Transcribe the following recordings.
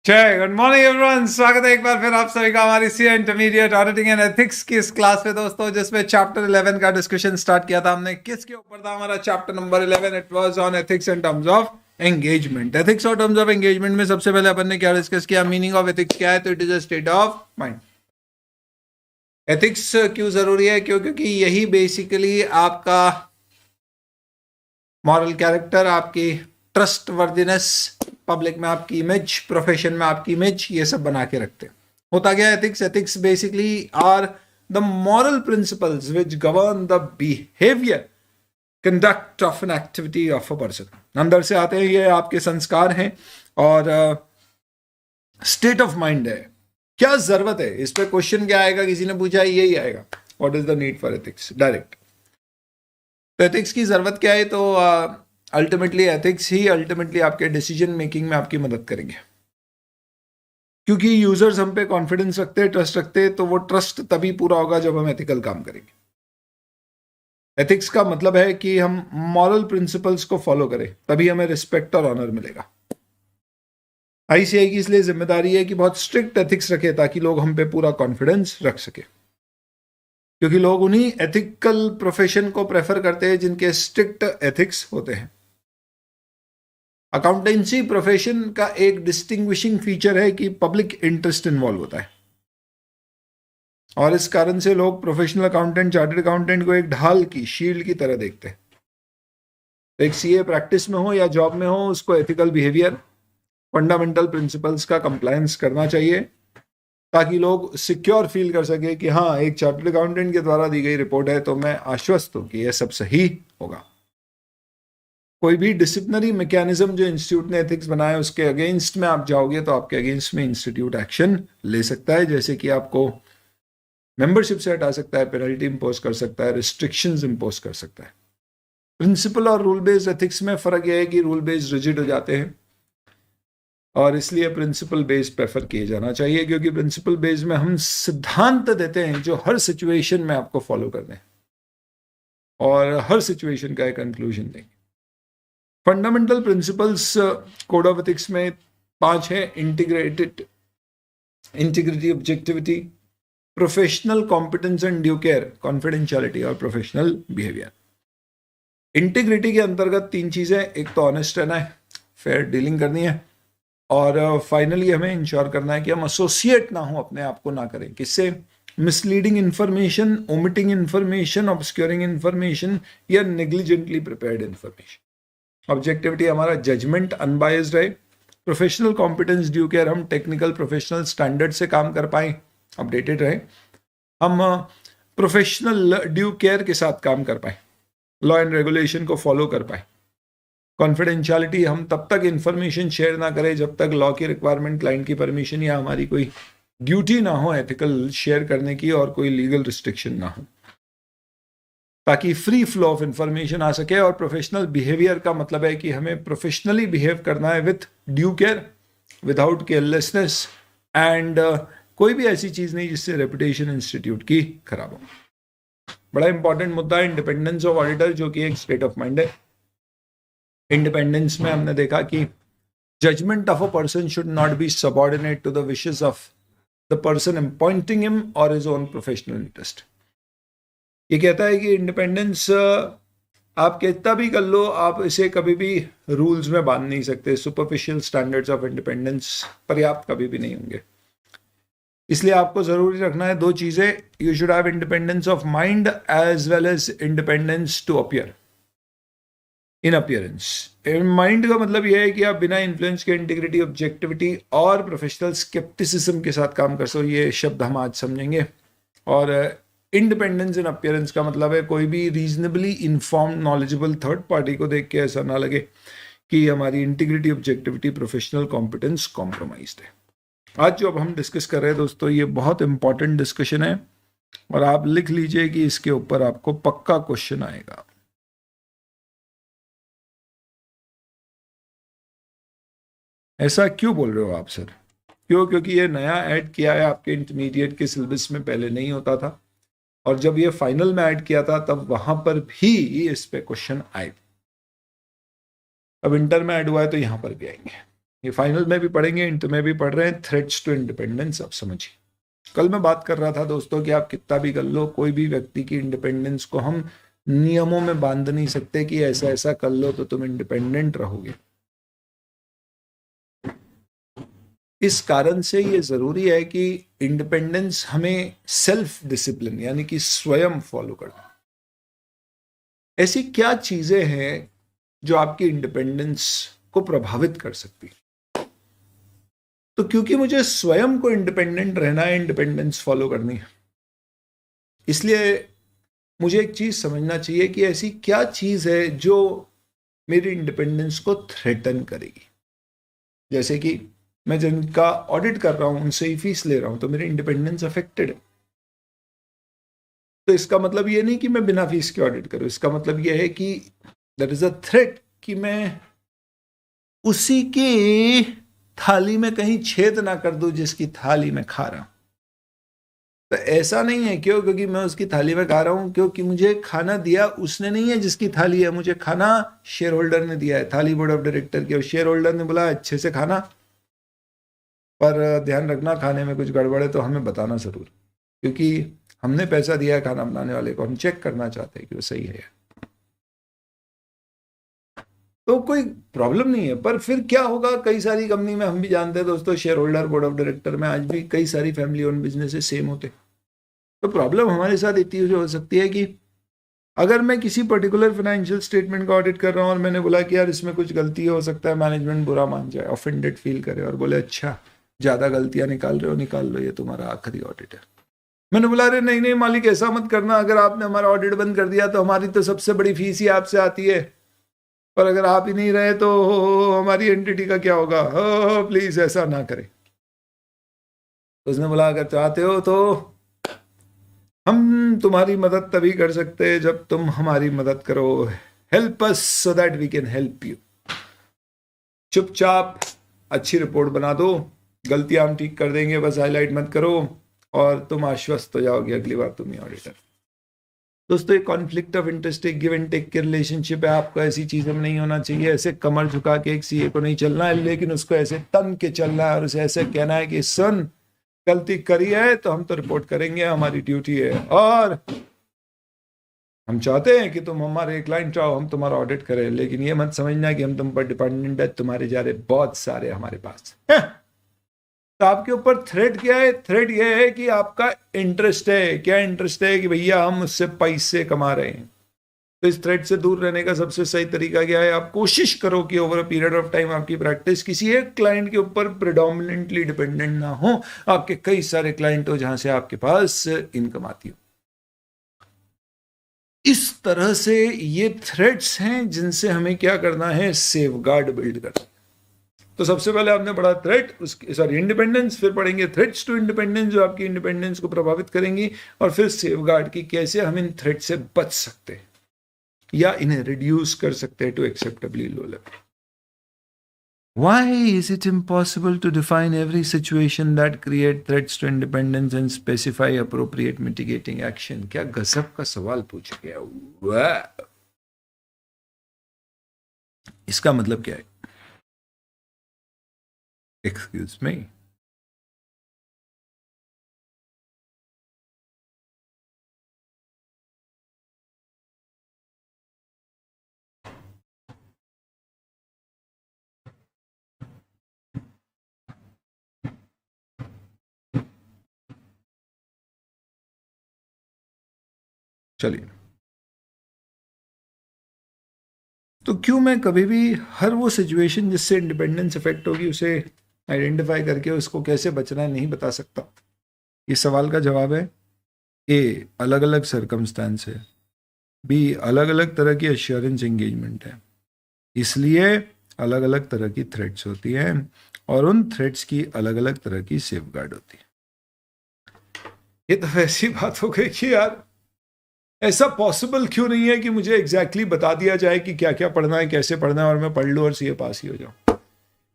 जय good morning everyone. स्वागत है एक बार फिर आप सभी का हमारी CA intermediate auditing and ethics की इस क्लास में दोस्तों, जिसमें चैप्टर 11 का डिस्कशन स्टार्ट किया था हमने। किसके ऊपर था हमारा chapter number 11? It was on ethics in terms of engagement. Ethics और टर्म्स ऑफ एंगेजमेंट में सबसे पहले अपन ने क्या डिस्कस किया? मीनिंग ऑफ एथिक्स क्या है? तो it is a state of mind. Ethics क्यों जरूरी है? क्योंकि यही बेसिकली आपका मॉरल कैरेक्टर, आपकी ट्रस्ट वर्दिनेस, पब्लिक में आपकी इमेज, प्रोफेशन में आपकी इमेज, ये सब बना के रखते हैं। होता गया ethics. Ethics basically are the moral principles which govern the behaviour, conduct of an activity of a person. अंदर से आते हैं, ये आपके संस्कार हैं और स्टेट ऑफ माइंड है। क्या जरूरत है? इस पे क्वेश्चन क्या आएगा? किसी ने पूछा, यही आएगा, what is the need for ethics, direct. तो एथिक्स की जरूरत क्या है? तो अल्टीमेटली एथिक्स ही अल्टीमेटली आपके डिसीजन मेकिंग में आपकी मदद करेंगे। क्योंकि यूजर्स हम पे कॉन्फिडेंस रखते हैं, ट्रस्ट रखते हैं, तो वो ट्रस्ट तभी पूरा होगा जब हम एथिकल काम करेंगे। एथिक्स का मतलब है कि हम मॉरल प्रिंसिपल्स को फॉलो करें, तभी हमें रिस्पेक्ट और ऑनर मिलेगा। आईसीआई की इसलिए जिम्मेदारी है कि बहुत स्ट्रिक्ट एथिक्स रखे ताकि लोग हम पे पूरा कॉन्फिडेंस रख सके। क्योंकि लोग उन्हीं एथिकल प्रोफेशन को प्रेफर करते हैं जिनके स्ट्रिक्ट एथिक्स होते हैं। अकाउंटेंसी प्रोफेशन का एक डिस्टिंग्विशिंग फीचर है कि पब्लिक इंटरेस्ट इन्वॉल्व होता है, और इस कारण से लोग प्रोफेशनल अकाउंटेंट, चार्टर्ड अकाउंटेंट को एक ढाल की, शील्ड की तरह देखते हैं। तो एक सीए प्रैक्टिस में हो या जॉब में हो, उसको एथिकल बिहेवियर, फंडामेंटल प्रिंसिपल्स का कंप्लायंस करना चाहिए, ताकि लोग सिक्योर फील कर सके कि हाँ, एक चार्टर्ड अकाउंटेंट के द्वारा दी गई रिपोर्ट है तो मैं आश्वस्त हूं कि यह सब सही होगा। कोई भी डिसिप्लिनरी मैकेनिज्म जो इंस्टीट्यूट ने एथिक्स बनाया, उसके अगेंस्ट में आप जाओगे तो आपके अगेंस्ट में इंस्टीट्यूट एक्शन ले सकता है, जैसे कि आपको मेंबरशिप से हटा सकता है, पेनल्टी इंपोज कर सकता है, रिस्ट्रिक्शंस इंपोज कर सकता है। प्रिंसिपल और रूल बेस्ड एथिक्स में फर्क यह है कि रूल बेस्ड रिजिड हो जाते हैं, और इसलिए प्रिंसिपल बेस्ड प्रेफर किए जाना चाहिए, क्योंकि प्रिंसिपल बेस्ड में हम सिद्धांत देते हैं जो हर सिचुएशन में आपको फॉलो करने हैं और हर सिचुएशन का एक कंक्लूजन देंगे। Fundamental principles code of ethics में 5 है। Integrity, objectivity, professional competence and due care, confidentiality और प्रोफेशनल बिहेवियर। इंटीग्रिटी के अंतर्गत 3 चीजें, एक तो ऑनेस्ट रहना है, फेयर डीलिंग करनी है, और फाइनली हमें इंश्योर करना है कि हम एसोसिएट ना हो, अपने आप को ना करें किससे? Misleading information, omitting information, obscuring information या नेग्लिजेंटली प्रिपेयर्ड इंफॉर्मेशन। ऑब्जेक्टिविटी हमारा जजमेंट अनबायस्ड रहे। प्रोफेशनल कॉम्पिटेंस, ड्यू केयर, हम टेक्निकल प्रोफेशनल स्टैंडर्ड से काम कर पाए, अपडेटेड रहे, हम प्रोफेशनल ड्यू केयर के साथ काम कर पाए, लॉ एंड रेगुलेशन को फॉलो कर पाए। कॉन्फिडेंशियलिटी, हम तब तक इंफॉर्मेशन शेयर ना करें जब तक लॉ की रिक्वायरमेंट, क्लाइंट की परमिशन या हमारी कोई ड्यूटी ना हो एथिकल शेयर करने की, और कोई लीगल रिस्ट्रिक्शन ना हो, ताकि फ्री फ्लो ऑफ इंफॉर्मेशन आ सके। और प्रोफेशनल बिहेवियर का मतलब है कि हमें प्रोफेशनली बिहेव करना है with due care, without carelessness, and कोई भी ऐसी चीज नहीं जिससे रेपुटेशन इंस्टीट्यूट की खराब हो। बड़ा इंपॉर्टेंट मुद्दा है इंडिपेंडेंस ऑफ ऑडिटर, जो कि एक स्टेट ऑफ माइंड है। इंडिपेंडेंस में हमने देखा कि judgement of a person should not be subordinate to the wishes of the person appointing him और हिज ओन प्रोफेशनल इंटरेस्ट। ये कहता है कि इंडिपेंडेंस आप कितना भी कर लो, आप इसे कभी भी रूल्स में बांध नहीं सकते। सुपरफिशियल स्टैंडर्ड्स ऑफ इंडिपेंडेंस पर्याप्त कभी भी नहीं होंगे। इसलिए आपको जरूरी रखना है 2 चीजें, you should have independence of mind as well as independence to appear in appearance. Mind का मतलब यह है कि आप बिना इन्फ्लुएंस के इंटीग्रिटी, ऑब्जेक्टिविटी और प्रोफेशनल स्केप्टिसिज्म के साथ काम कर सको। ये शब्द हम आज समझेंगे। और इंडिपेंडेंस इन अपीयरेंस का मतलब है कोई भी reasonably informed, knowledgeable third party को देख के ऐसा ना लगे कि हमारी integrity, objectivity, professional competence compromised है। आज जो अब हम डिस्कस कर रहे हैं दोस्तों, ये बहुत इंपॉर्टेंट डिस्कशन है, और आप लिख लीजिए कि इसके ऊपर आपको पक्का क्वेश्चन आएगा। ऐसा क्यों बोल रहे हो आप सर? क्यों? क्योंकि ये नया ऐड किया है, आपके इंटरमीडिएट के सिलेबस में पहले नहीं होता था, और जब ये फाइनल में ऐड किया था तब वहां पर भी इस पे क्वेश्चन आए। अब इंटर में ऐड हुआ है तो यहां पर भी आएंगे। ये फाइनल में भी पढ़ेंगे, इंटर में भी पढ़ रहे हैं, थ्रेट्स टू इंडिपेंडेंस। अब समझिए, कल मैं बात कर रहा था दोस्तों कि आप कितना भी कर लो, कोई भी व्यक्ति की इंडिपेंडेंस को हम नियमों में बांध नहीं सकते कि ऐसा ऐसा कर लो तो तुम इंडिपेंडेंट रहोगे। इस कारण से ये जरूरी है कि इंडिपेंडेंस हमें सेल्फ डिसिप्लिन यानी कि स्वयं फॉलो करना। ऐसी क्या चीजें हैं जो आपकी इंडिपेंडेंस को प्रभावित कर सकती है? तो क्योंकि मुझे स्वयं को इंडिपेंडेंट रहना है, इंडिपेंडेंस फॉलो करनी है, इसलिए मुझे एक चीज समझना चाहिए कि ऐसी क्या चीज है जो मेरी इंडिपेंडेंस को थ्रेटन करेगी। जैसे कि मैं जिनका ऑडिट कर रहा हूं उनसे ही फीस ले रहा हूं तो मेरी इंडिपेंडेंस अफेक्टेड है। तो इसका मतलब ये नहीं कि मैं बिना फीस के ऑडिट करूं, इसका मतलब ये है कि दैट इज अ थ्रेट कि मैं उसी की थाली में कहीं छेद ना कर दूं जिसकी थाली में खा रहा हूं। तो ऐसा नहीं है क्योंकि मैं उसकी थाली में खा रहा हूं, क्योंकि मुझे खाना दिया उसने नहीं है जिसकी थाली है, मुझे खाना शेयर होल्डर ने दिया है, थाली बोर्ड ऑफ डायरेक्टर की, और शेयर होल्डर ने बोला अच्छे से खाना, पर ध्यान रखना खाने में कुछ गड़बड़ है तो हमें बताना जरूर, क्योंकि हमने पैसा दिया है खाना बनाने वाले को, हम चेक करना चाहते हैं कि वो सही है। तो कोई प्रॉब्लम नहीं है। पर फिर क्या होगा, कई सारी कंपनी में हम भी जानते हैं दोस्तों, share holder board of director में आज भी कई सारी फैमिली ओन बिजनेसेस सेम होते। तो प्रॉब्लम हमारे साथ इतनी हो सकती है कि अगर मैं किसी पर्टिकुलर फाइनेंशियल स्टेटमेंट का ऑडिट कर रहा हूं और मैंने बोला कि यार इसमें कुछ गलती हो सकता है, मैनेजमेंट बुरा मान जाए, ऑफेंडेड फील करे और बोले अच्छा ज्यादा गलतियां निकाल रहे हो, निकाल लो, ये तुम्हारा आखिरी ऑडिट है। मैंने बोला अरे नहीं नहीं मालिक ऐसा मत करना, अगर आपने हमारा ऑडिट बंद कर दिया तो हमारी तो सबसे बड़ी फीस ही आपसे आती है, पर अगर आप ही नहीं रहे तो हमारी एंटिटी का क्या होगा, प्लीज ऐसा ना करें। तो उसने बोला अगर चाहते हो तो हम तुम्हारी मदद तभी कर सकते हैं जब तुम हमारी मदद करो, help us so that we can help you. चुपचाप अच्छी रिपोर्ट बना दो, गलतियां हम ठीक कर देंगे, बस हाईलाइट मत करो और तुम आश्वस्त हो जाओगे, अगली बार तुम ही ऑडिटर। दोस्तों एक कॉन्फ्लिक्ट ऑफ इंटरेस्ट, एक गिव एंड टेक के रिलेशनशिप है, आपको ऐसी चीजों में नहीं होना चाहिए। ऐसे कमर झुका के एक सीए को नहीं चलना है, लेकिन उसको ऐसे तन के चलना है और उसे ऐसे कहना है कि सुन गलती करी है तो हम तो रिपोर्ट करेंगे, हमारी ड्यूटी है, और हम चाहते हैं कि तुम हमारे क्लाइंट आओ, हम तुम्हारा ऑडिट करें, लेकिन ये मत समझना कि हम तुम पर डिपेंडेंट है, तुम्हारे जा रहे बहुत सारे हमारे पास है। तो आपके ऊपर थ्रेट क्या है? थ्रेट ये है कि आपका इंटरेस्ट है। क्या इंटरेस्ट है? कि भैया हम उससे पैसे कमा रहे हैं। तो इस थ्रेट से दूर रहने का सबसे सही तरीका क्या है? आप कोशिश करो कि over a period of time आपकी प्रैक्टिस किसी एक क्लाइंट के ऊपर प्रिडोमिनेंटली डिपेंडेंट ना हो, आपके कई सारे क्लाइंट हो जहां से आपके पास इनकम आती हो। इस तरह से ये थ्रेट्स हैं जिनसे हमें क्या करना है? सेफगार्ड बिल्ड करना है। तो सबसे पहले आपने पढ़ा थ्रेट, उसकी सॉरी इंडिपेंडेंस, फिर पढ़ेंगे थ्रेट्स टू इंडिपेंडेंस जो आपकी इंडिपेंडेंस को प्रभावित करेंगी, और फिर सेफगार्ड की कैसे हम इन थ्रेट से बच सकते हैं या इन्हें रिड्यूस कर सकते हैं to acceptably low level. Why is it impossible to define every situation that create threats to independence and specify appropriate mitigating action? क्या गजब का सवाल पूछा गया। वाह! इसका मतलब क्या है? एक्सक्यूज मी, चलिए। तो क्यों मैं कभी भी हर वो सिचुएशन जिससे इंडिपेंडेंस इफेक्ट होगी उसे आइडेंटिफाई करके उसको कैसे बचना है नहीं बता सकता? इस सवाल का जवाब है ए, अलग अलग सर्कमस्टांस है, बी, अलग अलग तरह की एश्योरेंस एंगेजमेंट है, इसलिए अलग अलग तरह की थ्रेट्स होती हैं और उन थ्रेट्स की अलग अलग तरह की सेफगार्ड होती है। ये तो ऐसी बात हो गई कि यार ऐसा पॉसिबल क्यों नहीं है कि मुझे एग्जैक्टली बता दिया जाए कि क्या क्या पढ़ना है, कैसे पढ़ना है, और मैं पढ़ लूँ और सीए पास ही हो जाऊँ।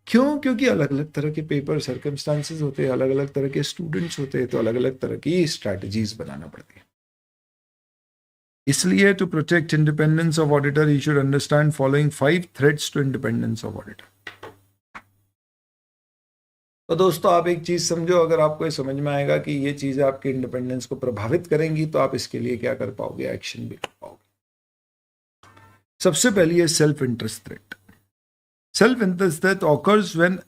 क्यों? क्योंकि अलग अलग तरह के पेपर सर्कमस्टांसेस होते हैं, अलग अलग तरह के स्टूडेंट्स होते हैं, तो अलग अलग तरह की स्ट्रैटेजीज बनाना पड़ती है। इसलिए to protect independence of auditor you should understand following 5 threats to independence of auditor. तो दोस्तों आप एक चीज समझो, अगर आपको ये समझ में आएगा कि ये चीजें आपके इंडिपेंडेंस को प्रभावित करेंगी तो आप इसके लिए क्या कर पाओगे, एक्शन भी कर पाओगे। सबसे पहली है self interest threat. Self interest threat occurs when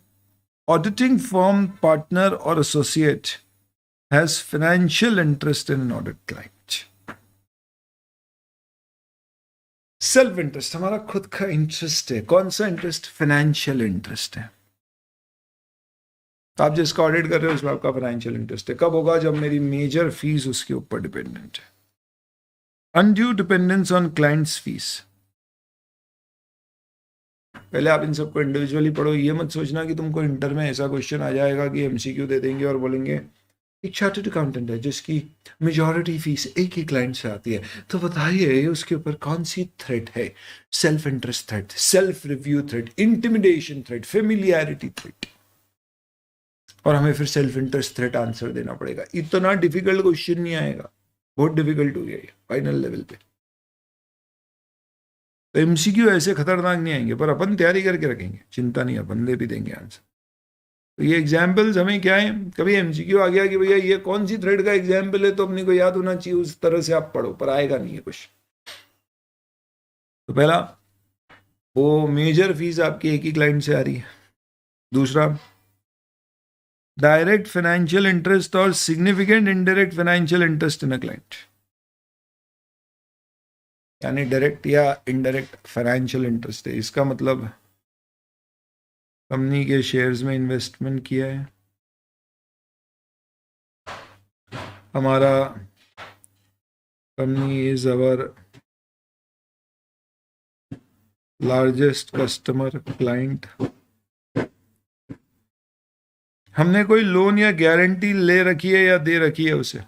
auditing firm, partner or associate has financial interest in an audit client. Self interest हमारा खुद का इंटरेस्ट है। कौन सा इंटरेस्ट? फाइनेंशियल इंटरेस्ट है। तो आप जिसका ऑडिट कर रहे हो उसमें आपका फाइनेंशियल इंटरेस्ट है। कब होगा? जब मेरी मेजर फीस उसके ऊपर डिपेंडेंट है। Undue dependence on clients fees. पहले आप इन सबको इंडिविजुअली पढ़ो। ये मत सोचना कि तुमको इंटर में ऐसा क्वेश्चन आ जाएगा कि एमसीक्यू दे देंगे और बोलेंगे एक चार्टर्ड अकाउंटेंट है जिसकी मेजॉरिटी फीस एक ही क्लाइंट से आती है, तो बताइए उसके ऊपर कौन सी थ्रेट है? Self interest threat, self review threat, intimidation threat, familiarity threat. और हमें फिर सेल्फ इंटरेस्ट थ्रेट आंसर देना पड़ेगा। इतना डिफिकल्ट क्वेश्चन नहीं आएगा, बहुत डिफिकल्ट हो गया फाइनल लेवल पे। तो एमसीक्यू ऐसे खतरनाक नहीं आएंगे, पर अपन तैयारी करके रखेंगे, चिंता नहीं, अपन दे भी देंगे आंसर। तो ये एग्जाम्पल्स हमें क्या है? कभी एमसीक्यू आ गया कि भैया ये कौन सी थ्रेड का एग्जाम्पल है, तो अपने को याद होना चाहिए, उस तरह से आप पढ़ो, पर आएगा नहीं है कुछ। तो पहला, वो मेजर फीस आपकी एक ही क्लाइंट से आ रही है। दूसरा, डायरेक्ट फाइनेंशियल इंटरेस्ट और significant indirect financial interest in a client, यानी डायरेक्ट या इनडायरेक्ट फाइनेंशियल इंटरेस्ट है। इसका मतलब कंपनी के शेयर्स में इन्वेस्टमेंट किया है, हमारा company is our largest customer client, हमने कोई लोन या गारंटी ले रखी है या दे रखी है उसे,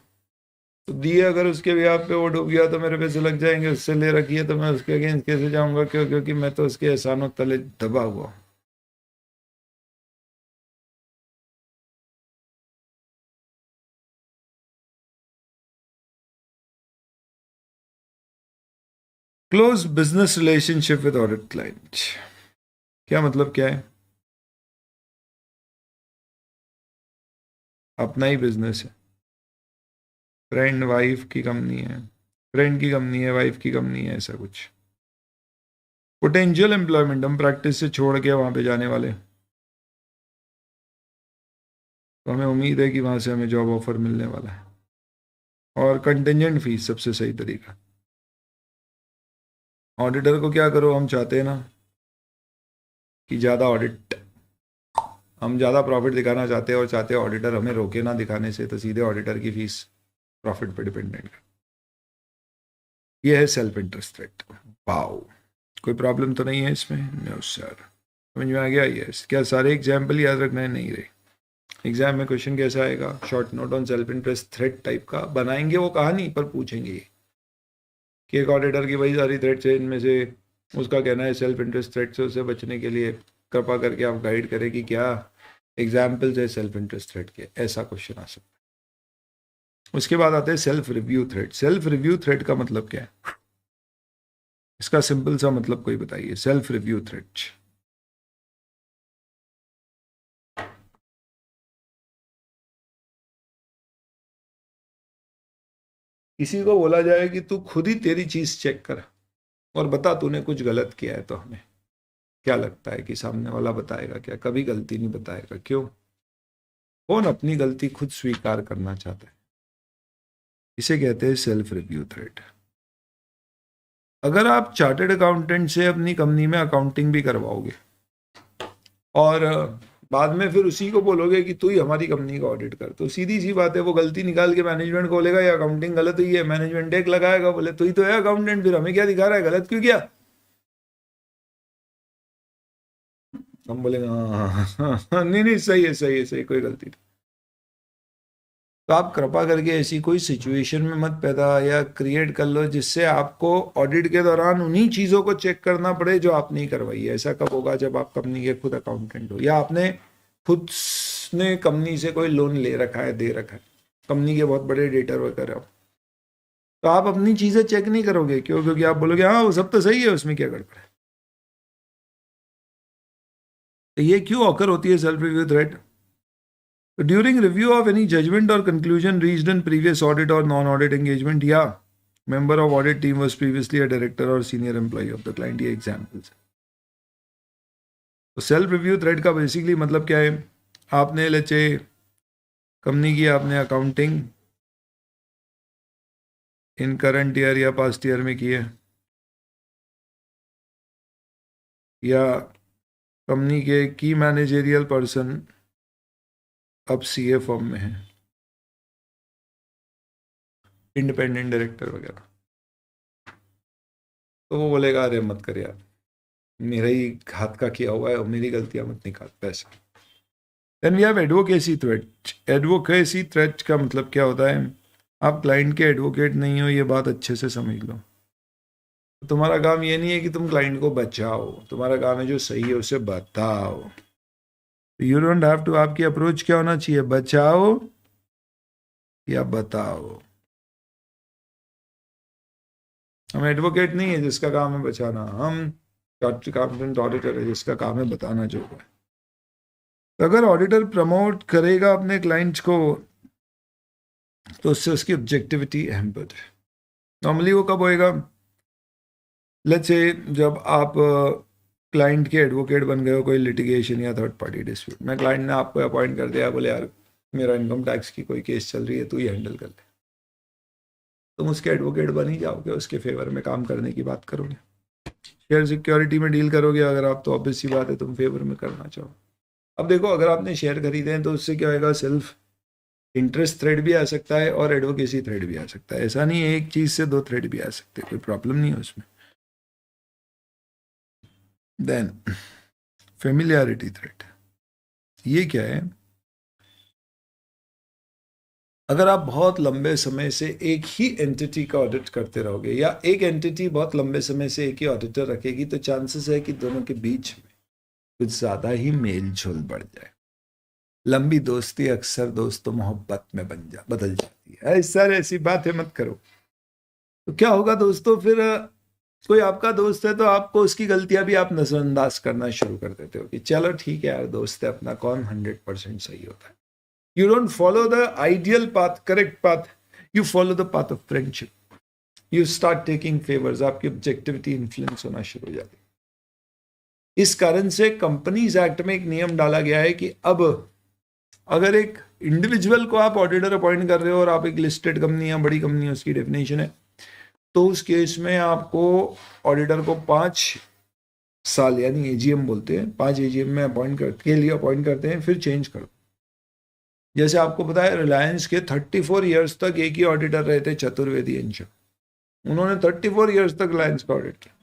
तो दिए अगर उसके भी आप पे वो डूब गया तो मेरे पैसे लग जाएंगे। उससे ले रखी है तो मैं उसके अगेंस्ट कैसे जाऊंगा? क्यों? क्योंकि मैं तो उसके एहसानों तले दबा हुआ हूं। Close business relationship with audit client, क्या मतलब क्या है? अपना ही बिजनेस है, फ्रेंड वाइफ की कंपनी है, फ्रेंड की कंपनी है, वाइफ की कंपनी है, ऐसा कुछ। पोटेंशियल एम्प्लॉयमेंट, हम प्रैक्टिस से छोड़ के वहां पे जाने वाले, तो हमें उम्मीद है कि वहां से हमें जॉब ऑफर मिलने वाला है। और कंटेंजेंट फीस सबसे सही तरीका। ऑडिटर को क्या करो, हम चाहते हैं ना कि ज़्यादा ऑडिट, हम ज़्यादा प्रॉफिट दिखाना चाहते हैं और चाहते हैं ऑडिटर हमें रोके ना दिखाने से, तो सीधे ऑडिटर की फीस प्रॉफिट पे डिपेंडेंट है। ये है सेल्फ इंटरेस्ट थ्रेट। वाओ, कोई प्रॉब्लम तो नहीं है इसमें? नो सर, समझ में आ गया? यस। क्या सारे एग्जाम्पल याद रखना है? नहीं रहे। एग्जाम में क्वेश्चन कैसा आएगा? Short note on self interest threat type का बनाएंगे, वो कहानी पर पूछेंगे कि एक ऑडिटर की वही सारी थ्रेट्स है, इनमें से उसका कहना है सेल्फ इंटरेस्ट थ्रेट से उसे बचने के लिए कृपा करके आप गाइड करें कि क्या एग्जाम्पल्स है सेल्फ इंटरेस्ट थ्रेट के। ऐसा क्वेश्चन आ सकता है। उसके बाद आते हैं self review threat. Self review threat का मतलब क्या है? इसका सिंपल सा मतलब कोई बताइए। सेल्फ रिव्यू थ्रेट, किसी को बोला जाए कि तू खुद ही तेरी चीज चेक कर और बता तूने कुछ गलत किया है, तो हमें क्या लगता है कि सामने वाला बताएगा क्या? कभी गलती नहीं बताएगा। क्यों? कौन अपनी गलती खुद स्वीकार करना चाहता है? इसे कहते हैं सेल्फ रिव्यू थ्रेट। अगर आप चार्टर्ड अकाउंटेंट से अपनी कंपनी में अकाउंटिंग भी करवाओगे और बाद में फिर उसी को बोलोगे कि तू ही हमारी कंपनी का ऑडिट कर, तो सीधी सी बात है, वो गलती निकाल के मैनेजमेंट को बोलेगा ये अकाउंटिंग गलत हुई है, मैनेजमेंट एक लगाएगा, बोले तू ही तो है अकाउंटेंट, फिर हमें क्या दिखा रहा है, गलत क्यों किया? हम बोलेंगे हाँ हाँ हाँ हाँ, नहीं नहीं सही है सही है सही, कोई गलती नहीं। तो आप कृपा करके ऐसी कोई सिचुएशन में मत पैदा या क्रिएट कर लो जिससे आपको ऑडिट के दौरान उन्हीं चीज़ों को चेक करना पड़े जो आपने ही करवाई है। ऐसा कब होगा? जब आप कंपनी के खुद अकाउंटेंट हो या आपने खुद ने कंपनी से कोई लोन ले रखा है, दे रखा है, कंपनी के बहुत बड़े डेटर वगैरह हो, तो आप अपनी चीज़ें चेक नहीं करोगे। क्यों? क्योंकि आप बोलोगे हाँ वो सब तो सही है, उसमें क्या गड़बड़ है। तो ये क्यों ऑकर होती है self review threat? So during review of any judgment or conclusion reached in previous audit or non-audit engagement, yeah, member of audit team was previously a director or senior employee of the client. ये examples है. तो self review thread का basically मतलब क्या है? आपने लेचे company की आपने अकाउंटिंग इन करंट ईयर या पास्ट ईयर में की है, या कंपनी के की मैनेजरियल पर्सन अब सीए फॉर्म में है, इंडिपेंडेंट डायरेक्टर वगैरह, तो वो बोलेगा अरे मत कर यार, मेरा ही हाथ का किया हुआ है और मेरी गलतियां मत निकाल पैसा. Then we have advocacy threat. Advocacy threat का मतलब क्या होता है? आप क्लाइंट के एडवोकेट नहीं हो, ये बात अच्छे से समझ लो. तुम्हारा काम ये नहीं है कि तुम क्लाइंट को बचाओ, तुम्हारा काम है जो सही है उसे बताओ. You don't have to. आपकी अप्रोच क्या होना चाहिए? बचाओ या बताओ. हम एडवोकेट नहीं है जिसका काम है बचाना, हम अकाउंटेंट ऑडिटर है जिसका काम है बताना जो है. तो अगर ऑडिटर प्रमोट करेगा अपने क्लाइंट्स को तो उससे उसकी ऑब्जेक्टिविटी हैम्पर्ड है. नॉर्मली वो कब होएगा? लेट्स से जब आप क्लाइंट के एडवोकेट बन गए हो, कोई लिटिगेशन या थर्ड पार्टी डिस्प्यूट में क्लाइंट ने आपको अपॉइंट कर दिया, बोले यार मेरा इनकम टैक्स की कोई केस चल रही है, तू ये हैंडल कर ले. तुम उसके एडवोकेट बन ही जाओगे, उसके फेवर में काम करने की बात करोगे, शेयर सिक्योरिटी में डील करोगे अगर आप, तो ऑब्वियस सी बात है तुम फेवर में करना चाहो. अब देखो, अगर आपने शेयर खरीदे हैं तो उससे क्या होगा? सेल्फ इंटरेस्ट थ्रेड भी आ सकता है और एडवोकेसी थ्रेड भी आ सकता है. ऐसा नहीं है एक चीज से दो थ्रेड भी आ सकते हैं, कोई प्रॉब्लम नहीं है उसमें. देन फेमिलियरिटी थ्रेड, ये क्या है? अगर आप बहुत लंबे समय से एक ही एंटिटी का ऑडिट करते रहोगे, या एक एंटिटी बहुत लंबे समय से एक ही ऑडिटर रखेगी, तो चांसेस है कि दोनों के बीच में कुछ ज्यादा ही मेल जोल बढ़ जाए. लंबी दोस्ती अक्सर दोस्तों मोहब्बत में बदल जाती है. सर ऐसी बातें मत करो. तो क्या होगा दोस्तों? फिर कोई आपका दोस्त है तो आपको उसकी गलतियां भी आप नजरअंदाज करना शुरू कर देते हो कि चलो ठीक है यार, दोस्त है अपना, कौन 100% सही होता है. You don't follow the ideal path, correct path. You follow the path of friendship. You start taking favors. आपकी ऑब्जेक्टिविटी इन्फ्लुएंस होना शुरू हो जाती है. इस कारण से कंपनीज एक्ट में एक नियम डाला गया है कि अब अगर एक इंडिविजुअल को आप ऑडिटर अपॉइंट कर रहे हो और आप एक लिस्टेड कंपनी या बड़ी कंपनी, उसकी डेफिनेशन है, तो उस केस में आपको ऑडिटर को 5 साल यानी एजीएम बोलते हैं, 5 एजीएम में के लिए अपॉइंट करते हैं, फिर चेंज कर. जैसे आपको पता है रिलायंस के 34 इयर्स तक एक ही ऑडिटर रहे थे, चतुर्वेदी एंड. उन्होंने 34 इयर्स तक रिलायंस का ऑडिट किया.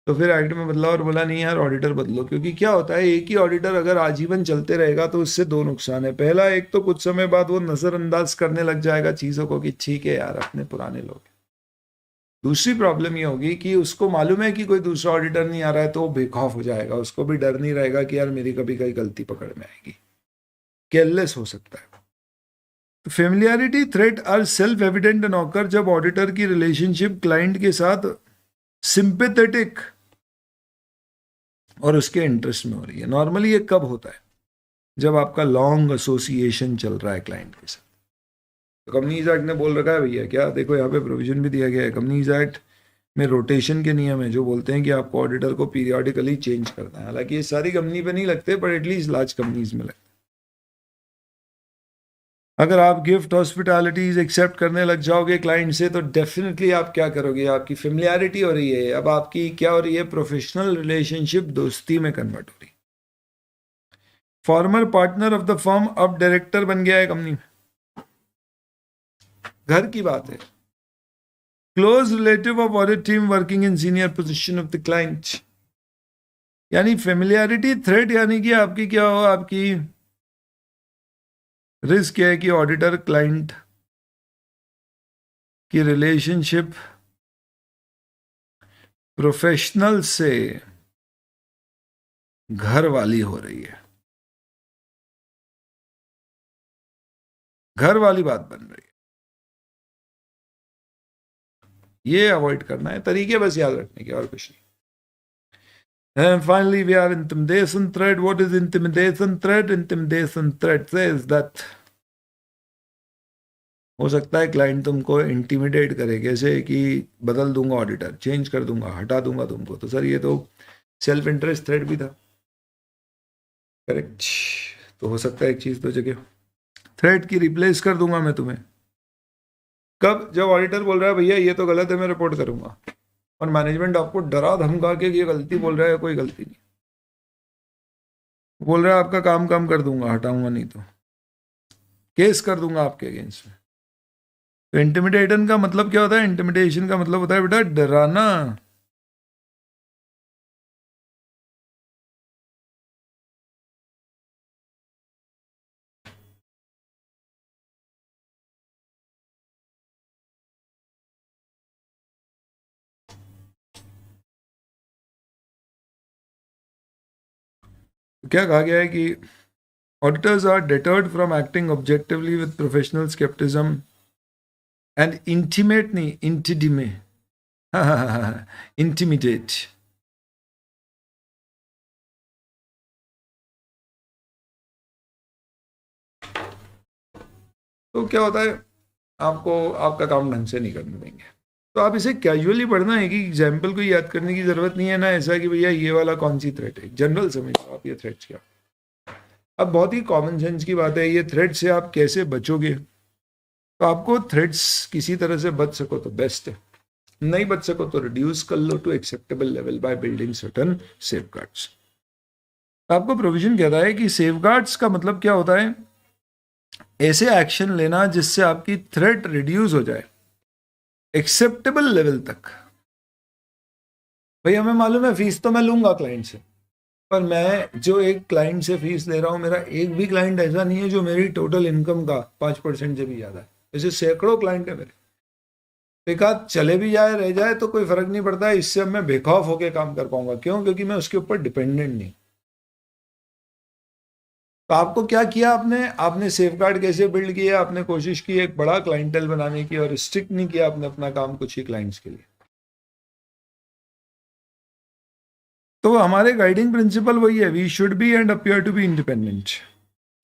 तो फिर एक्ट में बदला और बोला नहीं यार ऑडिटर बदलो, क्योंकि क्या होता है एक ही ऑडिटर अगर आजीवन चलते रहेगा तो उससे दो नुकसान है. पहला, एक तो कुछ समय बाद वो नजरअंदाज करने लग जाएगा चीजों को कि ठीक है यार अपने पुराने लोग. दूसरी प्रॉब्लम ये होगी कि उसको मालूम है कि कोई दूसरा ऑडिटर नहीं आ रहा है तो वो बेखौफ हो जाएगा, उसको भी डर नहीं रहेगा कि यार मेरी कभी कोई गलती पकड़ में आएगी, केयरलेस हो सकता है. Familiarity threat are self evident and occur जब ऑडिटर की रिलेशनशिप क्लाइंट के साथ सिंपैथेटिक और उसके इंटरेस्ट में हो रही है. नॉर्मली ये कब होता है? जब आपका लॉन्ग एसोसिएशन चल रहा है क्लाइंट के साथ. तो कंपनीज एक्ट ने बोल रखा है भैया, क्या देखो यहाँ पे प्रोविजन भी दिया गया है. कंपनीज एक्ट में रोटेशन के नियम है जो बोलते हैं कि आपको ऑडिटर को पीरियडिकली चेंज करना है. हालांकि ये सारी कंपनी पे नहीं लगते, पर एटलीस्ट लार्ज कंपनीज में लगते. अगर आप गिफ्ट हॉस्पिटैलिटीज एक्सेप्ट करने लग जाओगे क्लाइंट से, तो डेफिनेटली आप क्या करोगे? आपकी फेमिलियरिटी हो रही है, अब आपकी क्या हो रही है? प्रोफेशनल रिलेशनशिप दोस्ती में कन्वर्ट हो रही है. Farmer partner of the firm अब डायरेक्टर बन गया है कंपनी में. घर की बात है. Close relative of audit team working in senior position of the client. यानी फेमिलियरिटी थ्रेट यानी कि आपकी क्या हो? आपकी रिस्क है कि ऑडिटर क्लाइंट की रिलेशनशिप प्रोफेशनल से घर वाली हो रही है, घर वाली बात बन रही है. ये अवॉइड करना है. तरीके बस याद रखने के, और कुछ नहीं. And finally, we are intimidation threat. What is intimidation threat? Intimidation threat says that हो सकता है क्लाइंट तुमको इंटिमिडेट करे, कैसे कि बदल दूंगा ऑडिटर, चेंज कर दूंगा, हटा दूंगा तुमको। तो सर ये तो सेल्फ इंटरेस्ट थ्रेट भी था, करेक्ट। तो हो सकता है एक चीज दो जगह, थ्रेट की रिप्लेस कर दूंगा मैं तुम्हें। कब? जब ऑडिटर बोल रहा है भैया ये तो गलत है, मैं रिपोर्ट करूंगा, और मैनेजमेंट आपको डरा धमका के कि ये गलती बोल रहा है, कोई गलती नहीं, बोल रहा है आपका काम कम कर दूंगा, हटाऊंगा नहीं तो केस कर दूंगा आपके अगेंस्ट में। तो इंटिमिडेशन का मतलब क्या होता है? इंटिमिडेशन का मतलब होता है बेटा डराना। क्या कहा गया है कि auditors are deterred from acting objectively with professional scepticism and intimate, नहीं इंटिडिमे, इंटिमिडेट। तो क्या होता है, आपको आपका काम ढंग से नहीं करने देंगे। तो आप इसे कैजुअली पढ़ना है कि एग्जाम्पल को याद करने की जरूरत नहीं है ना, ऐसा कि भैया ये वाला कौन सी थ्रेट है, जनरल समझ लो आप ये थ्रेट्स क्या। अब बहुत ही कॉमन सेंस की बात है, ये थ्रेट से आप कैसे बचोगे? तो आपको थ्रेट्स किसी तरह से बच सको तो बेस्ट है, नहीं बच सको तो रिड्यूस कर लो to acceptable level by building certain safeguards. आपको प्रोविजन कहता है कि सेफगार्ड्स का मतलब क्या होता है? ऐसे एक्शन लेना जिससे आपकी थ्रेट रिड्यूस हो जाए एक्सेप्टेबल लेवल तक। भैया हमें मालूम है फीस तो मैं लूंगा क्लाइंट से, पर मैं जो एक क्लाइंट से फीस ले रहा हूं, मेरा एक भी क्लाइंट ऐसा नहीं है जो मेरी टोटल इनकम का 5% से भी ज्यादा है। ऐसे सैकड़ों क्लाइंट है मेरे। एक आध चले भी जाए रह जाए तो कोई फर्क नहीं पड़ता है, इससे अब मैं बेखौफ होकर काम कर पाऊंगा। क्यों? क्योंकि मैं उसके ऊपर डिपेंडेंट नहीं। तो आपको क्या किया आपने? आपने सेफगार्ड कैसे बिल्ड किया? आपने कोशिश की एक बड़ा क्लाइंटल बनाने की, और स्ट्रिक्ट नहीं किया आपने अपना काम कुछ ही क्लाइंट्स के लिए। तो हमारे गाइडिंग प्रिंसिपल वही है, we should be and appear to be independent.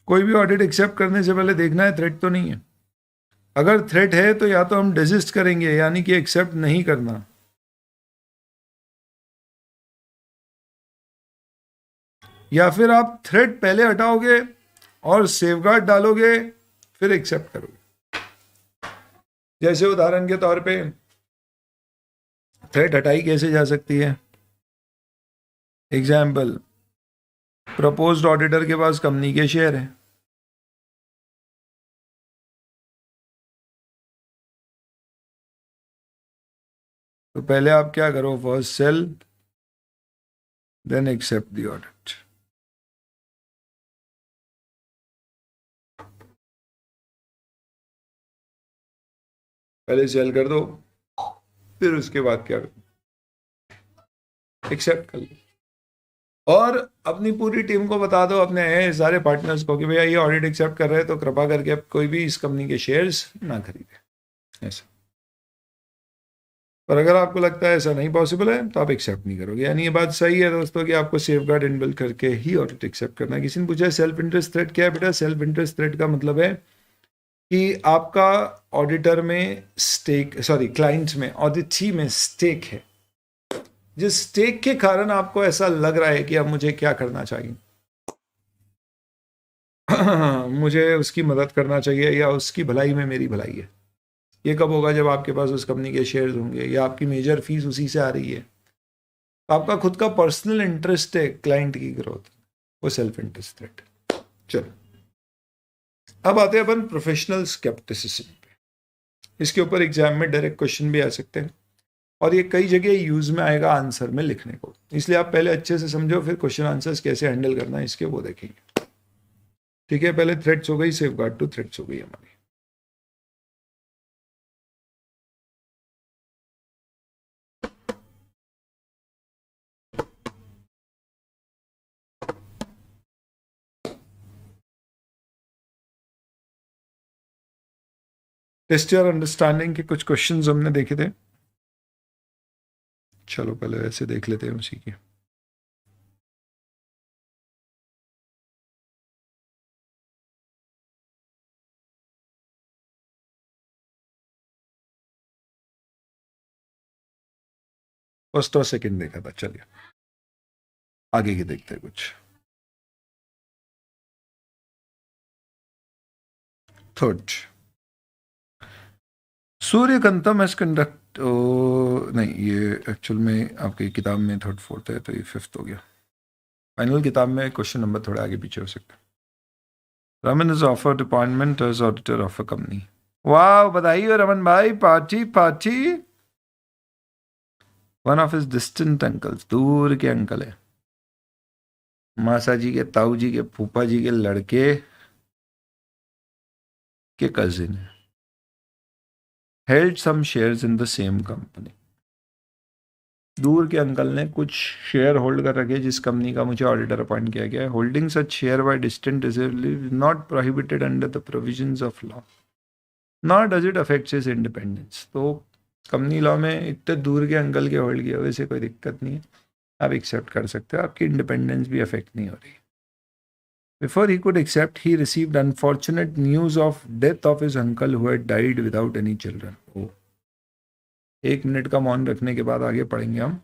कोई भी ऑडिट एक्सेप्ट करने से पहले देखना है थ्रेट तो नहीं है। अगर थ्रेट है तो या तो हम डिजिस्ट करेंगे, यानी कि एक्सेप्ट नहीं करना, या फिर आप थ्रेट पहले हटाओगे और सेफगार्ड डालोगे फिर एक्सेप्ट करोगे। जैसे उदाहरण के तौर पे थ्रेट हटाई कैसे जा सकती है? एग्जाम्पल, प्रपोज्ड ऑडिटर के पास कंपनी के शेयर है, तो पहले आप क्या करो, first sell then accept the audit. पहले सेल कर दो, फिर उसके बाद क्या करो, एक्सेप्ट कर लो। और अपनी पूरी टीम को बता दो, अपने सारे पार्टनर्स को, कि भैया ये ऑडिट एक्सेप्ट कर रहे हैं तो कृपा करके अब कोई भी इस कंपनी के शेयर्स ना खरीदे, ऐसा। पर अगर आपको लगता है ऐसा नहीं पॉसिबल है तो आप एक्सेप्ट नहीं करोगे। यानी ये बात सही है दोस्तों कि आपको सेफगार्ड इनबिल्ड करके ही ऑडिट एक्सेप्ट करना है। किसी ने पूछा सेल्फ इंटरेस्ट थ्रेट क्या है? बेटा सेल्फ इंटरेस्ट थ्रेट का मतलब है कि आपका ऑडिटर में स्टेक, सॉरी क्लाइंट में, ऑडिटी में स्टेक है, जिस स्टेक के कारण आपको ऐसा लग रहा है कि अब मुझे क्या करना चाहिए मुझे उसकी मदद करना चाहिए, या उसकी भलाई में मेरी भलाई है। ये कब होगा? जब आपके पास उस कंपनी के शेयर्स होंगे, या आपकी मेजर फीस उसी से आ रही है। आपका खुद का पर्सनल इंटरेस्ट है क्लाइंट की ग्रोथ, वो सेल्फ इंटरेस्ट थ्रेट। चलो अब आते हैं अपन प्रोफेशनल स्केप्टिसिज्म पे। इसके ऊपर एग्जाम में डायरेक्ट क्वेश्चन भी आ सकते हैं, और ये कई जगह यूज में आएगा आंसर में लिखने को, इसलिए आप पहले अच्छे से समझो, फिर क्वेश्चन आंसर्स कैसे हैंडल करना है इसके वो देखेंगे। ठीक है, पहले थ्रेट्स हो गई, सेफगार्ड टू थ्रेट्स हो गई हमारी। टेस्ट योर अंडरस्टैंडिंग के कुछ क्वेश्चंस हमने देखे थे, चलो पहले वैसे देख लेते हैं उसी की। फर्स्ट और सेकंड देखा था। चलिए आगे की देखते हैं कुछ। थर्ड, सूर्यकांतम एज कंडक्ट, नहीं ये एक्चुअल में आपकी किताब में थर्ड फोर्थ है, तो ये फिफ्थ हो गया। फाइनल किताब में क्वेश्चन नंबर थोड़ा आगे पीछे हो सकता है। Raman is offered appointment as auditor of a company. वाह, बधाई हो रमन भाई, party party. One of his distant uncles, दूर के अंकल है, मासा जी के, ताऊ जी के, फूफा जी के लड़के के कजिन है, held some shares in the same company. दूर के अंकल ने कुछ शेयर होल्ड कर रखे जिस कंपनी का मुझे ऑडिटर अपॉइंट किया गया है। Holding such share by distant relative is not prohibited under the provisions of law, not does it affects his independence. तो कंपनी लॉ में इतने दूर के अंकल के होल्ड किए हुए से कोई दिक्कत नहीं है, आप एक्सेप्ट कर सकते हो, आपकी इंडिपेंडेंस भी अफेक्ट नहीं हो रही। Before he could accept, he received unfortunate news of death of his uncle who had died without any children. Oh. 1 minute का मौन रखने के बाद आगे पढ़ेंगे हम।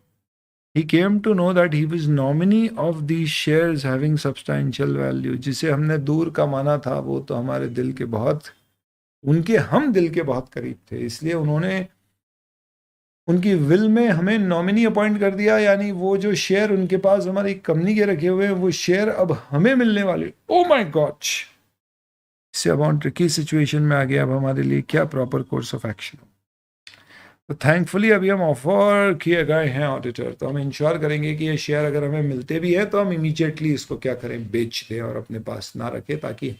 He came to know that he was nominee of these shares having substantial value. जिसे हमने दूर का माना था वो तो हमारे दिल के बहुत, उनके हम दिल के बहुत करीब थे, इसलिए उन्होंने उनकी विल में हमें नॉमिनी अपॉइंट कर दिया, यानी वो जो शेयर उनके पास हमारी कंपनी के रखे हुए हैं वो शेयर अब हमें मिलने वाले। ओ माय गॉड, इससे अब हम ट्रिकी सिचुएशन में आ गया। अब हमारे लिए क्या प्रॉपर कोर्स ऑफ एक्शन? तो थैंकफुली अभी हम ऑफर किए गए हैं ऑडिटर, तो हम इंश्योर करेंगे कि ये शेयर अगर हमें मिलते भी है तो हम इमीडिएटली इसको क्या करें, बेच दें और अपने पास ना रखें, ताकि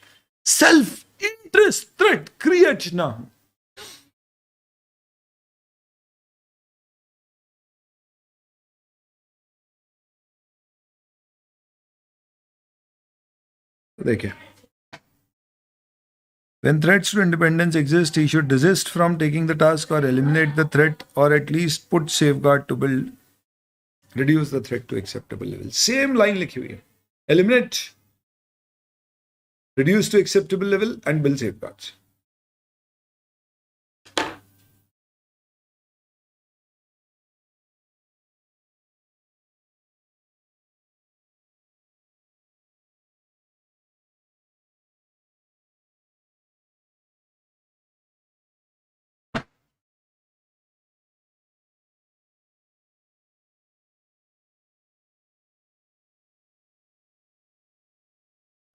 सेल्फ इंटरेस्ट थ्रेट क्रिएट ना हो। देखिए, when threats to independence exist, he should desist from taking the task or eliminate the threat, or at least put safeguard to build, reduce the threat to acceptable level. Same line लिखी हुई है, eliminate, reduce to acceptable level and build safeguards.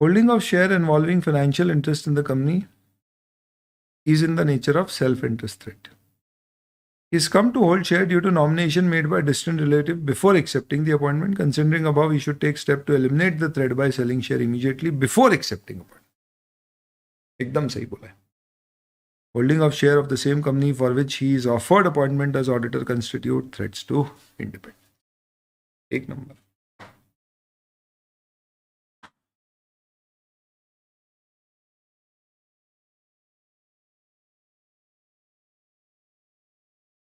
Holding of share involving financial interest in the company is in the nature of self-interest threat. He has come to hold share due to nomination made by a distant relative before accepting the appointment. Considering above, he should take step to eliminate the threat by selling share immediately before accepting appointment. एकदम सही बोला है। Holding of share of the same company for which he is offered appointment as auditor constitute threats to independence. एक number.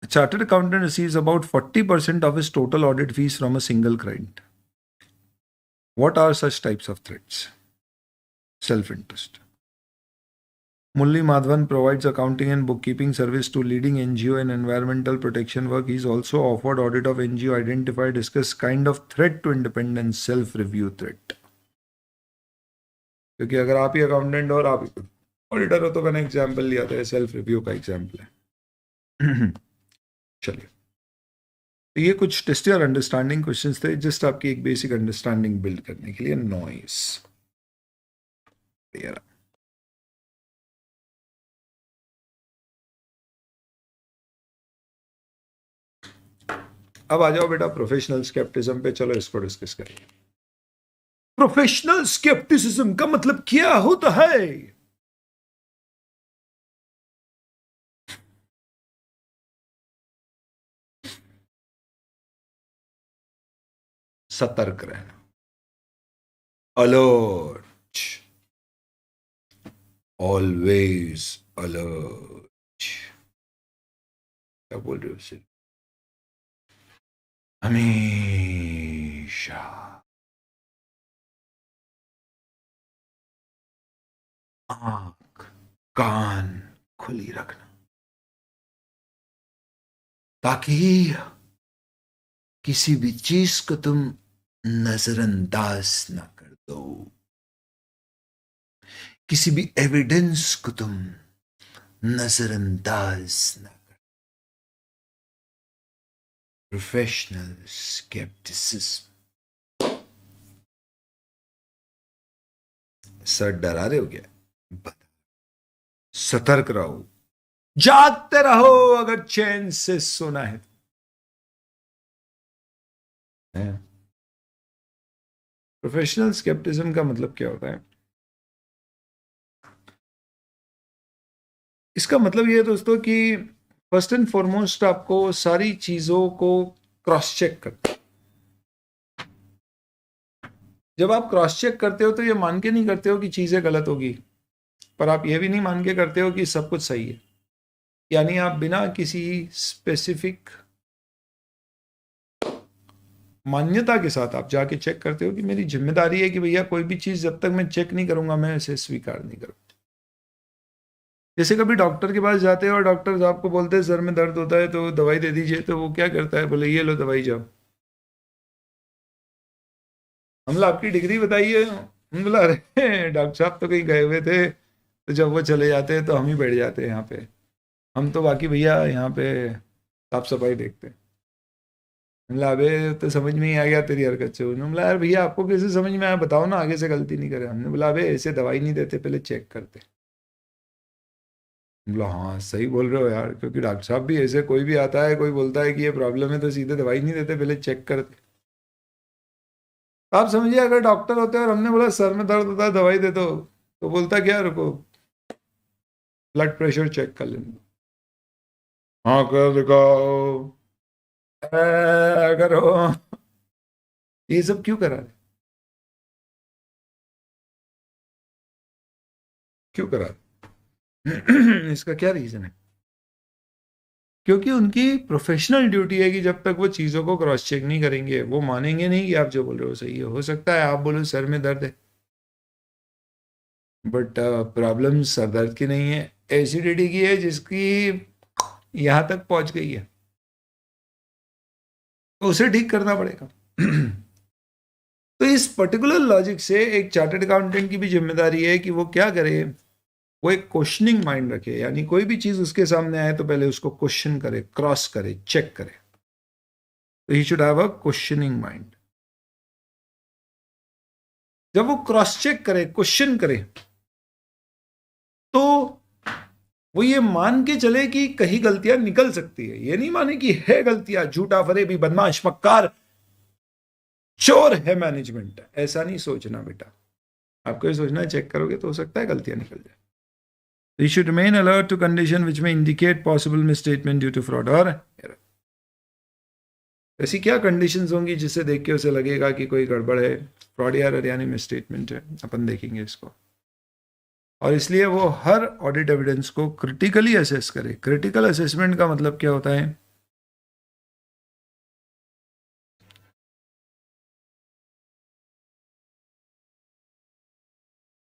A chartered accountant receives about 40% of his total audit fees from a single client. What are such types of threats? Self-interest. Mulli Madhavan provides accounting and bookkeeping service to leading NGO in environmental protection work. He is also offered audit of NGO, identify, discuss kind of threat to independence, self-review threat. क्योंकि अगर आप ही accountant और आप ही auditor हो तो मैंने example लिया था, सेल्फ रिव्यू का एग्जाम्पल है। चलिए, तो ये कुछ टेस्टी और अंडरस्टैंडिंग क्वेश्चंस थे, जस्ट आपकी एक बेसिक अंडरस्टैंडिंग बिल्ड करने के लिए। नॉइस, अब आ जाओ बेटा प्रोफेशनल स्केप्टिज्म पे, चलो इसको डिस्कस करेंगे। प्रोफेशनल स्केप्टिसिज्म का मतलब क्या होता है? सतर्क रहना, अलर्ट, ऑलवेज अलर्ट। क्या बोल रहे हो उसे? हमेशा आंख कान खुली रखना, ताकि किसी भी चीज को तुम नजरअंदाज ना कर दो, किसी भी एविडेंस को तुम नजरअंदाज ना कर। Professional scepticism. सर डरा रहे हो क्या? बता, सतर्क रहो, जागते रहो अगर चैन से सोना है। प्रोफेशनल स्केप्टिज्म का मतलब क्या होता है? इसका मतलब ये है दोस्तों कि फर्स्ट एंड फॉरमोस्ट आपको सारी चीजों को क्रॉस चेक करना। जब आप क्रॉस चेक करते हो तो ये मान के नहीं करते हो कि चीजें गलत होगी, पर आप ये भी नहीं मान के करते हो कि सब कुछ सही है। यानी आप बिना किसी स्पेसिफिक मान्यता के साथ आप जाके चेक करते हो कि मेरी जिम्मेदारी है कि भैया कोई भी चीज जब तक मैं चेक नहीं करूंगा मैं इसे स्वीकार नहीं करूंगा। जैसे कभी डॉक्टर के पास जाते हैं और डॉक्टर साहब को बोलते हैं सर में दर्द होता है तो दवाई दे दीजिए, तो वो क्या करता है, बोले ये लो दवाई जाओ। हम बोला आपकी डिग्री बताइए। हम बोला अरे डॉक्टर साहब तो कहीं गए हुए थे, तो जब वो चले जाते हैं तो हम ही बैठ जाते हैं यहाँ पे, हम तो बाकी भैया यहाँ पे साफ सफाई देखते हैं। बोला अबे तो समझ में ही आ गया तेरी हरकत से। उन्होंने बोला यार भैया आपको कैसे समझ में आया, बताओ ना, आगे से गलती नहीं करे। हमने बोला अबे ऐसे दवाई नहीं देते, पहले चेक करते। बोला हाँ सही बोल रहे हो यार, क्योंकि डॉक्टर साहब भी ऐसे, कोई भी आता है कोई बोलता है कि ये प्रॉब्लम है तो सीधे दवाई नहीं देते, पहले चेक करते। आप समझिए अगर डॉक्टर होते और हमने बोला सर में दर्द होता है दवाई दे दो, तो बोलता क्या, रुको ब्लड प्रेशर चेक कर लेंगे। हाँ कर दिखाओ, करो। ये सब क्यों करा रहे, क्यों करा रहे? इसका क्या रीजन है? क्योंकि उनकी प्रोफेशनल ड्यूटी है कि जब तक वो चीज़ों को क्रॉस चेक नहीं करेंगे वो मानेंगे नहीं कि आप जो बोल रहे हो सही है। हो सकता है आप बोलो सर में दर्द है, बट प्रॉब्लम सर दर्द की नहीं है, एसिडिटी की है, जिसकी यहां तक पहुंच गई है, तो उसे ठीक करना पड़ेगा। तो इस पर्टिकुलर लॉजिक से एक चार्टर्ड अकाउंटेंट की भी जिम्मेदारी है कि वो क्या करे, वो एक क्वेश्चनिंग माइंड रखे। यानी कोई भी चीज उसके सामने आए तो पहले उसको क्वेश्चन करे, क्रॉस करे, चेक करे। तो he should have a questioning mind. जब वो क्रॉस चेक करे, क्वेश्चन करे, तो वो ये मान के चले कि कहीं गलतियां निकल सकती है। ये नहीं माने कि है गलतियां, झूठा फरेबी बदमाश मक्कार चोर है मैनेजमेंट, ऐसा नहीं सोचना बेटा। आपको ये सोचना है चेक करोगे तो हो सकता है गलतियां निकल जाए। You should remain alert to condition which may indicate possible misstatement due to fraud or error. ऐसी क्या कंडीशंस होंगी जिससे देख के उसे लगेगा कि कोई गड़बड़ है, फ्रॉड या एरर यानी मिसस्टेटमेंट है, अपन देखेंगे इसको। और इसलिए वो हर ऑडिट एविडेंस को क्रिटिकली असेस करे। क्रिटिकल असेसमेंट का मतलब क्या होता है?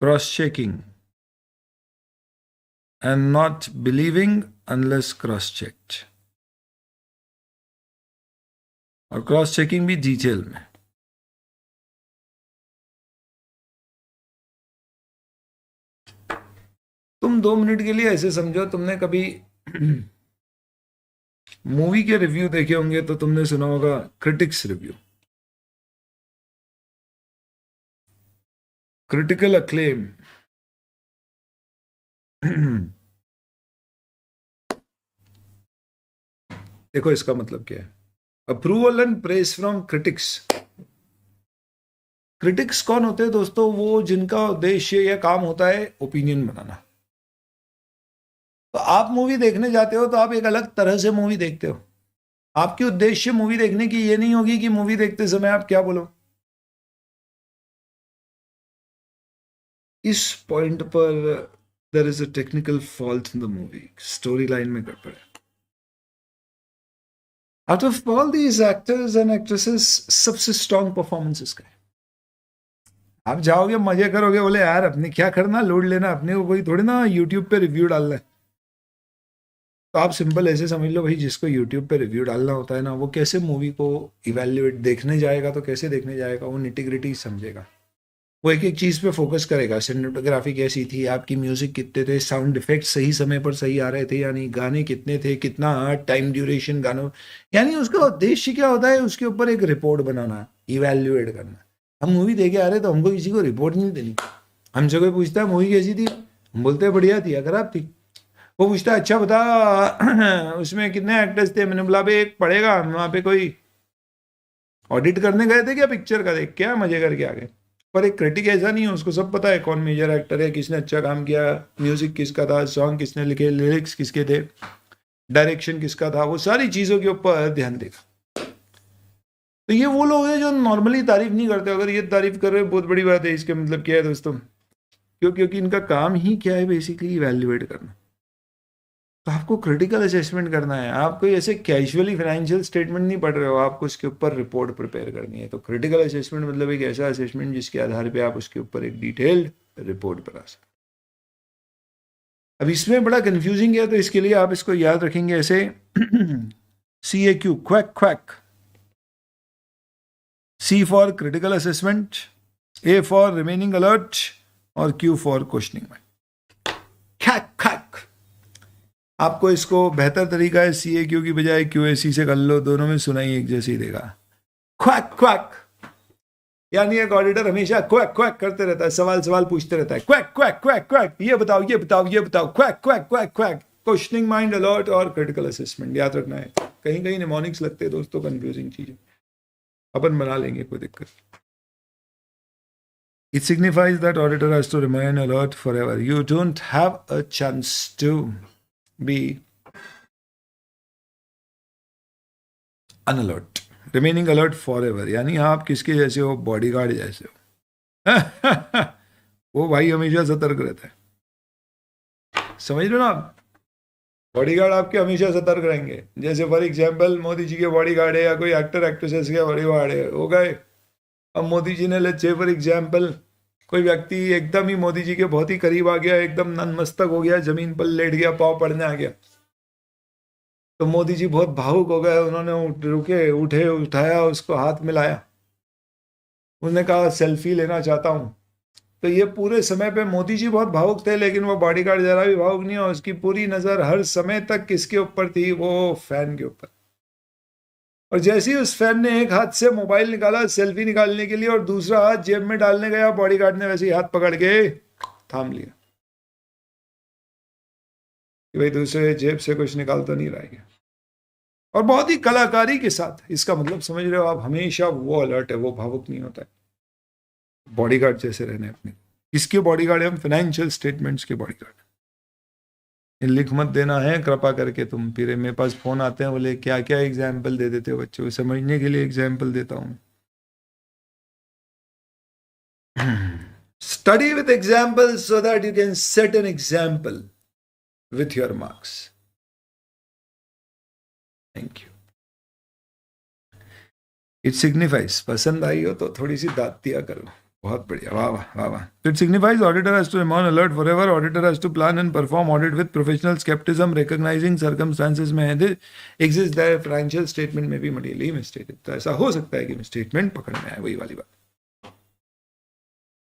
Cross checking and not believing unless cross checked. और क्रॉस चेकिंग भी डिटेल में। तुम 2 मिनट के लिए ऐसे समझो, तुमने कभी मूवी के रिव्यू देखे होंगे तो तुमने सुना होगा क्रिटिक्स रिव्यू, क्रिटिकल अक्लेम। देखो इसका मतलब क्या है, approval and praise from critics. Critics कौन होते हैं दोस्तों? वो जिनका उद्देश्य या काम होता है ओपिनियन बनाना। तो आप मूवी देखने जाते हो तो आप एक अलग तरह से मूवी देखते हो। आपकी उद्देश्य मूवी देखने की ये नहीं होगी कि मूवी देखते समय आप क्या बोलो। इस पॉइंट पर there is a technical fault in the movie, story line में गड़बड़ है। Out of all these actors and actresses सबसे स्ट्रॉन्ग परफॉर्मेंस इसका है। आप जाओगे मजे करोगे, बोले यार अपने क्या करना, लोड लेना अपने को, कोई थोड़ी ना यूट्यूब पे रिव्यू डालना है। तो आप सिंपल ऐसे समझ लो भाई, जिसको यूट्यूब पे रिव्यू डालना होता है ना, वो कैसे मूवी को इवेल्युएट देखने जाएगा, तो कैसे देखने जाएगा, वो निटिग्रिटी समझेगा, वो एक एक चीज़ पे फोकस करेगा। सिनेमेटोग्राफी कैसी थी आपकी, म्यूजिक कितने थे, साउंड इफेक्ट सही समय पर सही आ रहे थे यानी, गाने कितने थे, कितना टाइम ड्यूरेशन गानों, यानी उसका उद्देश्य क्या होता है, उसके ऊपर एक रिपोर्ट बनाना, इवेल्युएट करना। हम मूवी देखे आ रहे तो हमको किसी को रिपोर्ट नहीं देनी। हमसे कोई पूछता है मूवी कैसी थी, हम बोलते हैं बढ़िया थी या खराब थी। वो पूछता है अच्छा बता उसमें कितने एक्टर्स थे, मैंने बोला भाई एक पड़ेगा, वहाँ पे कोई ऑडिट करने गए थे क्या पिक्चर का, देख क्या मजे करके आ गए। पर एक क्रिटिक ऐसा नहीं है, उसको सब पता है कौन मेजर एक्टर है, किसने अच्छा काम किया, म्यूजिक किसका था, सॉन्ग किसने लिखे, लिरिक्स किसके थे, डायरेक्शन किसका था, वो सारी चीज़ों के ऊपर ध्यान देगा। तो ये वो लोग हैं जो नॉर्मली तारीफ नहीं करते, अगर ये तारीफ कर रहे हैं बहुत बड़ी बात है। इसके मतलब क्या है दोस्तों, क्योंकि इनका काम ही क्या है, बेसिकली इवैल्यूएट करना। तो आपको क्रिटिकल असेसमेंट करना है, आप कोई ऐसे कैजुअली फाइनेंशियल स्टेटमेंट नहीं पढ़ रहे हो, आपको उसके ऊपर रिपोर्ट प्रिपेयर करनी है। तो क्रिटिकल असेसमेंट मतलब एक ऐसा असेसमेंट जिसके आधार पे आप उसके ऊपर एक डिटेल्ड रिपोर्ट बना सकते। अब इसमें बड़ा कंफ्यूजिंग है, तो इसके लिए आप इसको याद रखेंगे ऐसे CAQ, quack quack, C for critical assessment, A for remaining alert, और Q फॉर क्वेश्चनिंग माइंड। खैक खैक, आपको इसको बेहतर तरीका है CAQ की बजाय QAC से कर लो, दोनों में सुनाई एक जैसी देगा। क्वैक क्वैक, यानी एक ऑडिटर हमेशा क्वैक क्वैक करते रहता है, सवाल सवाल पूछते रहता है, क्वैक क्वैक क्वैक क्वैक, ये बताओ ये बताओ ये बताओ, quack quack quack quack. Questioning mind, alert और क्रिटिकल असेसमेंट याद रखना है। कहीं कहीं निमोनिक्स लगते हैं दोस्तों, कंफ्यूजिंग चीजें, अपन बना लेंगे, कोई दिक्कत। It signifies that auditor has to remain alert forever. You don't have a chance to be unalert. Remaining alert forever, यानी आप किसके जैसे हो, बॉडीगार्ड जैसे हो। वो भाई हमेशा सतर्क रहता है, समझ लो ना आप। बॉडीगार्ड आपके हमेशा सतर्क रहेंगे। जैसे फॉर एग्जाम्पल मोदी जी के बॉडीगार्ड है, या कोई एक्टर एक्ट्रेसेस के बॉडीगार्ड है, हो गए। अब मोदी जी ने लेट्स से फॉर एग्जाम्पल कोई व्यक्ति एकदम ही मोदी जी के बहुत ही करीब आ गया, एकदम नतमस्तक हो गया, जमीन पर लेट गया, पाँव पड़ने आ गया, तो मोदी जी बहुत भावुक हो गए। उन्होंने रुके, उठे, उठाया, उसको हाथ मिलाया, उसने कहा सेल्फी लेना चाहता हूं। तो ये पूरे समय पे मोदी जी बहुत भावुक थे, लेकिन वो बॉडीगार्ड जरा भी भावुक नहीं हो, उसकी पूरी नजर हर समय तक किसके ऊपर थी, वो फैन के ऊपर। और जैसे ही उस फैन ने एक हाथ से मोबाइल निकाला सेल्फी निकालने के लिए और दूसरा हाथ जेब में डालने गया, बॉडीगार्ड ने वैसे ही हाथ पकड़ के थाम लिया कि भाई दूसरे जेब से कुछ निकाल तो नहीं रहा है। और बहुत ही कलाकारी के साथ, इसका मतलब समझ रहे हो आप, हमेशा वो अलर्ट है, वो भावुक नहीं होता है। बॉडीगार्ड जैसे रहने अपने। किसके बॉडीगार्ड है हम? फाइनेंशियल स्टेटमेंट्स के बॉडीगार्ड। लिख मत देना है कृपा करके तुम। फिर मेरे पास फोन आते हैं, बोले क्या क्या एग्जाम्पल दे देते हो बच्चों को, समझने के लिए एग्जाम्पल देता हूं। Study with example so that you can set an example with your marks. Thank you. It signifies, पसंद आई हो तो थोड़ी सी दाद दिया करो। बहुत बढ़िया, वाह वाह वाह वाह। It signifies auditor has to remain alert forever. Auditor has to plan and perform audit with professional skepticism, recognizing circumstances में है exist there financial statement में भी materially misstated। तो ऐसा हो सकता है कि स्टेटमेंट पकड़ में आए, वही वाली बात।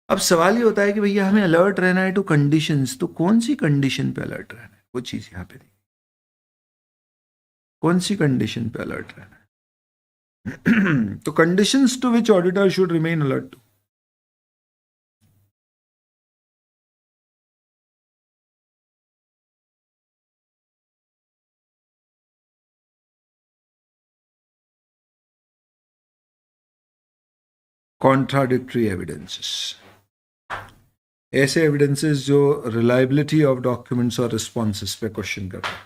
अब सवाल ये होता है कि भैया हमें अलर्ट रहना है टू कंडीशंस, तो कौन सी कंडीशन पे अलर्ट रहना है, वो चीज यहाँ पे दी, कौन सी कंडीशन पे अलर्ट रहना है। तो conditions to which auditor should remain alert to, contradictory evidences, ऐसे एविडेंसेस जो रिलायबिलिटी ऑफ डॉक्यूमेंट्स और रिस्पॉन्सेस पे क्वेश्चन करते हैं,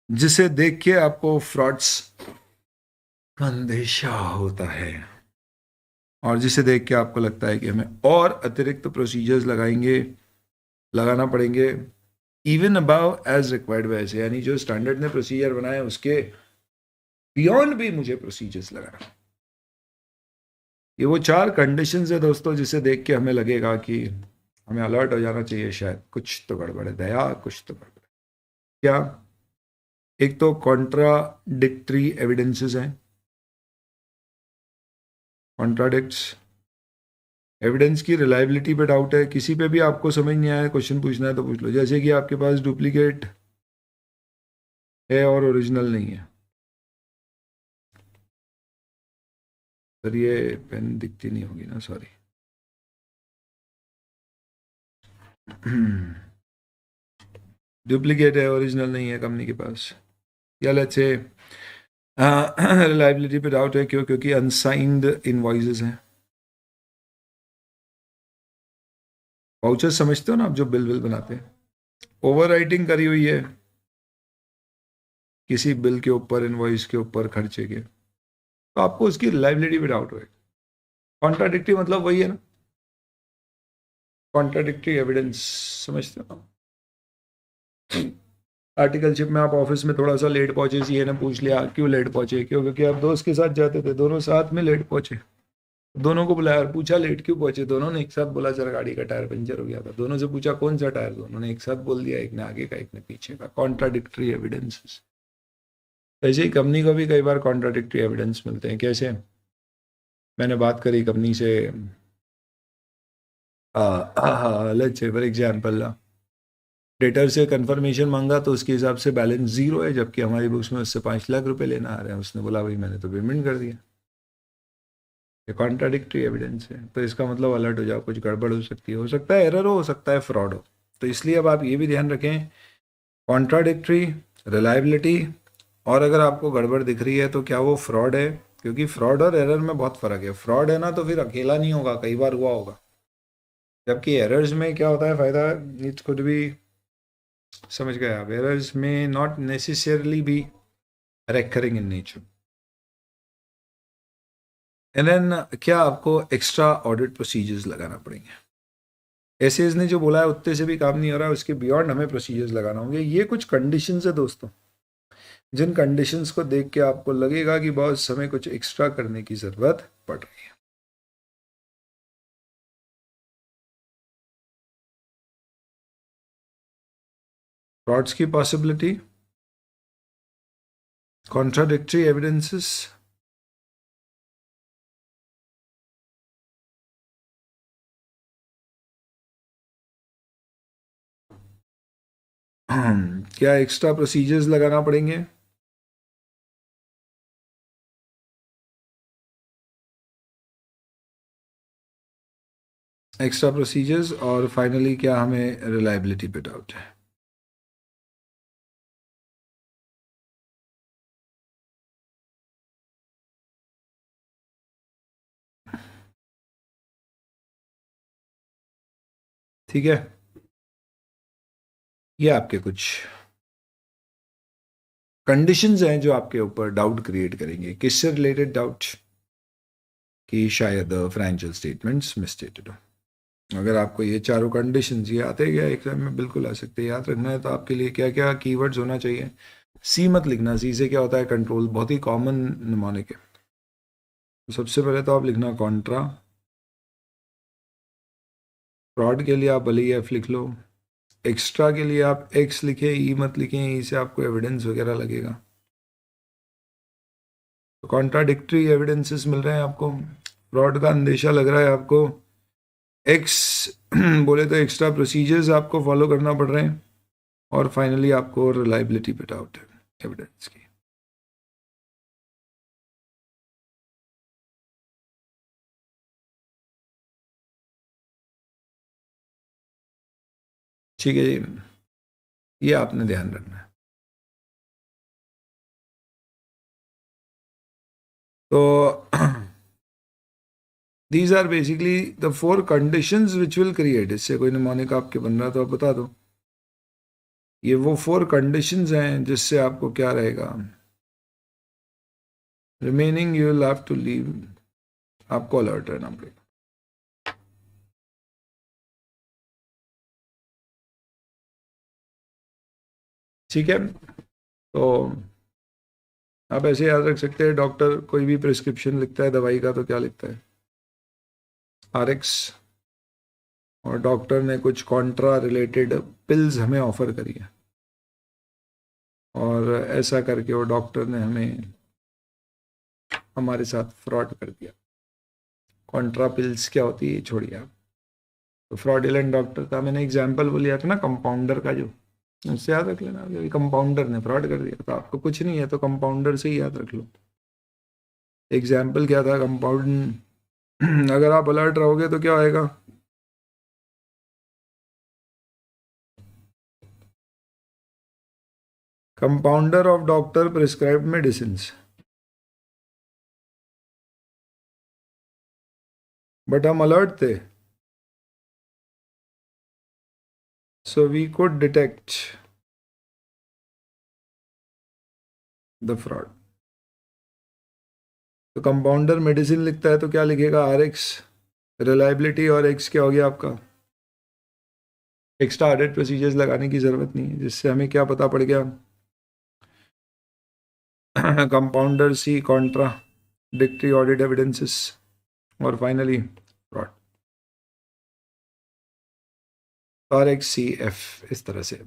जिसे देख के आपको फ्रॉड्स का अंदेशा होता है, और जिसे देख के आपको लगता है कि हमें और अतिरिक्त प्रोसीजर्स लगाना पड़ेंगे, इवन अबाव एज रिक्वायर्ड वैसे, यानी जो स्टैंडर्ड ने प्रोसीजर बनाए उसके बियॉन्ड भी मुझे प्रोसीजर्स लगाना। ये वो 4 कंडीशंस है दोस्तों, जिसे देख के हमें लगेगा कि हमें अलर्ट हो जाना चाहिए, शायद कुछ तो गड़बड़ है, दया कुछ तो गड़बड़ है। क्या? एक तो कॉन्ट्राडिक्टरी एविडेंसेस हैं, कॉन्ट्राडिक्ट्स, एविडेंस की रिलायबिलिटी पे डाउट है, किसी पे भी आपको समझ नहीं आया क्वेश्चन पूछना है तो पूछ लो। जैसे कि आपके पास डुप्लीकेट है और ओरिजिनल नहीं है। सर ये पेन दिखती नहीं होगी ना, सॉरी। डुप्लीकेट है, ओरिजिनल नहीं है कंपनी के पास, या लेट्स से रिलायबिलिटी पे डाउट है। क्यों? क्योंकि अनसाइंड इनवॉइसेस हैं। वाउचर समझते हो ना आप, जो बिल बनाते हैं, ओवर राइटिंग करी हुई है किसी बिल के ऊपर, इनवॉइस के ऊपर, खर्चे के, तो आपको उसकी रिलायबिलिटी पे डाउट होगा। कॉन्ट्राडिक्टरी मतलब वही है ना, कॉन्ट्राडिक्टरी एविडेंस, समझते हो? आर्टिकलशिप में आप ऑफिस में थोड़ा सा लेट पहुंचे, सीए ने पूछ लिया क्यों लेट पहुंचे, क्यों? क्योंकि आप दोस्त के साथ जाते थे, दोनों साथ में लेट पहुंचे, दोनों को बुलाया और पूछा लेट क्यों पहुंचे, दोनों ने एक साथ बोला सर गाड़ी का टायर पंचर हो गया था। दोनों से पूछा कौन सा टायर, दोनों ने एक साथ बोल दिया, एक ने आगे का एक ने पीछे का। Contradictory evidences. वैसे ही कंपनी को भी कई बार कॉन्ट्राडिक्टरी एविडेंस मिलते हैं। कैसे? मैंने बात करी कंपनी से, let's say for example debtor से कंफर्मेशन मांगा तो उसके हिसाब से बैलेंस जीरो है, जबकि हमारी बुक्स में उससे 5 लाख रुपए लेना आ रहे हैं। उसने बोला भाई मैंने तो पेमेंट कर दिया। ये कॉन्ट्राडिक्टरी एविडेंस है, तो इसका मतलब अलर्ट हो जाओ, कुछ गड़बड़ हो सकती है। हो सकता है एरर हो सकता है फ्रॉड हो। तो इसलिए अब आप ये भी ध्यान रखें, कॉन्ट्राडिक्टरी, रिलायबिलिटी, और अगर आपको गड़बड़ दिख रही है तो क्या वो फ्रॉड है? क्योंकि फ्रॉड और एरर में बहुत फर्क है। फ्रॉड है ना तो फिर अकेला नहीं होगा, कई बार हुआ होगा। जबकि एरर्स में क्या होता है फायदा, इट कुड बी, समझ गए आप, एरर्स में नॉट नेसेसरली भी recurring in nature. And then क्या आपको एक्स्ट्रा ऑडिट प्रोसीजर्स लगाना पड़ेंगे। एसएस ने जो बोला है उतने से भी काम नहीं हो रहा है, उसके बियॉन्ड हमें प्रोसीजर्स लगाना होंगे। ये कुछ कंडीशंस है दोस्तों, जिन कंडीशंस को देख के आपको लगेगा कि बॉस हमें कुछ एक्स्ट्रा करने की जरूरत पड़ रही है। फ्रॉड्स की पॉसिबिलिटी, कॉन्ट्राडिक्टरी एविडेंसेस, क्या एक्स्ट्रा प्रोसीजर्स लगाना पड़ेंगे। एक्स्ट्रा प्रोसीजर्स, और फाइनली क्या हमें रिलायबिलिटी पे डाउट है। ठीक है, ये आपके कुछ कंडीशंस हैं जो आपके ऊपर डाउट क्रिएट करेंगे। किससे रिलेटेड डाउट? कि शायद फाइनेंशियल स्टेटमेंट्स मिसस्टेटेड हो। अगर आपको ये चारों कंडीशंस ये आते गया एग्जाम में, बिल्कुल आ सकते हैं। याद रखना है तो आपके लिए क्या क्या कीवर्ड्स होना चाहिए। सी मत लिखना, सी से क्या होता है कंट्रोल, बहुत ही कॉमन निमोनिक है। तो सबसे पहले तो आप लिखना कॉन्ट्रा, फ्रॉड के लिए आप भले ही एफ लिख लो, एक्स्ट्रा के लिए आप एक्स लिखें, ई मत लिखें, ई से आपको एविडेंस वगैरह लगेगा। तो कॉन्ट्राडिक्टरी एविडेंसेस मिल रहे हैं आपको, फ्रॉड का अंदेशा लग रहा है आपको, एक्स बोले तो एक्स्ट्रा प्रोसीजर्स आपको फॉलो करना पड़ रहे हैं, और फाइनली आपको रिलायबिलिटी पे डाउट है एविडेंस की। ठीक है जी, ये आपने ध्यान रखना है। तो these are basically the 4 conditions which will create, इससे कोई निमोनिक आपके बन रहा तो आप बता दो। ये वो 4 कंडीशंस हैं जिससे आपको क्या रहेगा, remaining you will have to leave, आपको अलर्ट रहना पड़ेगा। ठीक है, तो आप ऐसे याद रख सकते हैं, डॉक्टर कोई भी प्रिस्क्रिप्शन लिखता है दवाई का तो क्या लिखता है, आरएक्स, और डॉक्टर ने कुछ कॉन्ट्रा रिलेटेड पिल्स हमें ऑफर करी है, और ऐसा करके वो डॉक्टर ने हमारे साथ फ्रॉड कर दिया। कॉन्ट्रा पिल्स क्या होती है छोड़िए आप। तो फ्रॉडिलेंट डॉक्टर का मैंने एग्जाम्पल वो लिया था ना, कंपाउंडर का, जो उससे याद रख लेना, कंपाउंडर ने फ्रॉड कर दिया। तो आपको कुछ नहीं है तो कंपाउंडर से ही याद रख लो। एग्जाम्पल क्या था कंपाउंड। अगर आप अलर्ट रहोगे तो क्या होएगा, compounder of doctor prescribed medicine, but हम अलर्ट थे, so we could detect the fraud. तो कंपाउंडर मेडिसिन लिखता है तो क्या लिखेगा, RX रिलायबिलिटी, और X क्या हो गया आपका, एक्स्ट्रा ऑडिट प्रोसीजर्स लगाने की जरूरत नहीं है, जिससे हमें क्या पता पड़ गया, compounder C contradictory audit evidences, और फाइनली फ्रॉड, RXCF इस तरह से।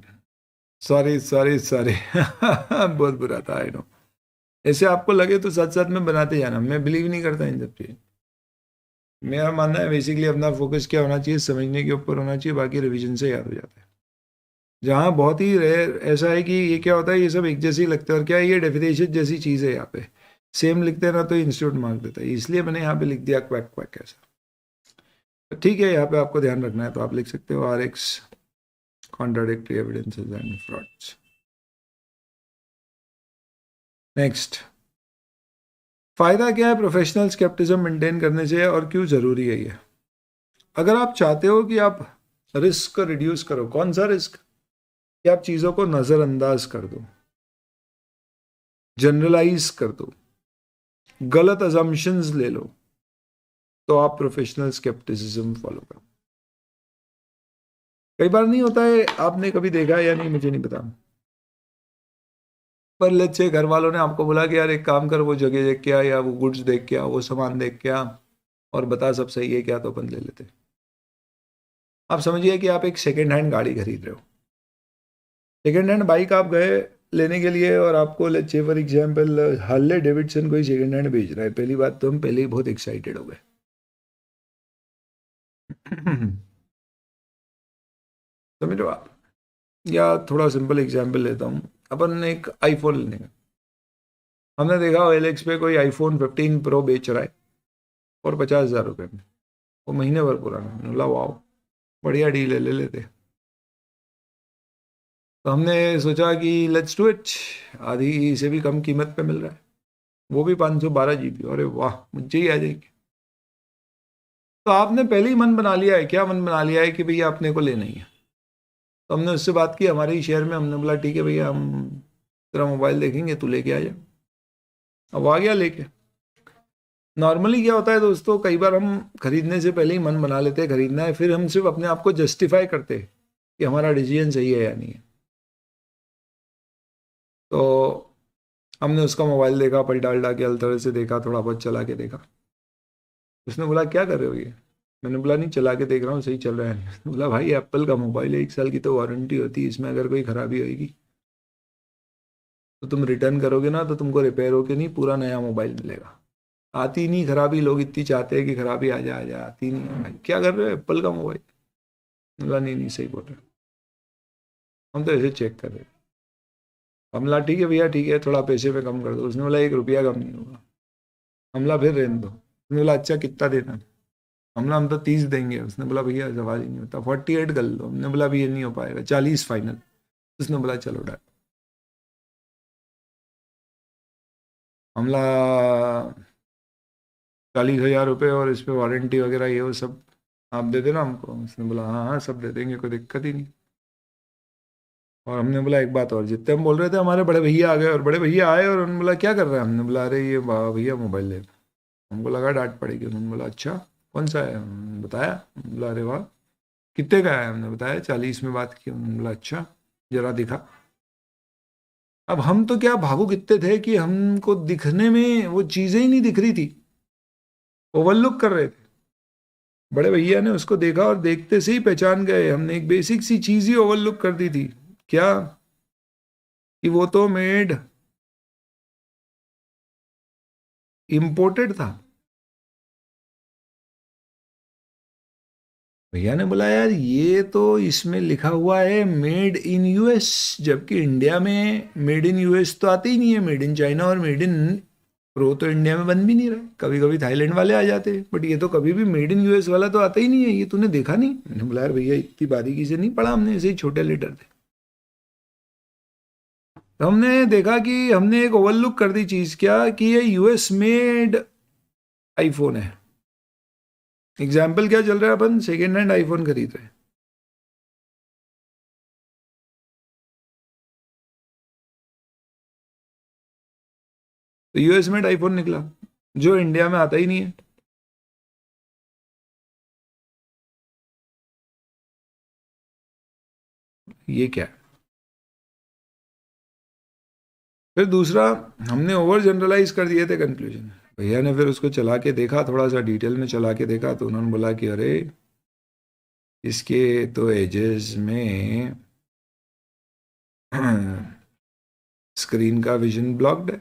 सॉरी सॉरी सॉरी बहुत बुरा था, आई नो। ऐसे आपको लगे तो साथ साथ में बनाते जाना, मैं बिलीव नहीं करता इन सब चीज़। मेरा मानना है बेसिकली अपना फोकस क्या होना चाहिए, समझने के ऊपर होना चाहिए, बाकी रिवीजन से याद हो जाता है। जहाँ बहुत ही रेयर ऐसा है कि ये क्या होता है, ये सब एक जैसे ही लगता है, और क्या है, ये डेफिनेशन जैसी चीज़ है, यहाँ पे सेम लिखते हैं ना तो इंस्टीट्यूट मार्क देता है, इसलिए मैंने यहाँ पे लिख दिया क्वैक क्वैक ऐसा। तो ठीक है, यहाँ पे आपको ध्यान रखना है तो आप लिख सकते हो RX contradictory evidences and frauds. Next, फायदा क्या है प्रोफेशनल स्केप्टिज्म मेंटेन करने से, और क्यों जरूरी है ये। अगर आप चाहते हो कि आप रिस्क को रिड्यूस करो, कौन सा रिस्क, कि आप चीजों को नजरअंदाज कर दो, जनरलाइज कर दो, गलत अजम्पशंस ले लो, तो आप प्रोफेशनल स्केप्टिसिज्म फॉलो करो। कई बार नहीं होता है, आपने कभी देखा है या नहीं मुझे नहीं पता, पर लेट्स से घर वालों ने आपको बोला कि यार एक काम कर, वो जगह देख के आ, या वो गुड्स देख के आ, वो सामान देख के आ, और बता सब सही है क्या, तो अपन ले लेते। आप समझिए कि आप एक सेकेंड हैंड गाड़ी खरीद रहे हो, सेकेंड हैंड बाइक आप गए लेने के लिए, और आपको let's say for example Harley Davidson कोई सेकेंड हैंड बेच रहा है, पहली बात तो हम पहले ही बहुत एक्साइटेड हो गए। समझ लो आप, या थोड़ा सिंपल एग्जांपल लेता हूँ, अपन ने एक आईफोन लेने का, हमने देखा OLX पे कोई iPhone 15 Pro बेच रहा है और 50,000 रुपये में, वो महीने भर पुराना, मैंने बोला वाह बढ़िया डील है, ले लेते। तो हमने सोचा कि लेट्स डू इट, आधी से भी कम कीमत पे मिल रहा है, वो भी 512 GB, अरे वाह मुझे ही आ जाएगी। तो आपने पहले ही मन बना लिया है, क्या मन बना लिया है कि भैया अपने को लेना ही है। तो हमने उससे बात की हमारे ही शहर में, हमने बोला ठीक है भैया हम तेरा मोबाइल देखेंगे, तू लेके आ जा। अब आ गया लेके। नॉर्मली क्या होता है दोस्तों, कई बार हम खरीदने से पहले ही मन बना लेते हैं खरीदना है, फिर हम सिर्फ अपने आप को जस्टिफाई करते हैं कि हमारा डिसीजन सही है या नहीं है। तो हमने उसका मोबाइल देखा, पलटा उल्टा के अलतर से देखा, थोड़ा बहुत चला के देखा। उसने बोला क्या कर रहे हो ये, मैंने बोला नहीं चला के देख रहा हूँ सही चल रहा है। उसने बोला भाई एप्पल का मोबाइल है, 1 साल की तो वारंटी होती है, इसमें अगर कोई खराबी होगी तो तुम रिटर्न करोगे ना, तो तुमको रिपेयर होके नहीं पूरा नया मोबाइल मिलेगा। आती नहीं खराबी, लोग इतनी चाहते हैं कि खराबी आ जाए, आती नहीं है भाई, क्या कर रहे हो एप्पल का मोबाइल। बोला नहीं नहीं सही बोल रहे हो। हम तो ऐसे चेक कर रहे थे। हमला ठीक है भैया ठीक है, थोड़ा पैसे पे कम कर दो। उसने बोला 1 रुपया कम नहीं होगा। हमला फिर रहने दो। उसने बोला अच्छा कितना देना। हमला हम तो 30 देंगे। उसने बोला भैया सवाल ही नहीं होता, 48 कर लो। हमने बोला भी ये नहीं हो पाएगा, 40 फाइनल। उसने बोला चलो डन। हमला 40,000 रुपये और इस पे वारंटी वगैरह ये वो सब आप दे देना हमको। उसने बोला हाँ हाँ सब दे देंगे, कोई दिक्कत ही नहीं। और हमने बोला एक बात और, जितने हम बोल रहे थे हमारे बड़े भैया आ गए, और बड़े भैया आए और उन्होंने बोला क्या कर रहे हैं। हमने बोला अरे ये भैया मोबाइल ले। हमको लगा डांट पड़ेगी। उन्होंने बोला अच्छा कौन सा है, हमने बताया। बोला अरे वाह कितने का है, हमने बताया 40 में बात की। उन्होंने बोला अच्छा जरा दिखा। अब हम तो क्या भावुक इतने थे कि हमको दिखने में वो चीजें ही नहीं दिख रही थी, ओवरलुक कर रहे थे। बड़े भैया ने उसको देखा और देखते से ही पहचान गए, हमने एक बेसिक सी चीज ही ओवरलुक कर दी थी। क्या कि वो तो मेड इंपोर्टेड था। भैया ने बोला यार ये तो इसमें लिखा हुआ है मेड इन यूएस, जबकि इंडिया में मेड इन यूएस तो आते ही नहीं है, मेड इन चाइना और मेड इन प्रो तो इंडिया में बन भी नहीं रहा। कभी कभी थाईलैंड वाले आ जाते हैं, बट ये तो कभी भी मेड इन यूएस वाला तो आता ही नहीं है, ये तूने देखा नहीं? मैंने बोला यार भैया इतनी बारीकी से नहीं पढ़ा हमने, ऐसे ही छोटे लेटर थे। तो हमने देखा कि हमने एक ओवरलुक कर दी चीज, क्या कि ये यूएस मेड आईफोन है। एग्जाम्पल क्या चल रहा है, अपन सेकेंड हैंड आईफोन खरीद रहे हैं, तो यूएस मेड आईफोन निकला जो इंडिया में आता ही नहीं है। ये क्या है? फिर दूसरा, हमने ओवर जनरलाइज कर दिए थे कंक्लूजन। भैया ने फिर उसको चला के देखा, थोड़ा सा डिटेल में चला के देखा, तो उन्होंने बोला कि अरे इसके तो एजेस में स्क्रीन का विजन ब्लॉक्ड है।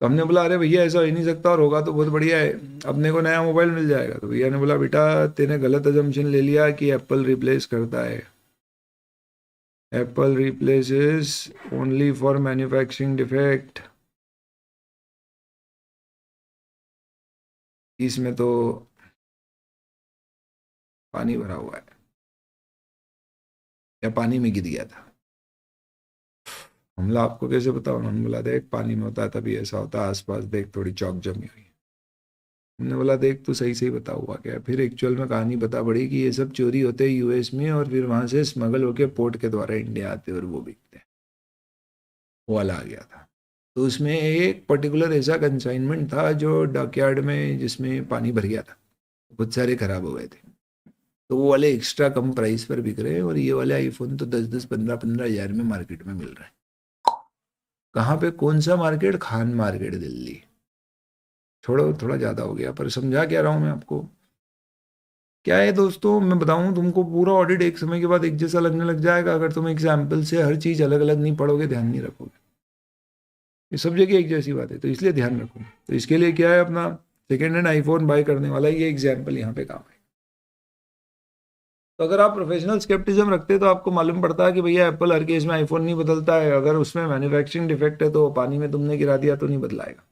तो हमने बोला अरे भैया ऐसा हो ही नहीं सकता, और होगा तो बहुत बढ़िया है, अपने को नया मोबाइल मिल जाएगा। तो भैया ने बोला बेटा तेने गलत अजम्पशन ले लिया कि एप्पल रिप्लेस करता है। Apple replaces only for manufacturing defect. इसमें तो पानी भरा हुआ है या पानी में गिर गया था। हमला आपको कैसे बताओ? उन्होंने बोला देख पानी में होता है तभी ऐसा होता है, आसपास देख थोड़ी चौक जमी हुई है। हमने बोला देख तू सही सही बता हुआ क्या है। फिर एक्चुअल में कहानी बता पड़ी कि ये सब चोरी होते हैं यूएस में, और फिर वहां से स्मगल होके पोर्ट के द्वारा इंडिया आते और वो बिकते हैं। वो वाला आ गया था। तो उसमें एक पर्टिकुलर ऐसा कंसाइनमेंट था जो डॉकयार्ड में, जिसमें पानी भर गया था, बहुत सारे खराब हो गए थे, तो वो वाले एक्स्ट्रा कम प्राइस पर बिक रहे हैं, और ये वाले आईफोन तो 10-10 15-15 हजार में मार्केट में मिल रहे हैं। कहाँ पे? कौन सा मार्केट? खान मार्केट, दिल्ली। छोड़ो थोड़ा ज्यादा हो गया, पर समझा क्या रहा हूं मैं आपको। क्या है दोस्तों, मैं बताऊं तुमको, पूरा ऑडिट एक समय के बाद एक जैसा लगने लग जाएगा अगर तुम एग्जाम्पल से हर चीज अलग अलग नहीं पढ़ोगे, ध्यान नहीं रखोगे। ये सब जगह एक जैसी बात है, तो इसलिए ध्यान रखो। तो इसके लिए क्या है, अपना सेकेंड हैंड आईफोन बाय करने वाला ये एग्जाम्पल यहाँ पे काम है। तो अगर आप प्रोफेशनल स्केप्टिज्म रखते हैं तो आपको मालूम पड़ता है कि भैया एप्पल हर केस में आईफोन नहीं बदलता है। अगर उसमें मैन्युफैक्चरिंग डिफेक्ट है तो पानी में तुमने गिरा दिया तो नहीं बदलाएगा।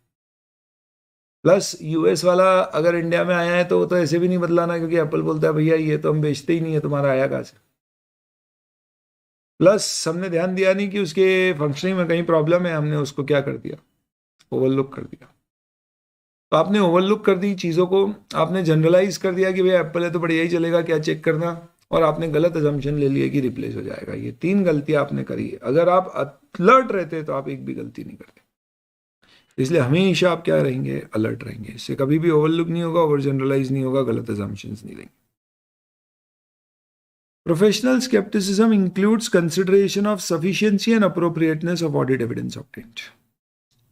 प्लस यूएस वाला अगर इंडिया में आया है तो वो तो ऐसे भी नहीं बदलाना, क्योंकि एप्पल बोलता है भैया ये तो हम बेचते ही नहीं है, तुम्हारा आया कहाँ से। प्लस हमने ध्यान दिया नहीं कि उसके फंक्शनिंग में कहीं प्रॉब्लम है, हमने उसको क्या कर दिया, ओवरलुक कर दिया। तो आपने ओवरलुक कर दी चीज़ों को, आपने जनरलाइज कर दिया कि भैया एप्पल है तो बढ़िया ही चलेगा, क्या चेक करना, और आपने गलत अजम्पशन ले लिया कि रिप्लेस हो जाएगा। ये तीन गलतियां आपने करी है। अगर आप अलर्ट रहते तो आप एक भी गलती नहीं करते। इसलिए हमेशा आप क्या रहेंगे, अलर्ट रहेंगे। इससे कभी भी ओवरलुक नहीं होगा, ओवर जनरलाइज नहीं होगा, गलत अजम्पशंस नहीं लेंगे। Professional skepticism includes consideration of sufficiency and appropriateness of audit evidence obtained.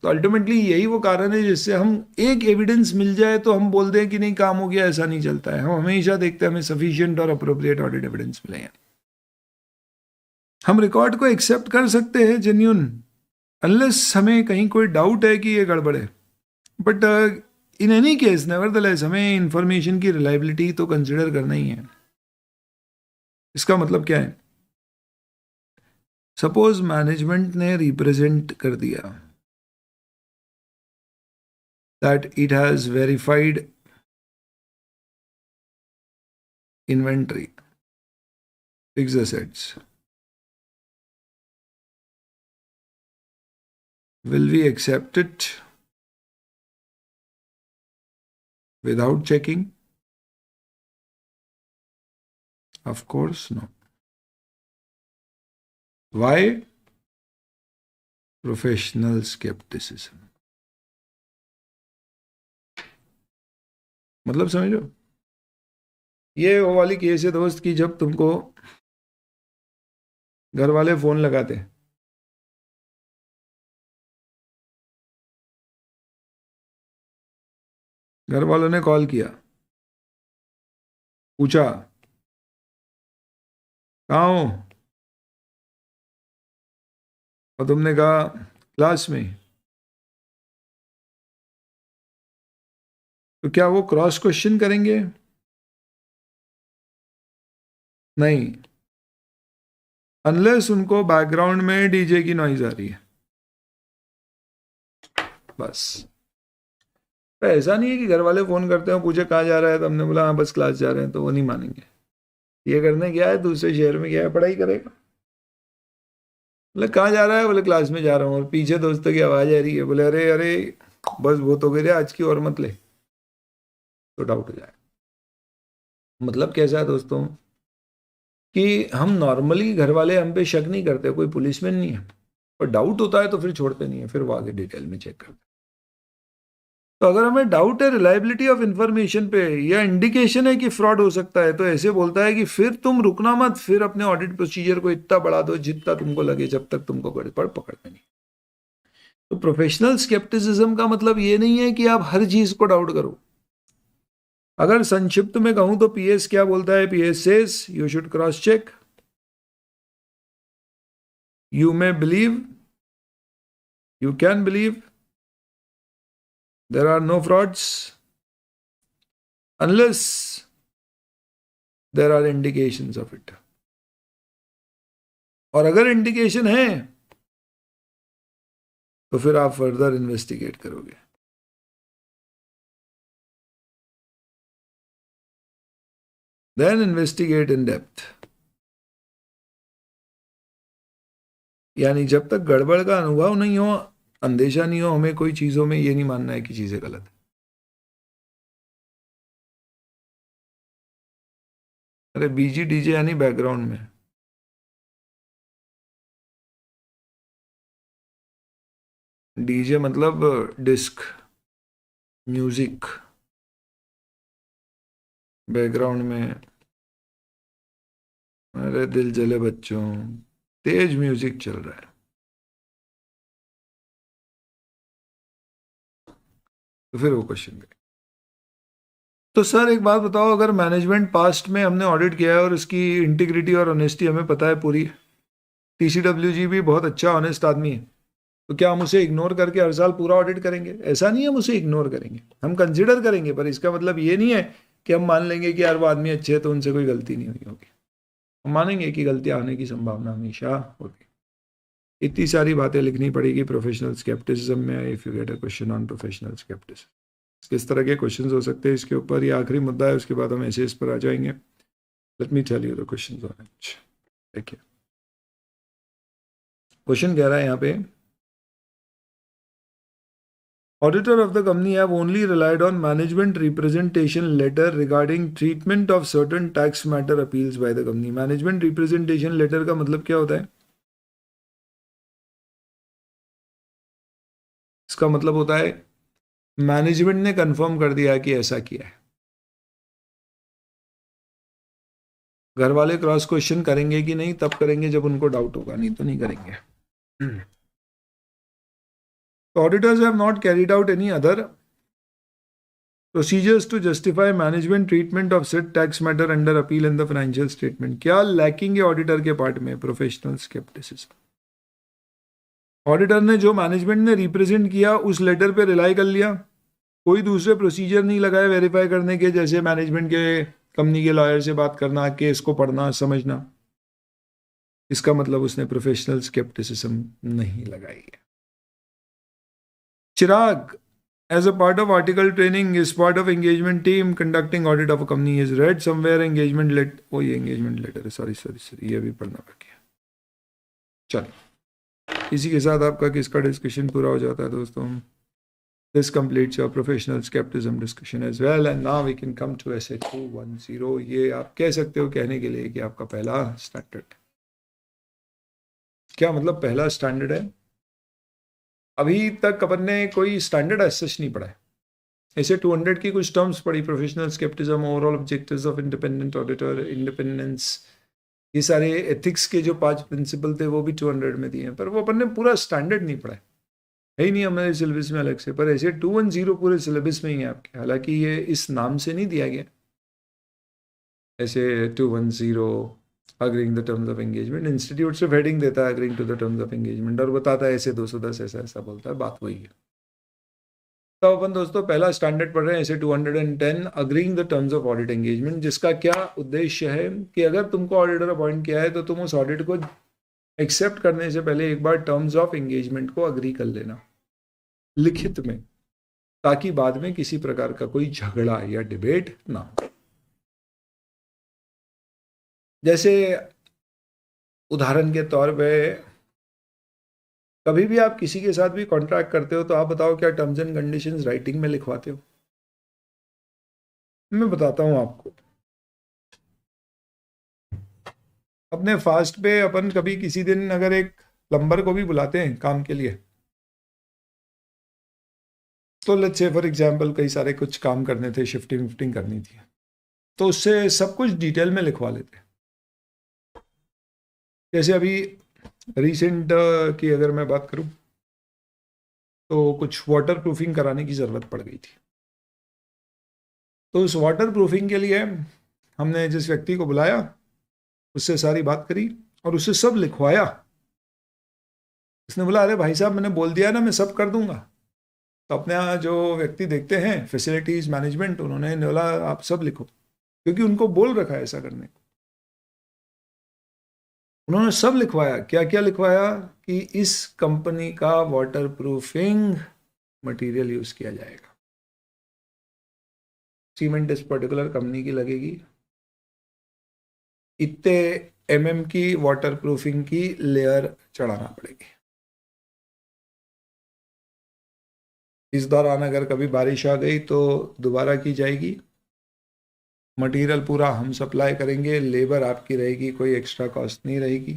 तो अल्टीमेटली यही वो कारण है जिससे हम एक एविडेंस मिल जाए तो हम बोल दें कि नहीं काम हो गया, ऐसा नहीं चलता है। हम हमेशा देखते हैं हमें सफिशिएंट और अप्रोप्रिएट ऑडिट एविडेंस मिले हैं। हम रिकॉर्ड को एक्सेप्ट कर सकते हैं जेन्यून, अनलेस हमें कहीं कोई डाउट है कि ये गड़बड़ है। But in any case nevertheless हमें इंफॉर्मेशन की रिलायबिलिटी तो कंसिडर करना ही है। इसका मतलब क्या है? सपोज मैनेजमेंट ने रिप्रेजेंट कर दिया that it has verified inventory, fixed assets. Will we accept it without checking? Of course, no. Why? Professional skepticism. मतलब समझ लो, ये वो वाली केस है दोस्त की जब तुमको घर वाले फोन लगाते, घर वालों ने कॉल किया, पूछा कहाँ हो? और तुमने कहा क्लास में। तो क्या वो क्रॉस क्वेश्चन करेंगे? नहीं, अनलेस उनको बैकग्राउंड में डीजे की नॉइज आ रही है, बस। तो ऐसा नहीं है कि घर वाले फोन करते हो पूछे कहाँ जा रहा है, तो हमने बोला हाँ बस क्लास जा रहे हैं, तो वो नहीं मानेंगे। ये करने गया है, दूसरे शहर में गया है, पढ़ाई करेगा। बोले कहाँ जा रहा है? बोले क्लास में जा रहा हूँ। और पीछे दोस्तों की आवाज आ रही है, बोले अरे अरे बस वो तो गए आज की और मत ले, तो डाउट हो जाए। मतलब कैसा है दोस्तों कि हम नॉर्मली घर वाले हम पे शक नहीं करते, कोई पुलिसमैन नहीं है, पर डाउट होता है तो फिर छोड़ते नहीं है, फिर वो आगे डिटेल में चेक करते हैं। तो अगर हमें डाउट है रिलायबिलिटी ऑफ इंफॉर्मेशन पे या इंडिकेशन है कि फ्रॉड हो सकता है, तो ऐसे बोलता है कि फिर तुम रुकना मत, फिर अपने ऑडिट प्रोसीजर को इतना बढ़ा दो जितना तुमको लगे, जब तक तुमको गड़बड़ पकड़ना नहीं। तो प्रोफेशनल स्केप्टिसिज्म का मतलब ये नहीं है कि आप हर चीज को डाउट करो। अगर संक्षिप्त में कहूं तो पीएस क्या बोलता है? PS says you should cross check, you may believe, you can believe, there are no frauds unless there are indications of it. और अगर इंडिकेशन है तो फिर आप फर्दर इन्वेस्टिगेट करोगे। Then investigate in depth. यानी जब तक गड़बड़ का अनुभव नहीं हो, अंदेशा नहीं हो, हमें कोई चीजों में ये नहीं मानना है कि चीजें गलत है। अरे बीजी डीजे यानी बैकग्राउंड में। डीजे मतलब डिस्क म्यूजिक, बैकग्राउंड में। अरे दिल जले बच्चों, तेज म्यूजिक चल रहा है, तो फिर वो क्वेश्चन करें। तो सर एक बात बताओ, अगर मैनेजमेंट पास्ट में हमने ऑडिट किया है और उसकी इंटीग्रिटी और ऑनेस्टी हमें पता है पूरी, टीसीडब्ल्यूजी भी बहुत अच्छा ऑनेस्ट आदमी है, तो क्या हम उसे इग्नोर करके हर साल पूरा ऑडिट करेंगे? ऐसा नहीं है हम उसे इग्नोर करेंगे, हम कंसिडर करेंगे, पर इसका मतलब ये नहीं है कि हम मान लेंगे कि यार वो आदमी अच्छे है तो उनसे कोई गलती नहीं हुई होगी। हम मानेंगे कि गलतियां आने की संभावना हमेशा होती है। इतनी सारी बातें लिखनी पड़ेगी प्रोफेशनल स्केप्टिसिज्म में, if you get a question on professional scepticism. किस तरह के क्वेश्चंस हो सकते हैं इसके ऊपर, ये आखिरी मुद्दा है, उसके बाद हम ऐसे इस पर आ जाएंगे। Let me tell you the questions on it. देखिए क्वेश्चन कह रहा है यहाँ पे, auditor of the company have only relied on management representation letter regarding treatment of certain tax matter appeals by the company। management representation letter का मतलब क्या होता है? इसका मतलब होता है मैनेजमेंट ने कंफर्म कर दिया कि ऐसा किया है। घर वाले क्रॉस क्वेश्चन करेंगे कि नहीं, तब करेंगे जब उनको डाउट होगा, नहीं तो नहीं करेंगे। Auditors have not carried out any other procedures to justify management treatment of said tax matter under appeal in the financial statement। क्या लैकिंग है ऑडिटर के पार्ट में? Professional scepticism. ऑडिटर ने जो मैनेजमेंट ने रिप्रेजेंट किया उस लेटर पे रिलाई कर लिया, कोई दूसरे प्रोसीजर नहीं लगाए वेरीफाई करने के, जैसे मैनेजमेंट के कंपनी के लॉयर से बात करना, केस को पढ़ना समझना। इसका मतलब उसने प्रोफेशनल स्केप्टिसिज्म नहीं लगाई है। चिराग as a part of article training is part of engagement team conducting audit of a company is read somewhere engagement let oh ये engagement letter है, sorry ये भी पढ़ना बाकी है। चलो इसी के साथ आपका किसका डिस्कशन पूरा हो जाता है दोस्तों। This completes your professional skepticism discussion as well and now we can come to essay 210। ये आप कह सकते हो कहने के लिए कि आपका पहला स्टैंडर्ड। क्या मतलब पहला स्टैंडर्ड है? अभी तक अपन ने कोई स्टैंडर्ड एसेस नहीं पढ़ा है। ऐसे 200 की कुछ टर्म्स पढ़ी, professional scepticism, overall objectives of independent auditor, independence, ये सारे एथिक्स के जो 5 प्रिंसिपल थे वो भी 200 में दिए हैं, पर वो अपन ने पूरा स्टैंडर्ड नहीं पढ़ा है ही नहीं हमारे सिलेबस में अलग से। पर ऐसे 210 पूरे सिलेबस में ही है आपके, हालांकि ये इस नाम से नहीं दिया गया। ऐसे 210 agreeing the terms of engagement. Institute सिर्फ हेडिंग देता है agreeing to the terms of engagement और बताता है ऐसे 210 ऐसा ऐसा बोलता है, बात वही है। तो अपन दोस्तों पहला स्टैंडर्ड पढ़ रहे हैं ऐसे 210 agreeing the terms of audit engagement, जिसका क्या उद्देश्य है कि अगर तुमको ऑडिटर अपॉइंट किया है तो तुम उस ऑडिट को एक्सेप्ट करने से पहले एक बार टर्म्स ऑफ एंगेजमेंट को अग्री कर लेना लिखित में, ताकि बाद में किसी प्रकार का कोई झगड़ा या डिबेट ना हो। जैसे उदाहरण के तौर पे कभी भी आप किसी के साथ भी कॉन्ट्रैक्ट करते हो तो आप बताओ क्या टर्म्स एंड कंडीशंस राइटिंग में लिखवाते हो? मैं बताता हूं आपको। अपने फास्ट पे अपन कभी किसी दिन अगर एक प्लम्बर को भी बुलाते हैं काम के लिए, तो लेट्स से फॉर एग्जांपल कई सारे कुछ काम करने थे, शिफ्टिंग विफ्टिंग करनी थी, तो उससे सब कुछ डिटेल में लिखवा लेते हैं। जैसे अभी रिसेंट की अगर मैं बात करूं तो कुछ वाटर प्रूफिंग कराने की ज़रूरत पड़ गई थी। तो उस वाटर प्रूफिंग के लिए हमने जिस व्यक्ति को बुलाया उससे सारी बात करी और उससे सब लिखवाया। उसने बोला अरे भाई साहब मैंने बोल दिया ना मैं सब कर दूंगा। तो अपने यहाँ जो व्यक्ति देखते हैं फैसिलिटीज मैनेजमेंट, उन्होंने बोला आप सब लिखो, क्योंकि उनको बोल रखा है ऐसा करने को। उन्होंने सब लिखवाया। क्या क्या लिखवाया कि इस कंपनी का वाटर प्रूफिंग मटेरियल यूज किया जाएगा, सीमेंट इस पर्टिकुलर कंपनी की लगेगी, इतने एमएम की वाटर प्रूफिंग की लेयर चढ़ाना पड़ेगी। इस दौरान अगर कभी बारिश आ गई तो दोबारा की जाएगी। मटेरियल पूरा हम सप्लाई करेंगे, लेबर आपकी रहेगी, कोई एक्स्ट्रा कॉस्ट नहीं रहेगी।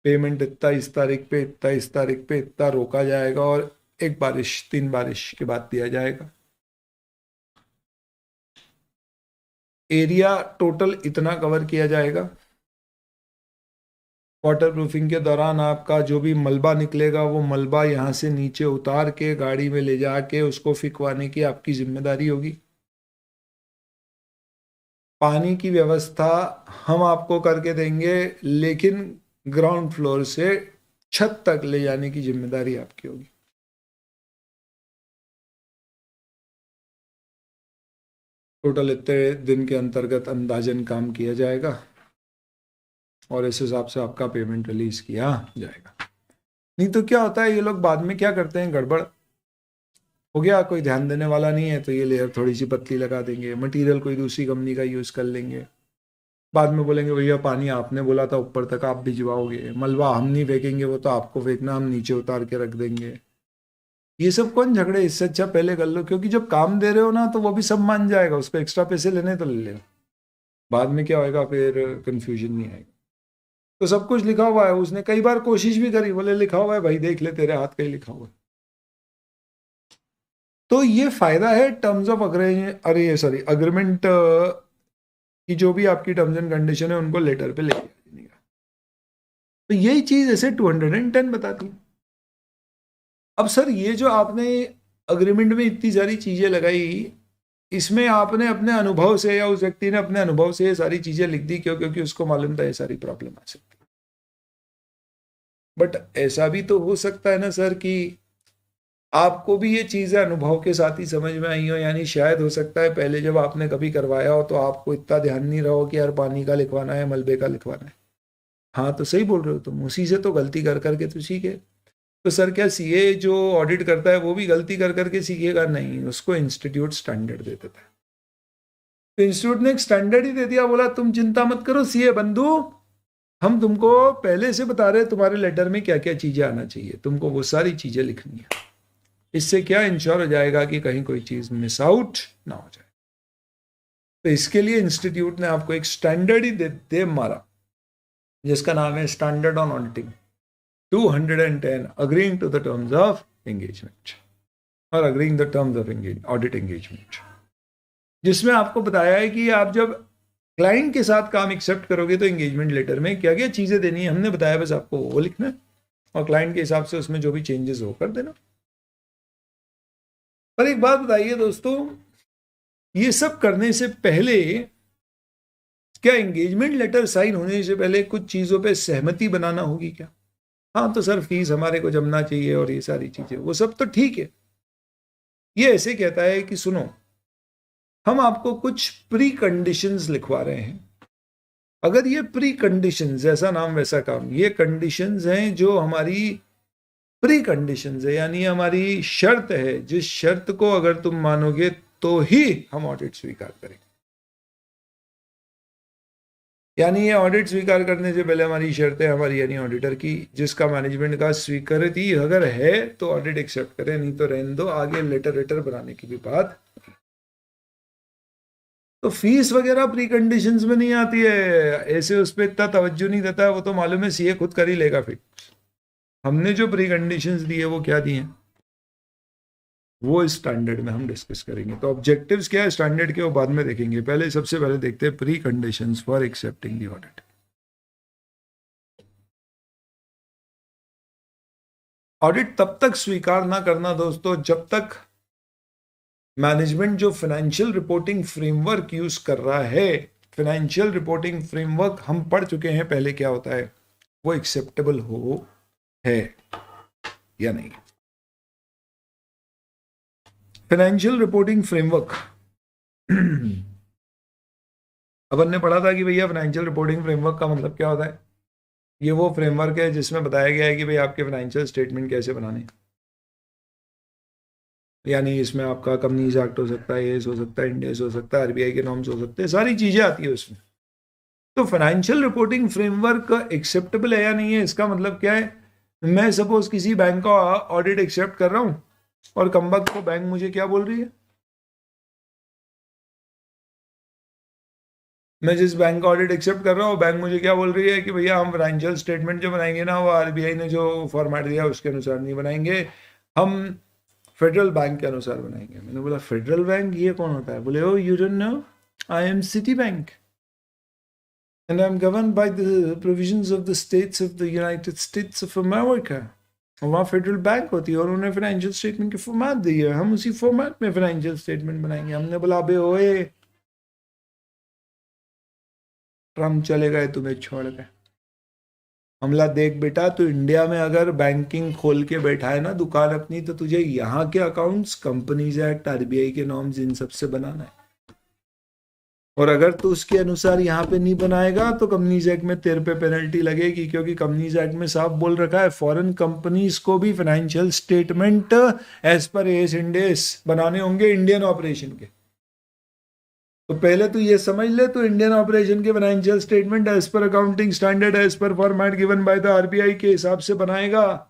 पेमेंट इतना इस तारीख पे, इतना इस तारीख पे, इतना रोका जाएगा और एक बारिश 3 बारिश के बाद दिया जाएगा। एरिया टोटल इतना कवर किया जाएगा। वाटर प्रूफिंग के दौरान आपका जो भी मलबा निकलेगा वो मलबा यहाँ से नीचे उतार के गाड़ी में ले जाके उसको फिकवाने की आपकी जिम्मेदारी होगी। पानी की व्यवस्था हम आपको करके देंगे, लेकिन ग्राउंड फ्लोर से छत तक ले जाने की जिम्मेदारी आपकी होगी। टोटल इतने दिन के अंतर्गत अंदाजन काम किया जाएगा और इस हिसाब से आपका पेमेंट रिलीज किया जाएगा। नहीं तो क्या होता है, ये लोग बाद में क्या करते हैं, गड़बड़ हो गया, कोई ध्यान देने वाला नहीं है तो ये लेयर थोड़ी सी पतली लगा देंगे, मटेरियल कोई दूसरी कंपनी का यूज़ कर लेंगे, बाद में बोलेंगे भैया पानी आपने बोला था ऊपर तक आप भिजवाओगे, मलबा हम नहीं फेंकेंगे वो तो आपको फेंकना, हम नीचे उतार के रख देंगे। ये सब कौन झगड़े, इससे अच्छा पहले कर लो, क्योंकि जब काम दे रहे हो ना तो वो भी सब मान जाएगा, उसको एक्स्ट्रा पैसे लेने तो ले लेना, बाद में क्या होएगा फिर कंफ्यूजन नहीं आएगा। तो सब कुछ लिखा हुआ है। उसने कई बार कोशिश भी करी, बोले लिखा हुआ है भाई देख ले, तेरे हाथ का ही लिखा हुआ है। तो ये फायदा है टर्म्स ऑफ अग्रीमेंट की, जो भी आपकी टर्म्स एंड कंडीशन है उनको लेटर पे लेके आने का। तो यही चीज ऐसे 210 बताती है। अब सर ये जो आपने अग्रीमेंट में इतनी सारी चीजें लगाई, इसमें आपने अपने अनुभव से या उस व्यक्ति ने अपने अनुभव से ये सारी चीजें लिख दी क्यों? क्योंकि उसको मालूम था ये सारी प्रॉब्लम आ सकती है। बट ऐसा भी तो हो सकता है ना सर कि आपको भी ये चीजें अनुभव के साथ ही समझ में आई हो, यानी शायद हो सकता है पहले जब आपने कभी करवाया हो तो आपको इतना ध्यान नहीं रहा हो कि यार पानी का लिखवाना है, मलबे का लिखवाना है। हाँ तो सही बोल रहे हो तुम, उसी से तो गलती कर करके तो सीखे। तो सर क्या सीए जो ऑडिट करता है वो भी गलती कर करके सीखेगा? नहीं, उसको इंस्टीट्यूट स्टैंडर्ड दे देता है। तो इंस्टीट्यूट ने एक स्टैंडर्ड ही दे दिया, बोला तुम चिंता मत करो सीए बंधु, हम तुमको पहले से बता रहे तुम्हारे लेटर में क्या क्या चीजें आना चाहिए, तुमको वो सारी चीजें लिखनी है। इससे क्या इंश्योर हो जाएगा कि कहीं कोई चीज मिस आउट ना हो जाए। तो इसके लिए इंस्टीट्यूट ने आपको एक स्टैंडर्ड ही दे मारा, जिसका नाम है standard on auditing 210 agreeing to the terms of engagement और agreeing the terms of audit engagement, जिसमें आपको बताया है कि आप जब क्लाइंट के साथ काम एक्सेप्ट करोगे तो एंगेजमेंट लेटर में क्या क्या चीजें देनी है हमने बताया, बस आपको वो लिखना है और क्लाइंट के हिसाब से उसमें जो भी चेंजेस हो कर देना। पर एक बात बताइए दोस्तों, ये सब करने से पहले क्या एंगेजमेंट लेटर साइन होने से पहले कुछ चीज़ों पे सहमति बनाना होगी क्या? हाँ, तो सर फीस हमारे को जमना चाहिए और ये सारी चीज़ें, वो सब तो ठीक है। ये ऐसे कहता है कि सुनो, हम आपको कुछ प्री कंडीशंस लिखवा रहे हैं। अगर ये प्री कंडीशंस, जैसा नाम वैसा काम, ये कंडीशंस हैं जो हमारी प्री कंडीशंस है, यानी हमारी शर्त है, जिस शर्त को अगर तुम मानोगे तो ही हम ऑडिट स्वीकार करेंगे। यानी ये ऑडिट स्वीकार करने से पहले हमारी शर्त है हमारी, यानी ऑडिटर की, जिसका मैनेजमेंट का स्वीकृति अगर है तो ऑडिट एक्सेप्ट करें, नहीं तो रहने दो, आगे लेटर बनाने की भी बात। तो फीस वगैरह प्री कंडीशंस में नहीं आती है, ऐसे उस पर इतना तवज्जो नहीं देता है, वो तो मालूम है सीए खुद कर ही लेगा। फिर हमने जो प्री कंडीशंस दिए वो क्या दिए, वो स्टैंडर्ड में हम डिस्कस करेंगे। तो ऑब्जेक्टिव्स क्या है स्टैंडर्ड के, वो बाद में देखेंगे। पहले सबसे पहले देखते हैं pre conditions for accepting the audit. Audit तब तक स्वीकार ना करना दोस्तों जब तक मैनेजमेंट जो फाइनेंशियल रिपोर्टिंग फ्रेमवर्क यूज कर रहा है, फाइनेंशियल रिपोर्टिंग फ्रेमवर्क हम पढ़ चुके हैं पहले क्या होता है, वो एक्सेप्टेबल हो है या नहीं। फाइनेंशियल रिपोर्टिंग फ्रेमवर्क अपन ने पढ़ा था कि भैया फाइनेंशियल रिपोर्टिंग फ्रेमवर्क का मतलब क्या होता है। ये वो फ्रेमवर्क है जिसमें बताया गया है कि भाई आपके फाइनेंशियल स्टेटमेंट कैसे बनाने, यानी इसमें आपका कंपनीज एक्ट हो सकता है, एस हो सकता है, इंडेस हो सकता है, आरबीआई के नॉर्म्स हो सकते हैं, सारी चीजें आती है उसमें। तो फाइनेंशियल रिपोर्टिंग फ्रेमवर्क एक्सेप्टेबल है या नहीं है, इसका मतलब क्या है। मैं सपोज किसी बैंक का ऑडिट एक्सेप्ट कर रहा हूं और कमबख्त को बैंक मुझे क्या बोल रही है, मैं जिस बैंक का ऑडिट एक्सेप्ट कर रहा हूँ बैंक मुझे क्या बोल रही है कि भैया हम फाइनेंशियल स्टेटमेंट जो बनाएंगे ना वो आरबीआई ने जो फॉर्मेट दिया उसके अनुसार नहीं बनाएंगे, हम फेडरल बैंक के अनुसार बनाएंगे। मैंने बोला फेडरल बैंक ये कौन होता है, बोले oh you don't know, I am Citibank and I'm governed by the provisions of the states of the United States of America। वहाँ फेडरल बैंक होती है और उन्हें फाइनेंशियल स्टेटमेंट की फॉर्मेट दी है, हम उसी फॉर्मेट में फाइनेंशियल स्टेटमेंट बनाएंगे। हमने बोला अबे ओए ट्रम्प चले गए तुम्हें छोड़ के। हमला देख बेटा, तो इंडिया में अगर बैंकिंग खोल के बैठा है ना दुकान अपनी, तो तुझे यहाँ के अकाउंट्स, कंपनीज एक्ट, आरबीआई के नॉर्म्स, इन सब से बनाना है। और अगर तू उसके अनुसार यहाँ पे नहीं बनाएगा तो कंपनीज एक्ट में तेरे पे पेनल्टी लगेगी, क्योंकि कंपनीज एक्ट में साफ बोल रखा है फॉरेन कंपनीज को भी फाइनेंशियल स्टेटमेंट एज पर एस इंडेस बनाने होंगे इंडियन ऑपरेशन के। तो पहले तो ये समझ ले, तो इंडियन ऑपरेशन के financial statement as per accounting standard as per format given by the RBI के हिसाब से बनाएगा,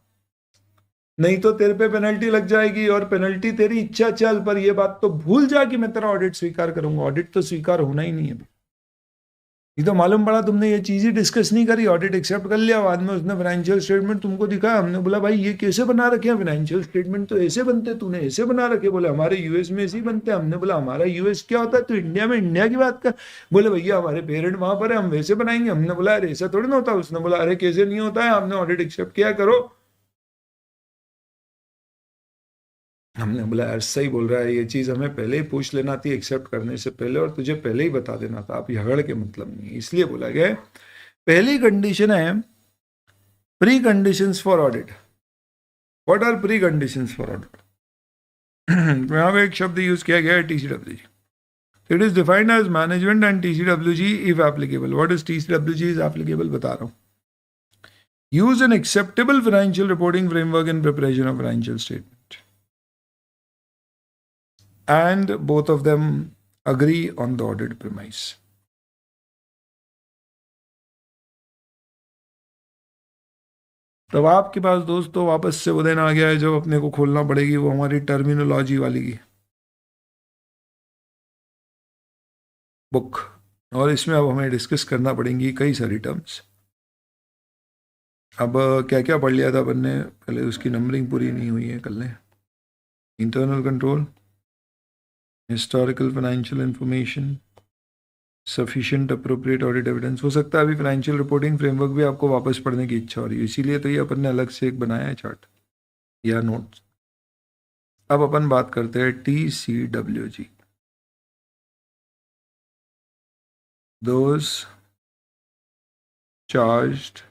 नहीं तो तेरे पे पेनल्टी लग जाएगी। और पेनल्टी तेरी इच्छा चल, पर ये बात तो भूल जा कि मैं तेरा ऑडिट स्वीकार करूंगा। ऑडिट तो स्वीकार होना ही नहीं है। ये तो मालूम पड़ा तुमने ये चीज ही डिस्कस नहीं करी, ऑडिट एक्सेप्ट कर लिया, बाद में उसने फाइनेंशियल स्टेटमेंट तुमको दिखाया, हमने बोला भाई ये कैसे बना रखे हैं फाइनेंशियल स्टेटमेंट, तो ऐसे बनते, तूने ऐसे बना रखे। बोले हमारे यूएस में ऐसे ही बनते हैं। हमने बोला हमारा यूएस क्या होता है, तो इंडिया में इंडिया की बात कर। बोले भैया हमारे पेरेंट वहां पर है, हम वैसे बनाएंगे। हमने बोला अरे ऐसा थोड़ी ना होता। उसने बोला अरे कैसे नहीं होता है, आपने ऑडिट एक्सेप्ट किया करो। हमने बोला यार सही बोल रहा है, ये चीज़ हमें पहले ही पूछ लेना थी एक्सेप्ट करने से पहले, और तुझे पहले ही बता देना था। आप झगड़ के मतलब नहीं, इसलिए बोला गया। पहली कंडीशन है pre conditions for audit. What are pre conditions for audit? यहाँ पे एक शब्द यूज किया गया है TCWG. It is defined as management and TCWG if applicable. What is TCWG is applicable, बता रहा हूँ। Use an acceptable financial reporting framework in preparation of financial statement and both of them agree on the audit premise। तब आपके पास दोस्तों वापस से वो दिन आ गया है जब अपने को खोलना पड़ेगी वो हमारी टर्मिनोलॉजी वाली की बुक, और इसमें अब हमें डिस्कस करना पड़ेंगी कई सारी टर्म्स। अब क्या क्या पढ़ लिया था अपन ने, पहले उसकी नंबरिंग पूरी नहीं हुई है, कर लें। Internal control, historical financial information, sufficient appropriate audit evidence. हो सकता है अभी फाइनेंशियल रिपोर्टिंग फ्रेमवर्क भी आपको वापस पढ़ने की इच्छा हो रही है, इसीलिए तो ये अपन ने अलग से एक बनाया है चार्ट या नोट्स। अब अपन बात करते हैं TCWG। those charged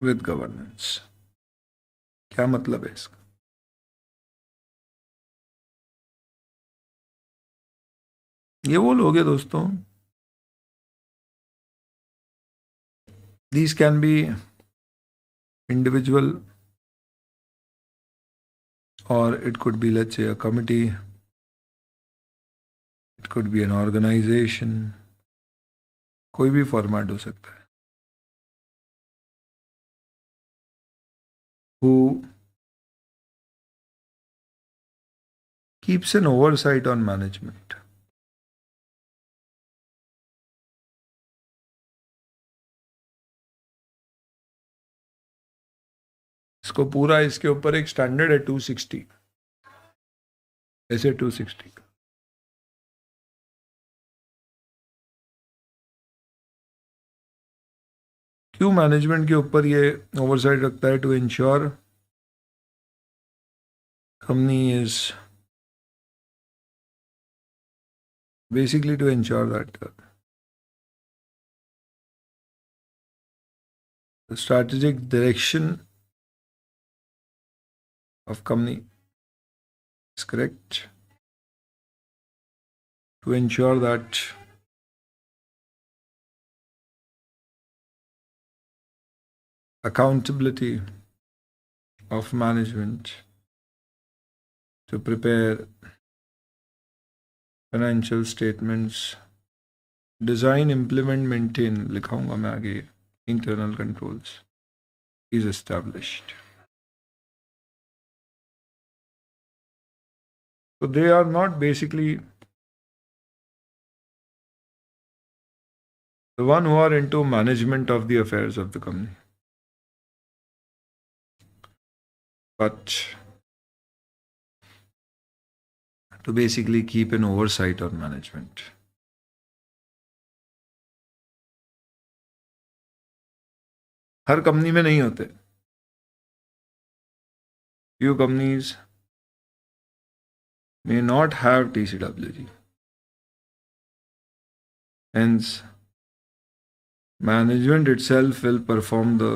with governance. क्या मतलब है इसका? ये वो लोग हैं दोस्तों, these can be individual or it could be, let's say, a committee, it could be an organization, कोई भी फॉर्मेट हो सकता है, who keeps an oversight on management. इसको पूरा, इसके ऊपर एक स्टैंडर्ड है 260, ऐसे 260 का। क्यों मैनेजमेंट के ऊपर ये ओवरसाइट रखता है? To ensure company is basically to ensure that the strategic direction of company is correct, to ensure that accountability of management, to prepare financial statements, design, implement, maintain, लिखाऊंगा मैं आगे, internal controls is established. So they are not basically the one who are into management of the affairs of the company, but to basically keep an oversight on management. Her company में नहीं होते, few companies may not have TCWG. Hence, management itself will perform the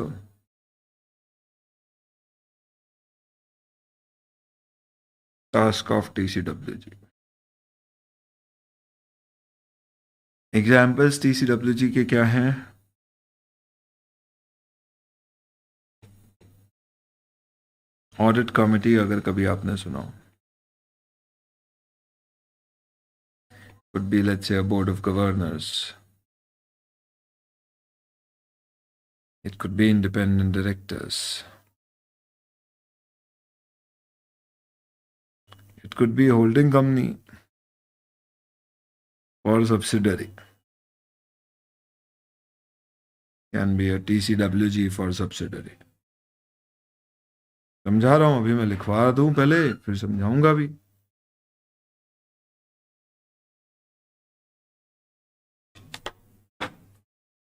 task of TCWG. Examples TCWG के क्या हैं? Audit committee अगर कभी आपने सुना हो, could be, let's say, a board of governors. It could be independent directors. It could be a holding company or subsidiary. Can be a TCWG for subsidiary. समझा रहा हूं, अभी मैं लिखवा दूं पहले, फिर समझाऊंगा भी।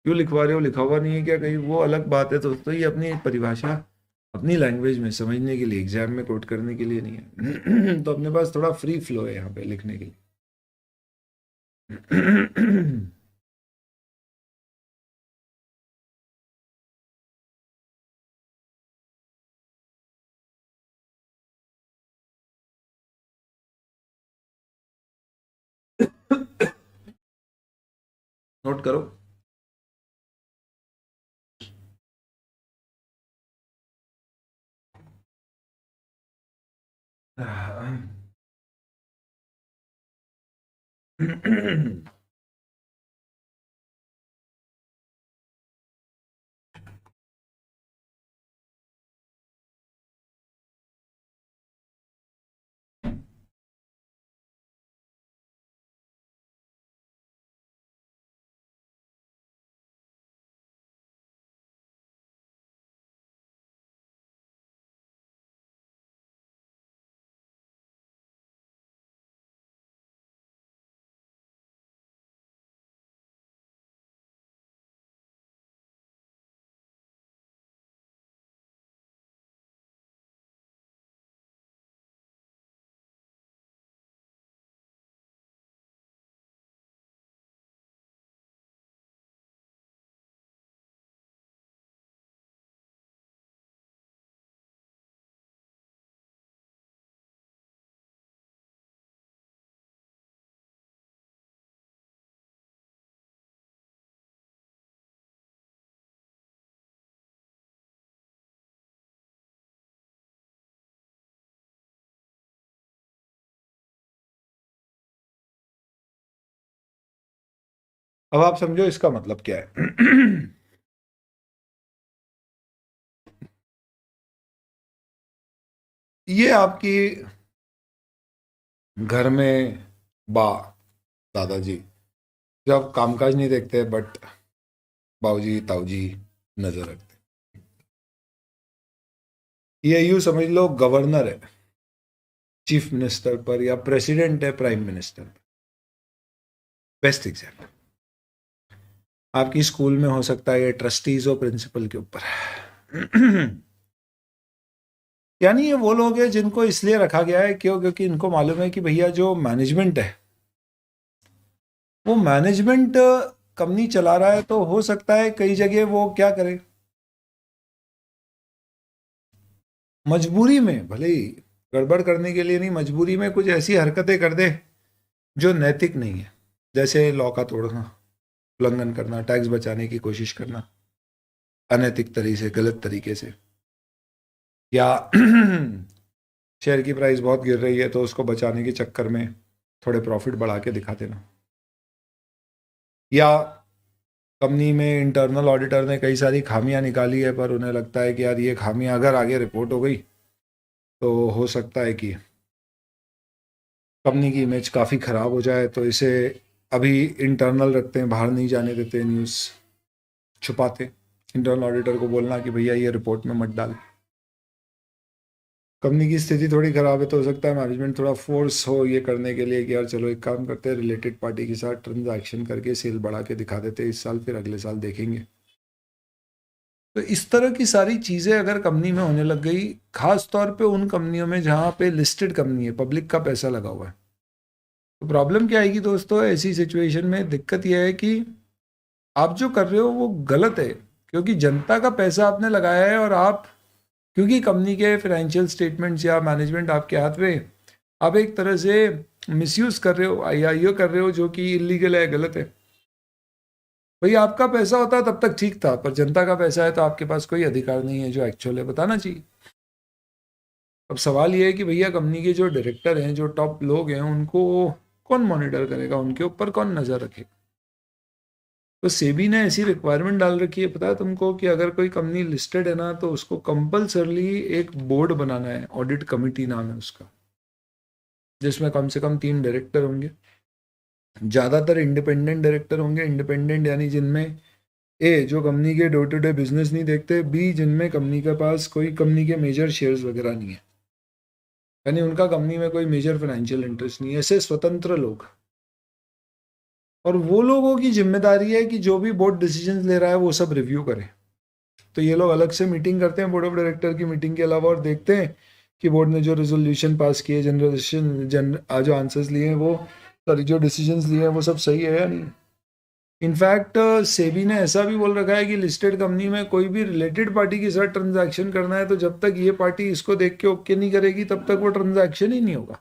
क्यों लिखवा रहे हो? लिखा हुआ नहीं है क्या कहीं? वो अलग बात है दोस्तों, ये अपनी परिभाषा अपनी लैंग्वेज में समझने के लिए, एग्जाम में कोट करने के लिए नहीं है। तो अपने पास थोड़ा फ्री फ्लो है यहाँ पे लिखने के लिए। नोट करो। अब आप समझो इसका मतलब क्या है। ये आपकी घर में बा दादाजी जब कामकाज नहीं देखते बट बाबूजी ताऊजी नजर रखते, ये यूं समझ लो गवर्नर है चीफ मिनिस्टर पर या प्रेसिडेंट है प्राइम मिनिस्टर पर। बेस्ट एग्जाम्पल आपकी स्कूल में हो सकता है ये ट्रस्टीज और प्रिंसिपल के ऊपर है। यानी ये वो लोग हैं जिनको इसलिए रखा गया है क्यों, क्योंकि इनको मालूम है कि भैया जो मैनेजमेंट है वो मैनेजमेंट कंपनी चला रहा है, तो हो सकता है कई जगह वो क्या करे, मजबूरी में भले ही गड़बड़ करने के लिए नहीं, मजबूरी में कुछ ऐसी हरकतें कर दे जो नैतिक नहीं है, जैसे लॉ का तोड़ना, उल्लंघन करना, टैक्स बचाने की कोशिश करना अनैतिक तरीके से, गलत तरीके से, या शेयर की प्राइस बहुत गिर रही है तो उसको बचाने के चक्कर में थोड़े प्रॉफिट बढ़ा के दिखा देना, या कंपनी में इंटरनल ऑडिटर ने कई सारी खामियां निकाली है पर उन्हें लगता है कि यार ये खामियां अगर आगे रिपोर्ट हो गई तो हो सकता है कि कंपनी की इमेज काफ़ी ख़राब हो जाए, तो इसे अभी इंटरनल रखते हैं, बाहर नहीं जाने देते, न्यूज़ छुपाते, इंटरनल ऑडिटर को बोलना कि भैया ये रिपोर्ट में मत डाल। कंपनी की स्थिति थोड़ी ख़राब है तो हो सकता है मैनेजमेंट थोड़ा फोर्स हो ये करने के लिए कि यार चलो एक काम करते हैं, रिलेटेड पार्टी के साथ ट्रांजैक्शन करके सेल बढ़ा के दिखा देते इस साल, फिर अगले साल देखेंगे। तो इस तरह की सारी चीज़ें अगर कंपनी में होने लग गई, खास तौर पे उन कंपनियों में जहाँ पे लिस्टेड कंपनी है, पब्लिक का पैसा लगा हुआ है, तो प्रॉब्लम क्या आएगी दोस्तों, ऐसी सिचुएशन में दिक्कत यह है कि आप जो कर रहे हो वो गलत है, क्योंकि जनता का पैसा आपने लगाया है और आप, क्योंकि कंपनी के फाइनेंशियल स्टेटमेंट्स या मैनेजमेंट आपके हाथ में, आप एक तरह से मिसयूज कर रहे हो, आईआईओ कर रहे हो, जो कि इलीगल है, गलत है। भाई आपका पैसा होता तब तक ठीक था, पर जनता का पैसा है तो आपके पास कोई अधिकार नहीं है जो एक्चुअल है बताना चाहिए। अब सवाल ये है कि भैया कंपनी के जो डायरेक्टर हैं, जो टॉप लोग हैं, उनको कौन मॉनिटर करेगा, उनके ऊपर कौन नजर रखेगा। तो सेबी ने ऐसी रिक्वायरमेंट डाल रखी है, पता है तुमको, कि अगर कोई कंपनी लिस्टेड है ना तो उसको कंपल्सरली एक बोर्ड बनाना है, ऑडिट कमिटी नाम है उसका, जिसमें कम से कम 3 डायरेक्टर होंगे, ज़्यादातर इंडिपेंडेंट डायरेक्टर होंगे। इंडिपेंडेंट यानी जिनमें ए जो कंपनी के डे टू डे बिजनेस नहीं देखते, बी जिनमें कंपनी के पास कोई कंपनी के मेजर शेयर्स वगैरह नहीं है, यानी उनका कंपनी में कोई मेजर फाइनेंशियल इंटरेस्ट नहीं है, ऐसे स्वतंत्र लोग। और वो लोगों की जिम्मेदारी है कि जो भी बोर्ड डिसीजन ले रहा है वो सब रिव्यू करे। तो ये लोग अलग से मीटिंग करते हैं बोर्ड ऑफ डायरेक्टर की मीटिंग के अलावा, और देखते हैं कि बोर्ड ने जो रेजोल्यूशन पास किए, जो आंसर्स लिए हैं वो, सॉरी जो डिसीजंस लिए हैं वो सब सही है या नहीं। इनफैक्ट सेबी ने ऐसा भी बोल रखा है कि लिस्टेड कंपनी में कोई भी रिलेटेड पार्टी के साथ ट्रांजैक्शन करना है तो जब तक ये पार्टी इसको देख के ओके नहीं करेगी तब तक वो ट्रांजैक्शन ही नहीं होगा।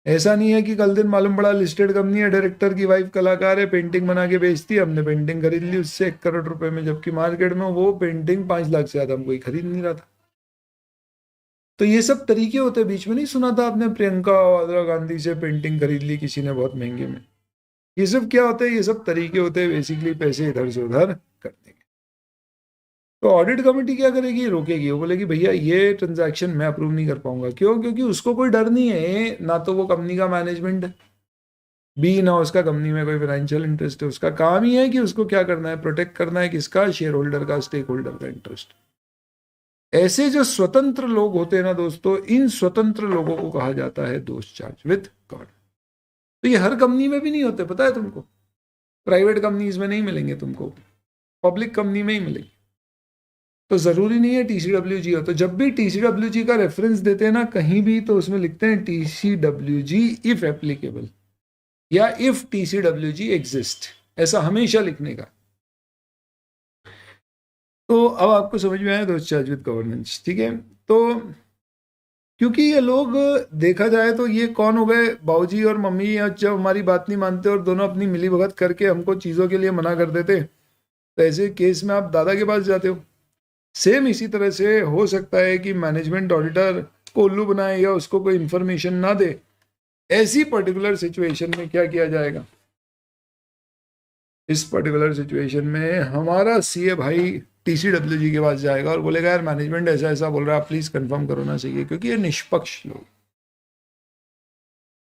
ऐसा नहीं है कि कल दिन मालूम पड़ा लिस्टेड कंपनी है, डायरेक्टर की वाइफ कलाकार है, पेंटिंग बना के बेचती है, हमने पेंटिंग खरीद ली उससे 1 करोड़ रुपए में, जबकि मार्केट में वो पेंटिंग 5 लाख से ज्यादा हम कोई खरीद नहीं रहा था। तो ये सब तरीके होते हैं। बीच में नहीं सुना था आपने, प्रियंका वाड्रा गांधी से पेंटिंग खरीद ली किसी ने बहुत महंगे में। ये सब क्या होता है, ये सब तरीके होते हैं बेसिकली पैसे इधर से उधर करने के। तो ऑडिट कमेटी क्या करेगी, रोकेगी, वो बोलेगी भैया ये ट्रांजैक्शन मैं अप्रूव नहीं कर पाऊंगा। क्यों? क्योंकि उसको कोई डर नहीं है, ना तो वो कंपनी का मैनेजमेंट है, बी ना उसका कंपनी में कोई फाइनेंशियल इंटरेस्ट है। उसका काम ही है कि उसको क्या करना है, प्रोटेक्ट करना है किसका, शेयर होल्डर का, स्टेक होल्डर का इंटरेस्ट। ऐसे जो स्वतंत्र लोग होते हैं ना दोस्तों, इन स्वतंत्र लोगों को कहा जाता है दोष चार्ज विद गॉड। तो ये हर कंपनी में भी नहीं होते, पता है तुमको, प्राइवेट कंपनीज में नहीं मिलेंगे तुमको, पब्लिक कंपनी में ही मिलेंगे। तो जरूरी नहीं है टीसीडब्ल्यूजी हो। तो जब भी टीसीडब्ल्यूजी का रेफरेंस देते हैं ना कहीं भी, तो उसमें लिखते हैं टीसीडब्ल्यूजी इफ एप्लीकेबल, या इफ टीसीडब्ल्यूजी एग्जिस्ट, ऐसा हमेशा लिखने का। तो अब आपको समझ में आया दोस्त चार्ज विद गवर्नेंस, ठीक है। तो क्योंकि ये लोग, देखा जाए तो ये कौन हो गए, बाबूजी और मम्मी, जब हमारी बात नहीं मानते और दोनों अपनी मिली भगत करके हमको चीज़ों के लिए मना कर देते, तो ऐसे केस में आप दादा के पास जाते हो। सेम इसी तरह से हो सकता है कि मैनेजमेंट ऑडिटर को उल्लू बनाए या उसको कोई इंफॉर्मेशन ना दे, ऐसी पर्टिकुलर सिचुएशन में क्या किया जाएगा, इस पर्टिकुलर सिचुएशन में हमारा सीए भाई टीसीडब्ल्यूजी के पास जाएगा और बोलेगा यार मैनेजमेंट ऐसा ऐसा बोल रहा है, आप प्लीज कंफर्म करो ना चाहिए, क्योंकि ये निष्पक्ष लोग,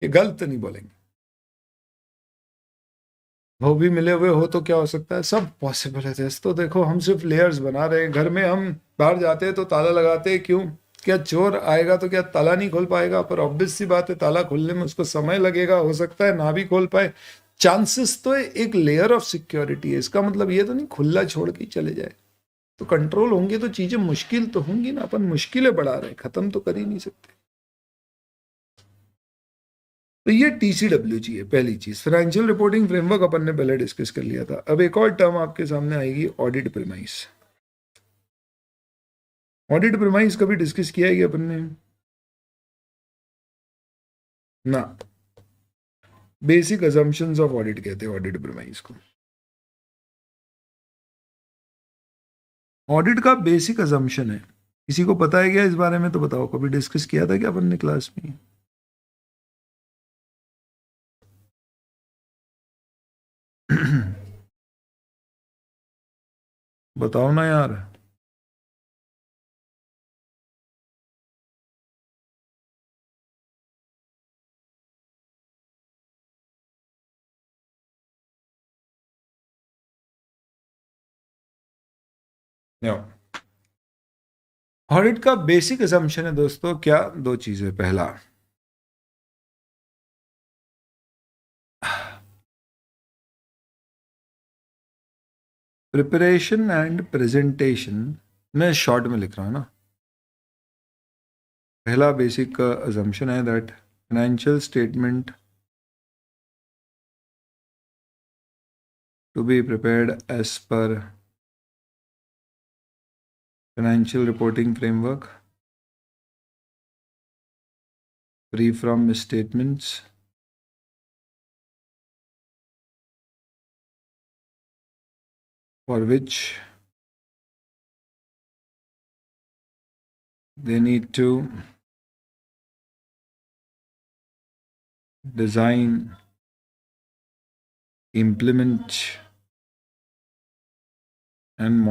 ये गलत नहीं बोलेंगे। वो भी मिले हुए हो तो क्या हो सकता है, सब पॉसिबल है। तो देखो हम सिर्फ लेयर्स बना रहे हैं। घर में हम बाहर जाते हैं तो ताला लगाते हैं, क्यों? क्या चोर आएगा तो क्या ताला नहीं खोल पाएगा? पर ऑब्वियस सी बात है, ताला खोलने में उसको समय लगेगा, हो सकता है ना भी खोल पाए। चांसेस तो एक लेयर ऑफ सिक्योरिटी है, इसका मतलब ये तो नहीं खुला छोड़ के चले जाए। तो कंट्रोल होंगे तो चीजें मुश्किल तो होंगी ना, अपन मुश्किलें बढ़ा रहे हैं, खत्म तो कर ही नहीं सकते। तो ये टीसीडब्ल्यूजी है पहली चीज। फाइनेंशियल रिपोर्टिंग फ्रेमवर्क अपन ने पहले डिस्कस कर लिया था। अब एक और टर्म आपके सामने आएगी, ऑडिट प्रीमाइस। ऑडिट प्रीमाइस कभी डिस्कस किया है अपन ने ना? बेसिक अजम्पशंस ऑफ ऑडिट कहते हैं ऑडिट प्रीमाइस को। ऑडिट का बेसिक अजम्पशन है, किसी को पता है क्या इस बारे में? तो बताओ, कभी डिस्कस किया था क्या अपन ने क्लास में? बताओ ना यार। ऑडिट का बेसिक असम्पशन है दोस्तों क्या? दो चीजें। पहला, प्रिपरेशन एंड प्रेजेंटेशन, मैं शॉर्ट में लिख रहा हूं ना। पहला बेसिक असम्पशन है that financial statement to be prepared as per financial reporting framework, free from misstatements, for which they need to design, implement, and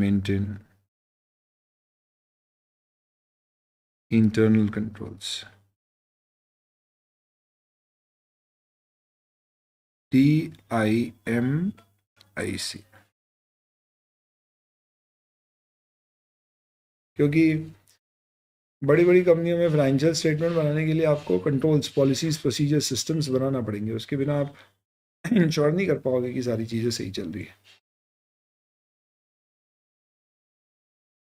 maintain internal controls. TIMIC। क्योंकि बड़ी बड़ी कंपनियों में फाइनेंशियल स्टेटमेंट बनाने के लिए आपको कंट्रोल्स, पॉलिसीज, प्रोसीजर, सिस्टम्स बनाना पड़ेंगे। उसके बिना आप इंश्योर नहीं कर पाओगे कि सारी चीज़ें सही चल रही है।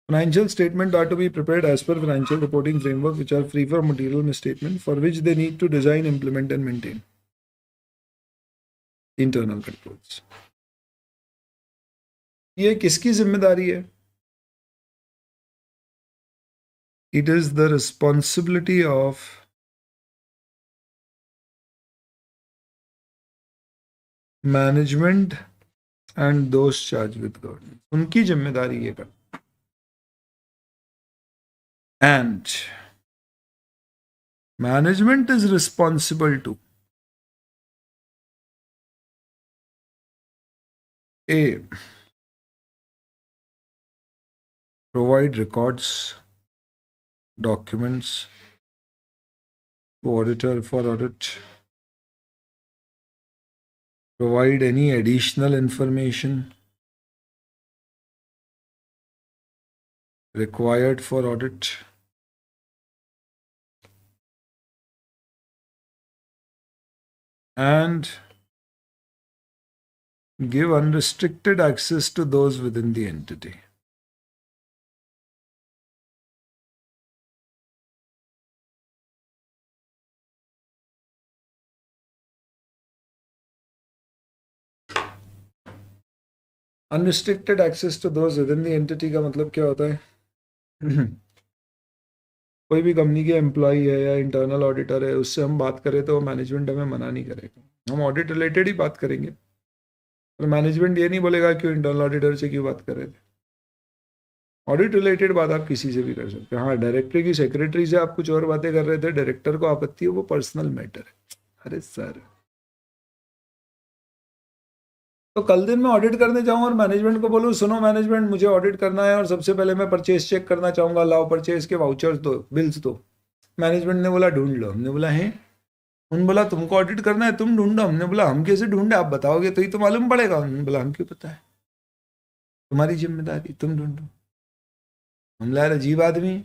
Financial statements are to be prepared as per financial reporting framework, which are free from material misstatement, for which they need to design, implement, and maintain internal controls. ये किसकी जिम्मेदारी है? It is the responsibility of management and those charged with governance. उनकी जिम्मेदारी ये करना। And management is responsible to A, provide records, documents to auditor for audit, provide any additional information required for audit, and give unrestricted access to those within the entity. Unrestricted access to those within the entity का मतलब क्या होता है? कोई भी company के employ है या इंटरनल ऑडिटर है, उससे हम बात करें तो मैनेजमेंट हमें मना नहीं करेगा। हम ऑडिट रिलेटेड ही बात करेंगे, पर मैनेजमेंट ये नहीं बोलेगा क्यों इंटरनल ऑडिटर से क्यों बात कर रहे थे। ऑडिट रिलेटेड बात आप किसी से भी कर सकते हैं। हाँ, डायरेक्टर की सेक्रेटरी से आप कुछ और बातें कर रहे थे, डायरेक्टर को आपत्ति है, वो पर्सनल मैटर है। अरे सर, तो कल दिन मैं ऑडिट करने जाऊँ और मैनेजमेंट को बोलूँ सुनो मैनेजमेंट मुझे ऑडिट करना है और सबसे पहले मैं परचेज चेक करना चाहूँगा, लाओ परचेज के वाउचर्स दो, बिल्स दो। मैनेजमेंट ने बोला ढूंढ लो। हमने बोला है, उन्होंने बोला तुमको ऑडिट करना है तुम ढूंढो। हमने बोला हम कैसे ढूंढे, आप बताओगे तो ही तो मालूम पड़ेगा। उन्होंने बोला हम क्यों पता है, तुम्हारी जिम्मेदारी, तुम ढूंढो। हम यार अजीब आदमी है।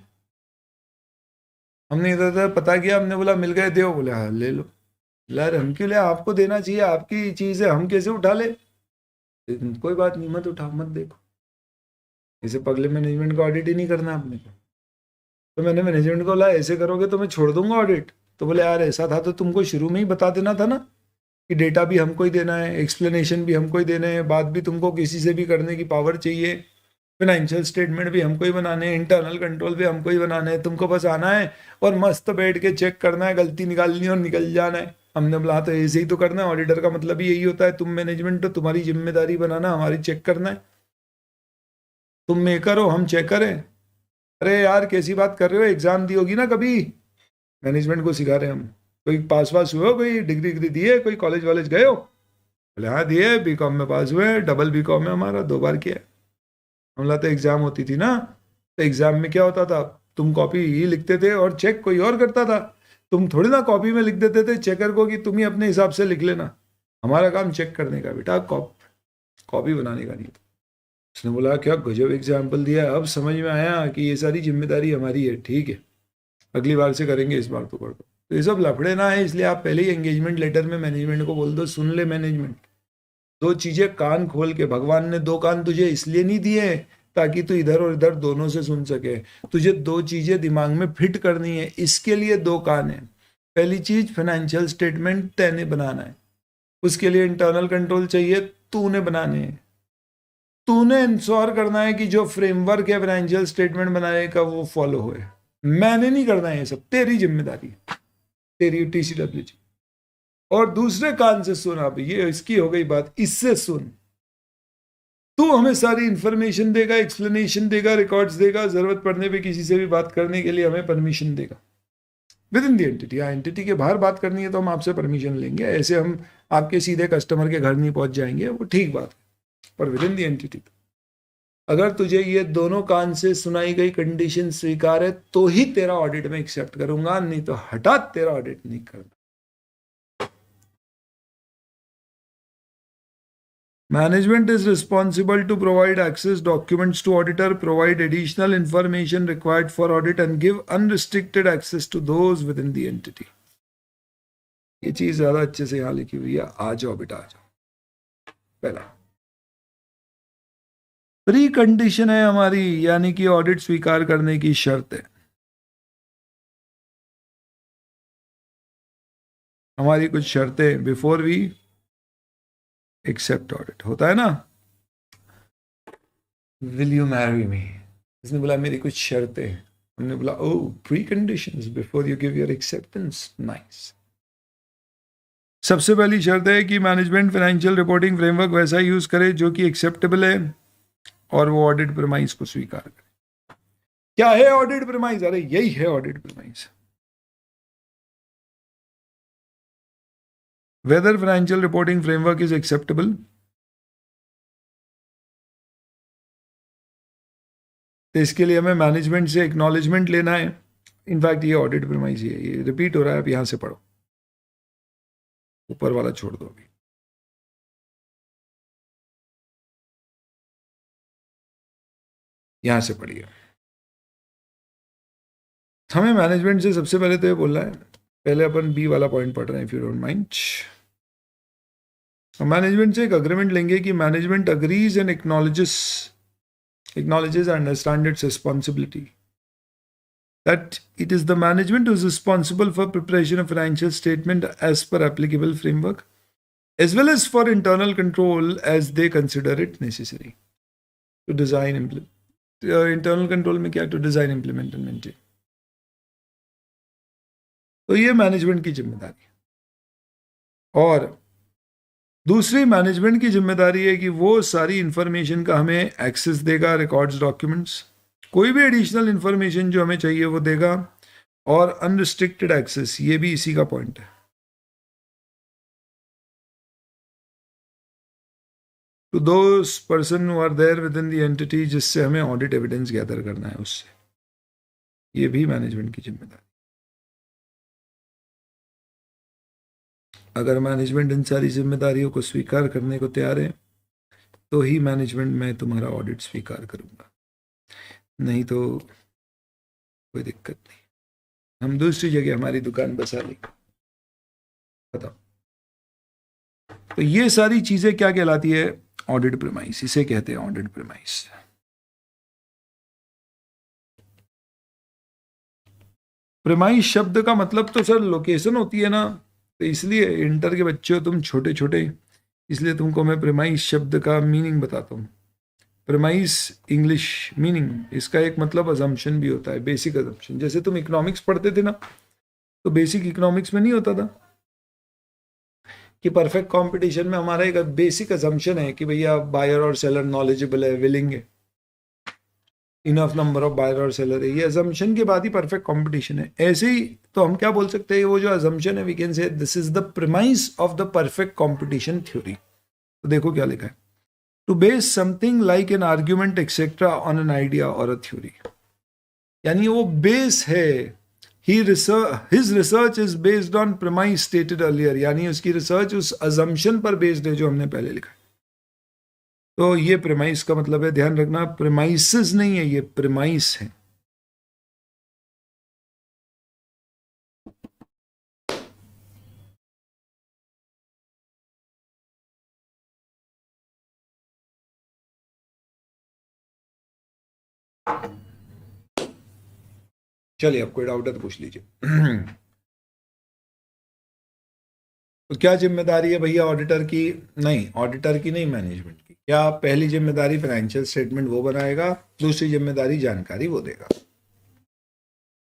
हमने इधर उधर पता किया, हमने बोला मिल गए दो, बोले हाँ ले लो। यार हम क्यों ले, आपको देना चाहिए, आपकी चीज है, हम कैसे उठा ले। कोई बात नहीं, मत उठाओ, मत देखो। इसे पगले मैनेजमेंट का ऑडिट ही नहीं करना आपने को। तो मैंने मैनेजमेंट को बोला ऐसे करोगे तो मैं छोड़ दूंगा ऑडिट। तो बोले यार ऐसा था तो तुमको शुरू में ही बता देना था ना कि डेटा भी हमको ही देना है, एक्सप्लेनेशन भी हमको ही देने हैं, बात भी तुमको किसी से भी करने की पावर चाहिए, फाइनेंशियल स्टेटमेंट भी हमको ही बनाने हैं, इंटरनल कंट्रोल भी हमको ही बनाने हैं, तुमको बस आना है और मस्त बैठ के चेक करना है, गलती निकालनी है और निकल जाना है। हमने बोला तो ऐसे ही तो करना है, ऑडिटर का मतलब ही यही होता है, तुम मैनेजमेंट हो, तुम्हारी जिम्मेदारी बनाना, हमारी चेक करना है। तुम मेकर हो, हम चेकर हैं। अरे यार कैसी बात कर रहे हो, एग्जाम दी होगी ना कभी, मैनेजमेंट को सिखा रहे हैं हम। कोई पास वास हुए हो, कोई डिग्री डिग्री दी है, कोई कॉलेज वॉलेज गए हो। बोले हाँ दिए, बीकॉम में पास हुए, डबल बीकॉम में हमारा 2 बार किया है। हमला तो एग्जाम होती थी ना, तो एग्जाम में क्या होता था, तुम कॉपी ही लिखते थे और चेक कोई और करता था। तुम थोड़ी ना कॉपी में लिख देते थे चेकर को कि तुम ही अपने हिसाब से लिख लेना, हमारा काम चेक करने का बेटा, कॉपी बनाने का नहीं। उसने बोला क्या गजब एग्जाम्पल दिया, अब समझ में आया कि ये सारी जिम्मेदारी हमारी है, ठीक है अगली बार से करेंगे, इस बार तो कर दो। तो ये सब लफड़े ना है, इसलिए आप पहले ही एंगेजमेंट लेटर में मैनेजमेंट को बोल दो सुन ले मैनेजमेंट, 2 चीजें कान खोल के, भगवान ने 2 कान तुझे इसलिए नहीं दिए ताकि तू इधर और इधर दोनों से सुन सके, तुझे 2 चीजें दिमाग में फिट करनी है, इसके लिए 2 कान है। पहली चीज फाइनेंशियल स्टेटमेंट तैने बनाना है, उसके लिए इंटरनल कंट्रोल चाहिए, तूने बनाने हैं। तूने इंश्योर करना है कि जो फ्रेमवर्क है फाइनेंशियल स्टेटमेंट बनाने का वो फॉलो होए। मैंने नहीं करना है, ये सब तेरी जिम्मेदारी है, तेरी TCWG। और दूसरे कान से सुन, आप ये इसकी हो गई बात, इससे सुन, तू हमें सारी इंफॉर्मेशन देगा, एक्सप्लेनेशन देगा, रिकॉर्ड्स देगा, जरूरत पड़ने पे किसी से भी बात करने के लिए हमें परमिशन देगा विद इन दी एंटिटी। हाँ एंटिटी के बाहर बात करनी है तो हम आपसे परमिशन लेंगे, ऐसे हम आपके सीधे कस्टमर के घर नहीं पहुंच जाएंगे, वो ठीक बात है, पर विद इन दी एंटिटी। अगर तुझे ये दोनों कान से सुनाई गई कंडीशन स्वीकार है तो ही तेरा ऑडिट में एक्सेप्ट करूंगा, नहीं तो हटा तेरा ऑडिट नहीं करना। Management is responsible to provide access documents to auditor, provide additional information required for audit and give unrestricted access to those within the entity. ये चीज ज्यादा अच्छे से यहां लिखी हुई है, आ जाओ बेटा आ जाओ। पहला प्री कंडीशन है हमारी, यानी कि ऑडिट स्वीकार करने की शर्त है। हमारी कुछ शर्तें बिफोर वी एक्सेप्ट ऑडिट, होता है ना, विल यू मैरी मी, इसने बोला मेरी कुछ शर्तें। हमने बोला ओ pre conditions before you give your acceptance, nice. सबसे पहली शर्त है कि मैनेजमेंट फाइनेंशियल रिपोर्टिंग फ्रेमवर्क वैसा यूज करे जो कि एक्सेप्टेबल है और वो ऑडिट प्रेमाइज को स्वीकार करे। क्या है ऑडिट प्रेमाइज, अरे यही है audit premise. Weather financial reporting framework is acceptable, तो इसके लिए हमें मैनेजमेंट से एक्नॉलेजमेंट लेना है। इनफैक्ट ये ऑडिट प्रेमाइज है, ये रिपीट हो रहा है, आप यहां से पढ़ो, ऊपर वाला छोड़ दो अभी, यहां से पढ़िए। हमें मैनेजमेंट से सबसे पहले तो ये बोलना है, पहले अपन बी वाला पॉइंट पढ़ रहे हैं, if you don't mind. Management से एक अग्रीमेंट लेंगे कि management agrees and acknowledges and understands its responsibility, that it is the management who is responsible for preparation of financial statement as per applicable framework, as well as for internal control as they consider it necessary to design implement. Internal control में क्या, to design implement and maintain। तो ये management की जिम्मेदारी है। और दूसरी management की जिम्मेदारी है कि वो सारी इंफॉर्मेशन का हमें एक्सेस देगा, रिकॉर्ड्स, डॉक्यूमेंट्स, कोई भी एडिशनल इंफॉर्मेशन जो हमें चाहिए वो देगा, और अनरिस्ट्रिक्टेड एक्सेस, ये भी इसी का पॉइंट है। To those person who are there within the entity जिससे हमें ऑडिट एविडेंस गैदर करना है उससे, ये भी मैनेजमेंट की जिम्मेदारी। अगर मैनेजमेंट इन सारी जिम्मेदारियों को स्वीकार करने को तैयार है तो ही मैनेजमेंट में तुम्हारा ऑडिट स्वीकार करूंगा, नहीं तो कोई दिक्कत नहीं, हम दूसरी जगह हमारी दुकान बसा लेंगे। बताओ, तो ये सारी चीजें क्या कहलाती है? ऑडिट प्रेमाइस, इसे कहते हैं ऑडिट प्रेमाइस। प्रेमाइस शब्द का मतलब तो सर लोकेशन होती है ना, तो इसलिए इंटर के बच्चे हो तुम, छोटे छोटे, इसलिए तुमको मैं प्रेमाइस शब्द का मीनिंग बताता हूँ। प्रेमाइस इंग्लिश मीनिंग, इसका एक मतलब अजम्पशन भी होता है, बेसिक अजम्पशन। जैसे तुम इकोनॉमिक्स पढ़ते थे ना, तो बेसिक इकोनॉमिक्स में नहीं होता था कि परफेक्ट कंपटीशन में हमारा एक बेसिक अजम्पशन है कि भैया बायर और सेलर नॉलेजेबल है, विलिंग है, इनफ नंबर ऑफ बायर और सेलर है, ये अजम्पशन के बाद ही परफेक्ट कंपटीशन है। ऐसे ही तो हम क्या बोल सकते हैं, वो जो अजम्पशन है we can say this is the premise of the perfect competition theory. तो देखो क्या लिखा है, to base something like an argument etcetera on an idea और अ थ्योरी, यानी वो बेस है। His research is based on premise stated earlier, यानी उसकी रिसर्च उस अजम्पशन पर बेस्ड है जो हमने पहले लिखा है। तो ये प्रेमाइस का मतलब है, ध्यान रखना, प्रेमाइसिस नहीं है, ये प्रेमाइस है। चलिए, अब कोई डाउट है तो पूछ लीजिए। तो क्या जिम्मेदारी है भैया ऑडिटर की? नहीं, ऑडिटर की नहीं, मैनेजमेंट की। क्या पहली जिम्मेदारी फाइनेंशियल स्टेटमेंट वो बनाएगा, दूसरी जिम्मेदारी जानकारी वो देगा।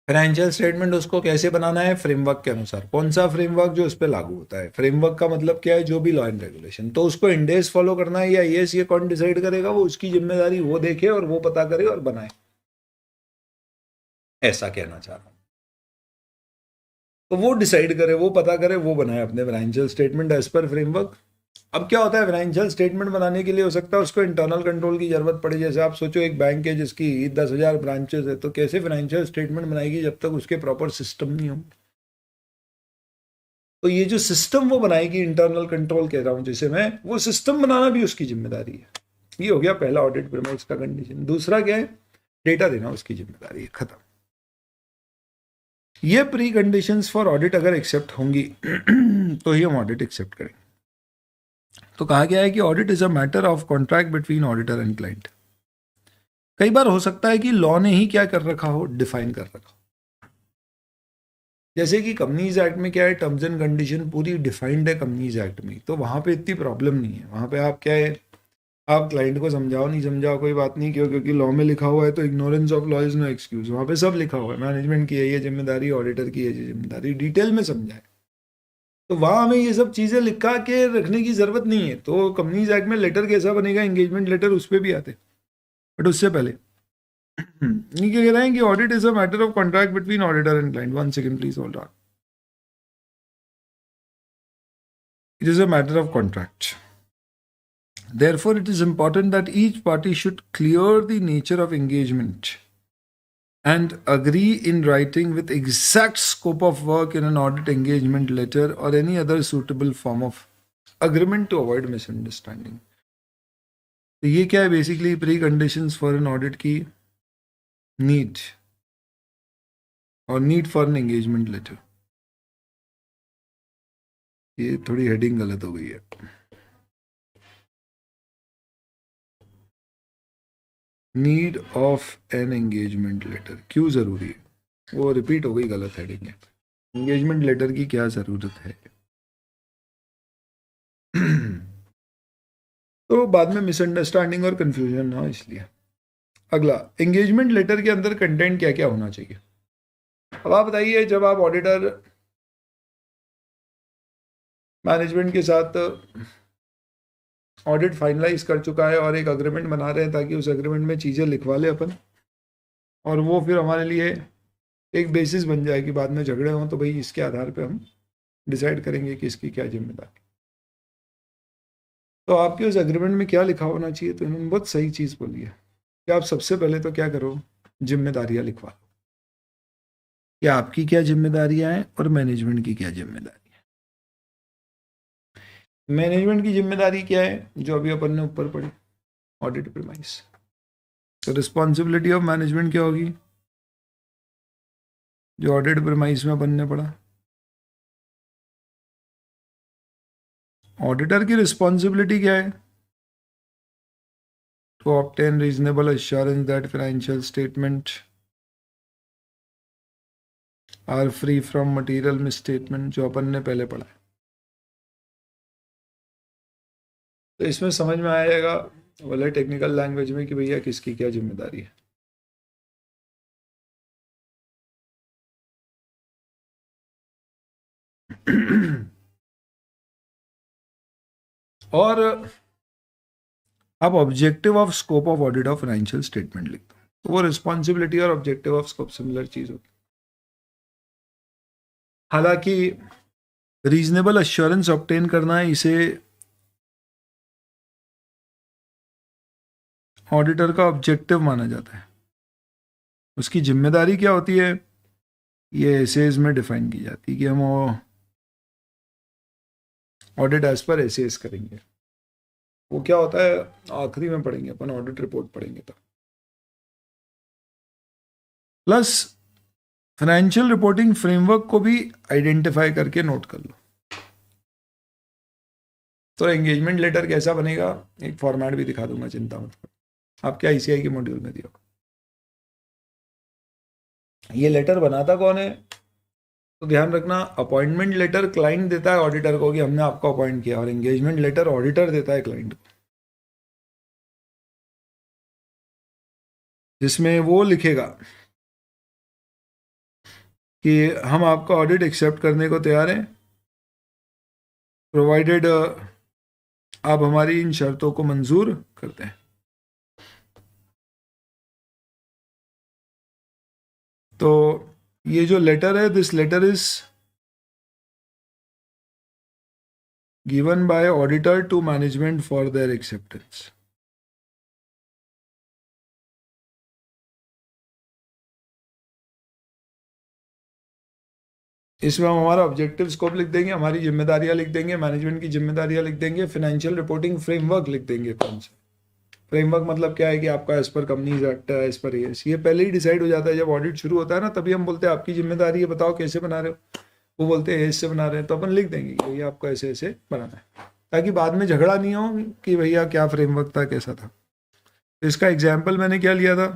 फाइनेंशियल स्टेटमेंट उसको कैसे बनाना है? फ्रेमवर्क के अनुसार। कौन सा फ्रेमवर्क? जो उस पर लागू होता है। फ्रेमवर्क का मतलब क्या है? जो भी लॉ एंड रेगुलेशन। तो उसको इंडेस फॉलो करना है या यस, ये कौन डिसाइड करेगा? वो उसकी जिम्मेदारी वो देखे और वो पता करे और बनाए, ऐसा कहना चाह रहा हूं। तो वो डिसाइड करे, वो पता करे, वो बनाए अपने financial statement as per framework. अब क्या होता है, फाइनेंशियल स्टेटमेंट बनाने के लिए हो सकता है उसको इंटरनल कंट्रोल की जरूरत पड़े। जैसे आप सोचो एक बैंक है जिसकी 10,000 ब्रांचेस है, तो कैसे फाइनेंशियल स्टेटमेंट बनाएगी जब तक उसके प्रॉपर सिस्टम नहीं हो। तो ये जो सिस्टम वो बनाएगी, इंटरनल कंट्रोल कह रहा हूं जिसे मैं, वो सिस्टम बनाना भी उसकी जिम्मेदारी है। ये हो गया पहला ऑडिट प्रेमाइस का कंडीशन। दूसरा क्या है? डेटा देना उसकी जिम्मेदारी है, खत्म। ये प्री कंडीशंस फॉर ऑडिट अगर एक्सेप्ट होंगी तो ही हम ऑडिट एक्सेप्ट करेंगे। तो कहा गया है कि audit is a matter of contract between auditor and client. कई बार हो सकता है कि लॉ ने ही क्या कर रखा हो, डिफाइन कर रखा हो। जैसे कि कंपनीज एक्ट में क्या है, टर्म्स एंड कंडीशन पूरी डिफाइंड है कंपनीज एक्ट में, तो वहां पे इतनी प्रॉब्लम नहीं है। वहां पे आप क्या है, आप क्लाइंट को समझाओ नहीं समझाओ कोई बात नहीं, क्यों? क्योंकि लॉ में लिखा हुआ है, तो ignorance of law is no excuse. वहां पे सब लिखा हुआ है, मैनेजमेंट की है ये जिम्मेदारी, ऑडिटर की है ये जिम्मेदारी, डिटेल में समझाए। तो वहां हमें ये सब चीजें लिखा के रखने की जरूरत नहीं है। तो कंपनीज एक्ट में लेटर कैसा बनेगा, एंगेजमेंट लेटर, उस पर भी आते, बट उससे पहले ये क्या कह रहे हैं कि audit is a matter of contract between auditor and client. 1 second please hold on. It is a matter of contract. Therefore, it is important that each party should clear the nature of engagement and agree in writing with exact scope of work in an audit engagement letter or any other suitable form of agreement to avoid misunderstanding. तो ये क्या है basically? Pre conditions for an audit की need और need for an engagement letter. ये थोड़ी heading गलत हो गई है। Need of an engagement letter क्यों जरूरी है? वो रिपीट हो गई, गलत हेडिंग है। एंगेजमेंट लेटर की क्या जरूरत है? तो बाद में मिसअंडरस्टैंडिंग और कंफ्यूजन ना हो, इसलिए। अगला, एंगेजमेंट लेटर के अंदर कंटेंट क्या क्या होना चाहिए? अब आप बताइए, जब आप ऑडिटर मैनेजमेंट के साथ ऑडिट फाइनलाइज कर चुका है और एक अग्रीमेंट बना रहे हैं ताकि उस अग्रीमेंट में चीज़ें लिखवा ले अपन, और वो फिर हमारे लिए एक बेसिस बन जाए कि बाद में झगड़े हों तो भाई इसके आधार पे हम डिसाइड करेंगे कि इसकी क्या जिम्मेदारी। तो आपके उस एग्रीमेंट में क्या लिखा होना चाहिए? तो इन्होंने बहुत सही चीज़ बोली है कि आप सबसे पहले तो क्या करो, जिम्मेदारियां लिखवा लो कि आपकी क्या जिम्मेदारियां हैं और मैनेजमेंट की क्या जिम्मेदारी है। मैनेजमेंट की जिम्मेदारी क्या है, जो अभी अपन ने ऊपर पढ़ी, ऑडिट प्रीमाइस। तो रिस्पॉन्सिबिलिटी ऑफ मैनेजमेंट क्या होगी, जो ऑडिट प्रीमाइस में अपन ने पढ़ा। ऑडिटर की रिस्पॉन्सिबिलिटी क्या है, to obtain reasonable assurance that financial statements are free from material misstatement, जो अपन ने पहले पढ़ा है। तो इसमें समझ में आएगा वाले टेक्निकल लैंग्वेज में कि भैया किसकी क्या जिम्मेदारी है। और आप objective of scope of audit of financial statement लिख दो, तो वो रिस्पॉन्सिबिलिटी और ऑब्जेक्टिव ऑफ स्कोप सिमिलर चीज होगी। हालांकि रीजनेबल अश्योरेंस ऑब्टेन करना है, इसे ऑडिटर का ऑब्जेक्टिव माना जाता है। उसकी जिम्मेदारी क्या होती है, ये एसेज में डिफाइन की जाती है कि हम ऑडिट एज पर एसेज करेंगे। वो क्या होता है आखिरी में पढ़ेंगे अपन, ऑडिट रिपोर्ट पढ़ेंगे तब। प्लस फाइनेंशियल रिपोर्टिंग फ्रेमवर्क को भी आइडेंटिफाई करके नोट कर लो। तो एंगेजमेंट लेटर कैसा बनेगा, एक फॉर्मेट भी दिखा दूंगा, चिंता मत करो, आपके आईसीआई के मॉड्यूल में दिया। ये लेटर बनाता कौन है, तो ध्यान रखना, अपॉइंटमेंट लेटर क्लाइंट देता है ऑडिटर को कि हमने आपको अपॉइंट किया, और एंगेजमेंट लेटर ऑडिटर देता है क्लाइंट को, जिसमें वो लिखेगा कि हम आपका ऑडिट एक्सेप्ट करने को तैयार हैं, प्रोवाइडेड आप हमारी इन शर्तों को मंजूर करते हैं। तो ये जो लेटर है, this letter is given by auditor to management for their acceptance. इसमें हम हमारा ऑब्जेक्टिव स्कोप लिख देंगे, हमारी जिम्मेदारियां लिख देंगे, मैनेजमेंट की जिम्मेदारियां लिख देंगे, फाइनेंशियल रिपोर्टिंग फ्रेमवर्क लिख देंगे। कौन सा फ्रेमवर्क, मतलब क्या है कि आपका एज पर कंपनीज एक्ट है, एज पर ये पहले ही डिसाइड हो जाता है। जब ऑडिट शुरू होता है ना, तभी हम बोलते हैं आपकी जिम्मेदारी है, बताओ कैसे बना रहे हो। वो बोलते हैं ऐसे बना रहे हैं, तो अपन लिख देंगे कि भैया आपको ऐसे ऐसे बनाना है, ताकि बाद में झगड़ा नहीं हो कि भैया क्या फ्रेमवर्क था, कैसा था। तो इसका एग्जाम्पल मैंने क्या लिया था,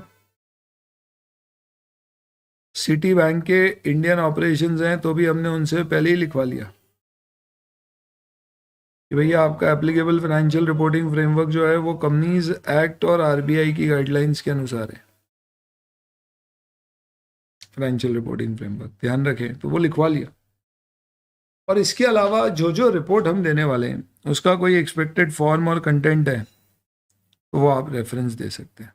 सिटी बैंक के इंडियन ऑपरेशंस हैं, तो भी हमने उनसे पहले ही लिखवा लिया कि भैया आपका एप्लीकेबल फाइनेंशियल रिपोर्टिंग फ्रेमवर्क जो है वो कंपनीज एक्ट और आरबीआई की गाइडलाइंस के अनुसार है। फाइनेंशियल रिपोर्टिंग फ्रेमवर्क ध्यान रखें, तो वो लिखवा लिया। और इसके अलावा जो जो रिपोर्ट हम देने वाले हैं उसका कोई एक्सपेक्टेड फॉर्म और कंटेंट है, तो वो आप रेफरेंस दे सकते हैं।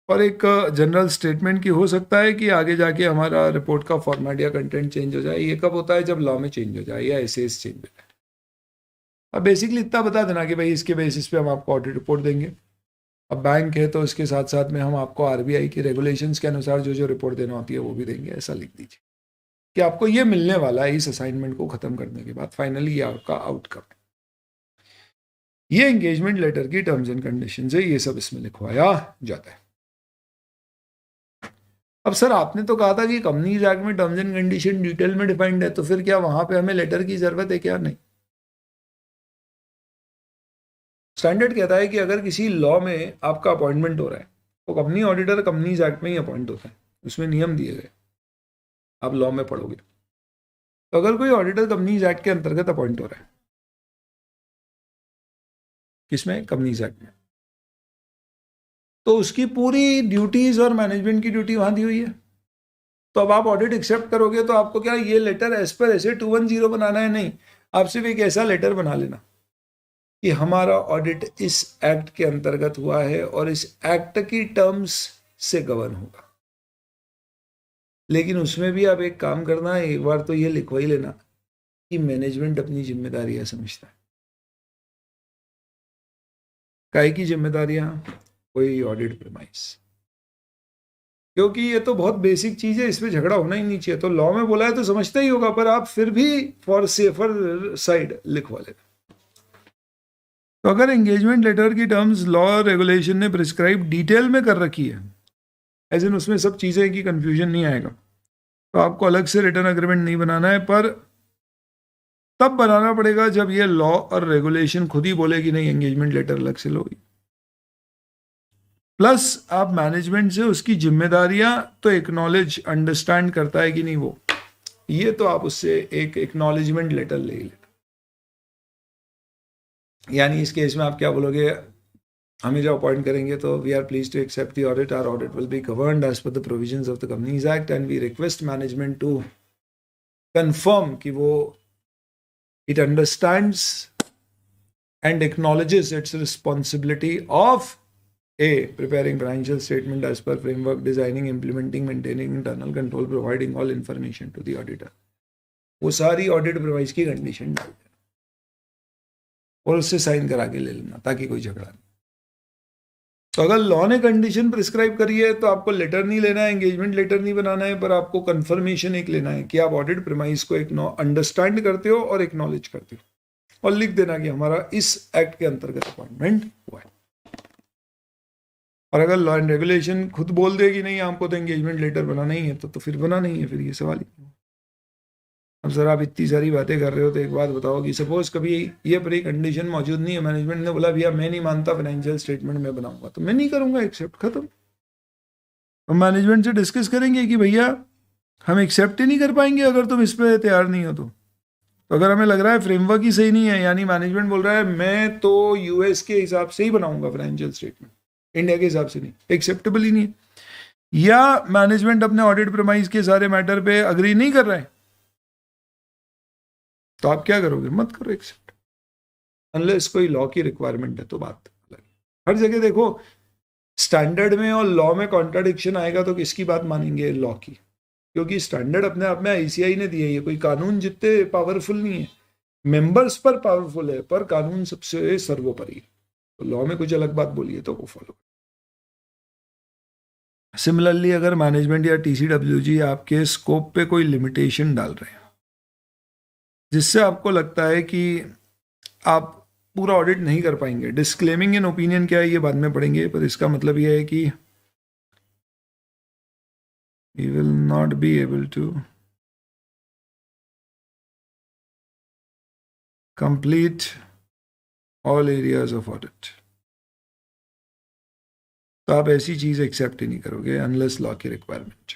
और एक जनरल स्टेटमेंट की हो सकता है कि आगे जाके हमारा रिपोर्ट का फॉर्मेट या कंटेंट चेंज हो जाए। ये कब होता है, जब लॉ में चेंज हो जाए या एसेस चेंज हो जाए। अब बेसिकली इतना बता देना कि भाई इसके बेसिस पे हम आपको ऑडिट रिपोर्ट देंगे। अब बैंक है तो इसके साथ साथ में हम आपको आरबीआई की रेगुलेशंस के अनुसार जो जो रिपोर्ट देना होती है वो भी देंगे। ऐसा लिख दीजिए कि आपको ये मिलने वाला है इस असाइनमेंट को खत्म करने के बाद, फाइनली ये आपका आउटकम है। ये एंगेजमेंट लेटर की टर्म्स एंड कंडीशन है, ये सब इसमें लिखवाया जाता है। अब सर आपने तो कहा था कि कंपनीज एक्ट में टर्म्स एंड कंडीशन डिटेल में डिफाइंड है, तो फिर क्या वहां पे हमें लेटर की जरूरत है क्या? नहीं, स्टैंडर्ड कहता है कि अगर किसी लॉ में आपका अपॉइंटमेंट हो रहा है तो कंपनी ऑडिटर कंपनीज एक्ट में ही अपॉइंट होता है, उसमें नियम दिए गए, आप लॉ में पढ़ोगे। तो अगर कोई ऑडिटर कंपनीज एक्ट के अंतर्गत अपॉइंट हो रहा है, किसमें, कंपनीज एक्ट में, तो उसकी पूरी ड्यूटीज और मैनेजमेंट की ड्यूटी वहां दी हुई है। तो अब आप ऑडिट एक्सेप्ट करोगे तो आपको क्या ये लेटर एज पर ऐसे 210 बनाना है? नहीं, आप सिर्फ एक ऐसा लेटर बना लेना कि हमारा ऑडिट इस एक्ट के अंतर्गत हुआ है और इस एक्ट की टर्म्स से गवर्न होगा। लेकिन उसमें भी आप एक काम करना है, एक बार तो ये लिखवा ही लेना कि मैनेजमेंट अपनी जिम्मेदारियां समझता है। काय की जिम्मेदारियां? कोई ऑडिट प्रेमाइस, क्योंकि ये तो बहुत बेसिक चीज है, इसमें झगड़ा होना ही नहीं चाहिए। तो लॉ में बोला है तो समझता ही होगा, पर आप फिर भी फॉर सेफर साइड लिखवा लेना। तो अगर एंगेजमेंट लेटर की टर्म्स लॉ रेगुलेशन ने प्रिस्क्राइब डिटेल में कर रखी है, एज इन उसमें सब चीजें की कंफ्यूजन नहीं आएगा, तो आपको अलग से रिटर्न अग्रीमेंट नहीं बनाना है, पर तब बनाना पड़ेगा जब ये लॉ और रेगुलेशन खुद ही बोले कि नहीं एंगेजमेंट लेटर अलग से लो। प्लस आप मैनेजमेंट से उसकी जिम्मेदारियां तो एक्नॉलेज अंडरस्टैंड करता है कि नहीं वो, ये तो आप उससे एक एक्नॉलेजमेंट लेटर ले लेना। यानी इस केस में आप क्या बोलोगे, हमें जो अपॉइंट करेंगे तो we are please to accept the audit, our audit will be governed as per the provisions of the companies act and we request management to confirm कि वो it understands and acknowledges its responsibility of A. Preparing financial statement as per framework, designing, implementing, maintaining internal control, providing all information to the auditor. वो सारी audit provides की condition डाल देना और उससे sign करा के ले लेना ताकि कोई झगड़ा नहीं। तो अगर लॉ ने कंडीशन प्रिस्क्राइब करी है तो आपको लेटर नहीं लेना है, एंगेजमेंट लेटर नहीं बनाना है, पर आपको कंफर्मेशन एक लेना है कि आप ऑडिट प्रेमाइज को एक अंडरस्टैंड करते हो और एक्नॉलेज करते हो, और लिख देना कि हमारा इस एक्ट के अंतर्गत अपॉइंटमेंट हुआ है। और अगर लॉ एंड रेगुलेशन खुद बोल दे कि नहीं आपको तो एंगेजमेंट लेटर बनाना ही है, तो फिर बना नहीं है, फिर ये सवाल ही। अब सर आप इतनी सारी बातें कर रहे हो तो एक बात बताओ कि सपोज कभी ये प्री कंडीशन मौजूद नहीं है, मैनेजमेंट ने बोला भैया मैं नहीं मानता फाइनेंशियल स्टेटमेंट में बनाऊंगा, तो मैं नहीं करूंगा एक्सेप्ट, खत्म। तो मैनेजमेंट से डिस्कस करेंगे कि भैया हम एक्सेप्ट ही नहीं कर पाएंगे अगर तुम इस पर तैयार नहीं हो तो अगर हमें लग रहा है फ्रेमवर्क ही सही नहीं है, यानी मैनेजमेंट बोल रहा है मैं तो यूएस के हिसाब से ही बनाऊंगा फाइनेंशियल स्टेटमेंट, इंडिया के हिसाब से नहीं, एक्सेप्टेबल ही नहीं है, या मैनेजमेंट अपने ऑडिट प्रेमाइज के सारे मैटर पे अग्री नहीं कर रहा है, तो आप क्या करोगे? मत करो एक्सेप्ट, अनलेस कोई लॉ की रिक्वायरमेंट है तो बात अलग। हर जगह देखो स्टैंडर्ड में और लॉ में कॉन्ट्राडिक्शन आएगा तो किसकी बात मानेंगे? लॉ की, क्योंकि स्टैंडर्ड अपने आप में आईसीआई ने दिए, ये कोई कानून जितने पावरफुल नहीं है, मेंबर्स पर पावरफुल है, पर कानून सबसे सर्वोपरि है। तो लॉ में कुछ अलग बात बोलिए तो वो फॉलो। सिमिलरली अगर मैनेजमेंट या टीसीडब्ल्यूजी आपके स्कोप पे कोई लिमिटेशन डाल रहे हैं जिससे आपको लगता है कि आप पूरा ऑडिट नहीं कर पाएंगे, डिस्क्लेमिंग इन ओपिनियन क्या है ये बाद में पढ़ेंगे, पर इसका मतलब यह है कि we will not be able to complete all areas of audit, तो आप ऐसी चीज एक्सेप्ट ही नहीं करोगे अनलेस लॉ की रिक्वायरमेंट।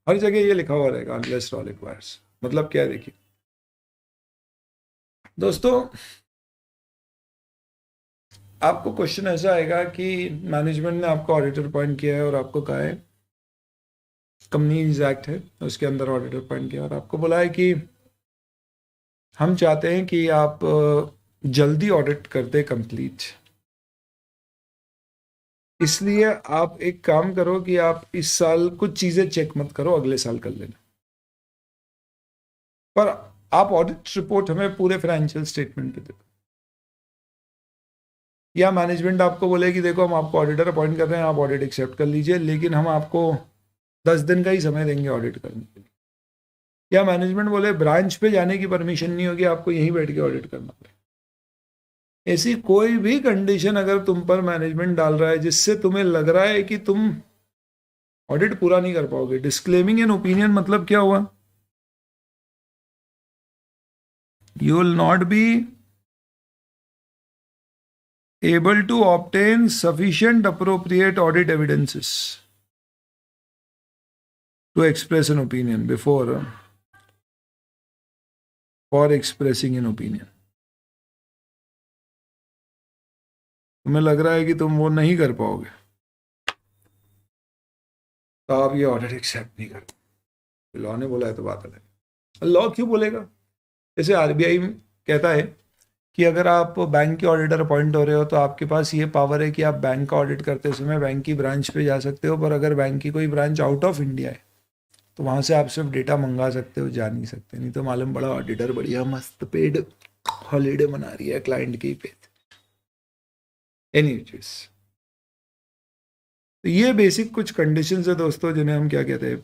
हर जगह ये लिखा हुआ रहेगा अनलेस लॉ रिक्वायर्स, मतलब क्या है देखिए दोस्तों, आपको क्वेश्चन ऐसा आएगा कि मैनेजमेंट ने आपको ऑडिटर अपॉइंट किया है और आपको कहा है कंपनीज एक्ट है उसके अंदर ऑडिटर अपॉइंट किया और आपको बोला है कि हम चाहते हैं कि आप जल्दी ऑडिट कर दे कंप्लीट, इसलिए आप एक काम करो कि आप इस साल कुछ चीजें चेक मत करो, अगले साल कर लेना, पर आप ऑडिट रिपोर्ट हमें पूरे फाइनेंशियल स्टेटमेंट पे दे दो। या मैनेजमेंट आपको बोले कि देखो हम आपको ऑडिटर अपॉइंट कर रहे हैं, आप ऑडिट एक्सेप्ट कर लीजिए, लेकिन हम आपको 10 दिन का ही समय देंगे ऑडिट करने के लिए। या मैनेजमेंट बोले ब्रांच पे जाने की परमिशन नहीं होगी, आपको यहीं बैठ के ऑडिट करना पड़ेगा। ऐसी कोई भी कंडीशन अगर तुम पर मैनेजमेंट डाल रहा है जिससे तुम्हें लग रहा है कि तुम ऑडिट पूरा नहीं कर पाओगे, डिस्क्लेमिंग एन ओपिनियन मतलब क्या हुआ? You will not B able to obtain sufficient appropriate audit evidences to express an opinion before for expressing an opinion। तुम्हें लग रहा है कि तुम वो नहीं कर पाओगे तो आप ये ऑडिट एक्सेप्ट नहीं करते। लॉ ने बोला है तो बात अलग। लॉ क्यों बोलेगा? जैसे आरबीआई कहता है कि अगर आप बैंक के ऑडिटर अपॉइंट हो रहे हो तो आपके पास ये पावर है कि आप बैंक का ऑडिट करते समय बैंक की ब्रांच पे जा सकते हो, पर अगर बैंक की कोई ब्रांच आउट ऑफ इंडिया है तो वहाँ से आप सिर्फ डेटा मंगा सकते हो, जा नहीं सकते। नहीं तो मालूम बड़ा ऑडिटर बढ़िया मस्त पेड हॉलीडे मना रही है क्लाइंट के पे। एनी चीज, तो ये बेसिक कुछ कंडीशंस है दोस्तों, जिन्हें हम क्या कहते हैं,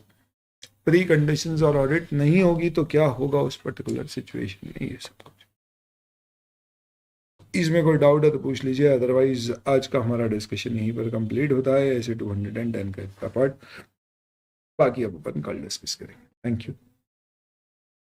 प्री कंडीशंस। और ऑडिट नहीं होगी तो क्या होगा उस पर्टिकुलर सिचुएशन में, ये सब कुछ। इसमें कोई डाउट है तो पूछ लीजिए, अदरवाइज आज का हमारा डिस्कशन यहीं पर कंप्लीट होता है। ऐसे 210 का इतना पार्ट, बाकी अब अपन कल डिस्कस करेंगे। Thank you.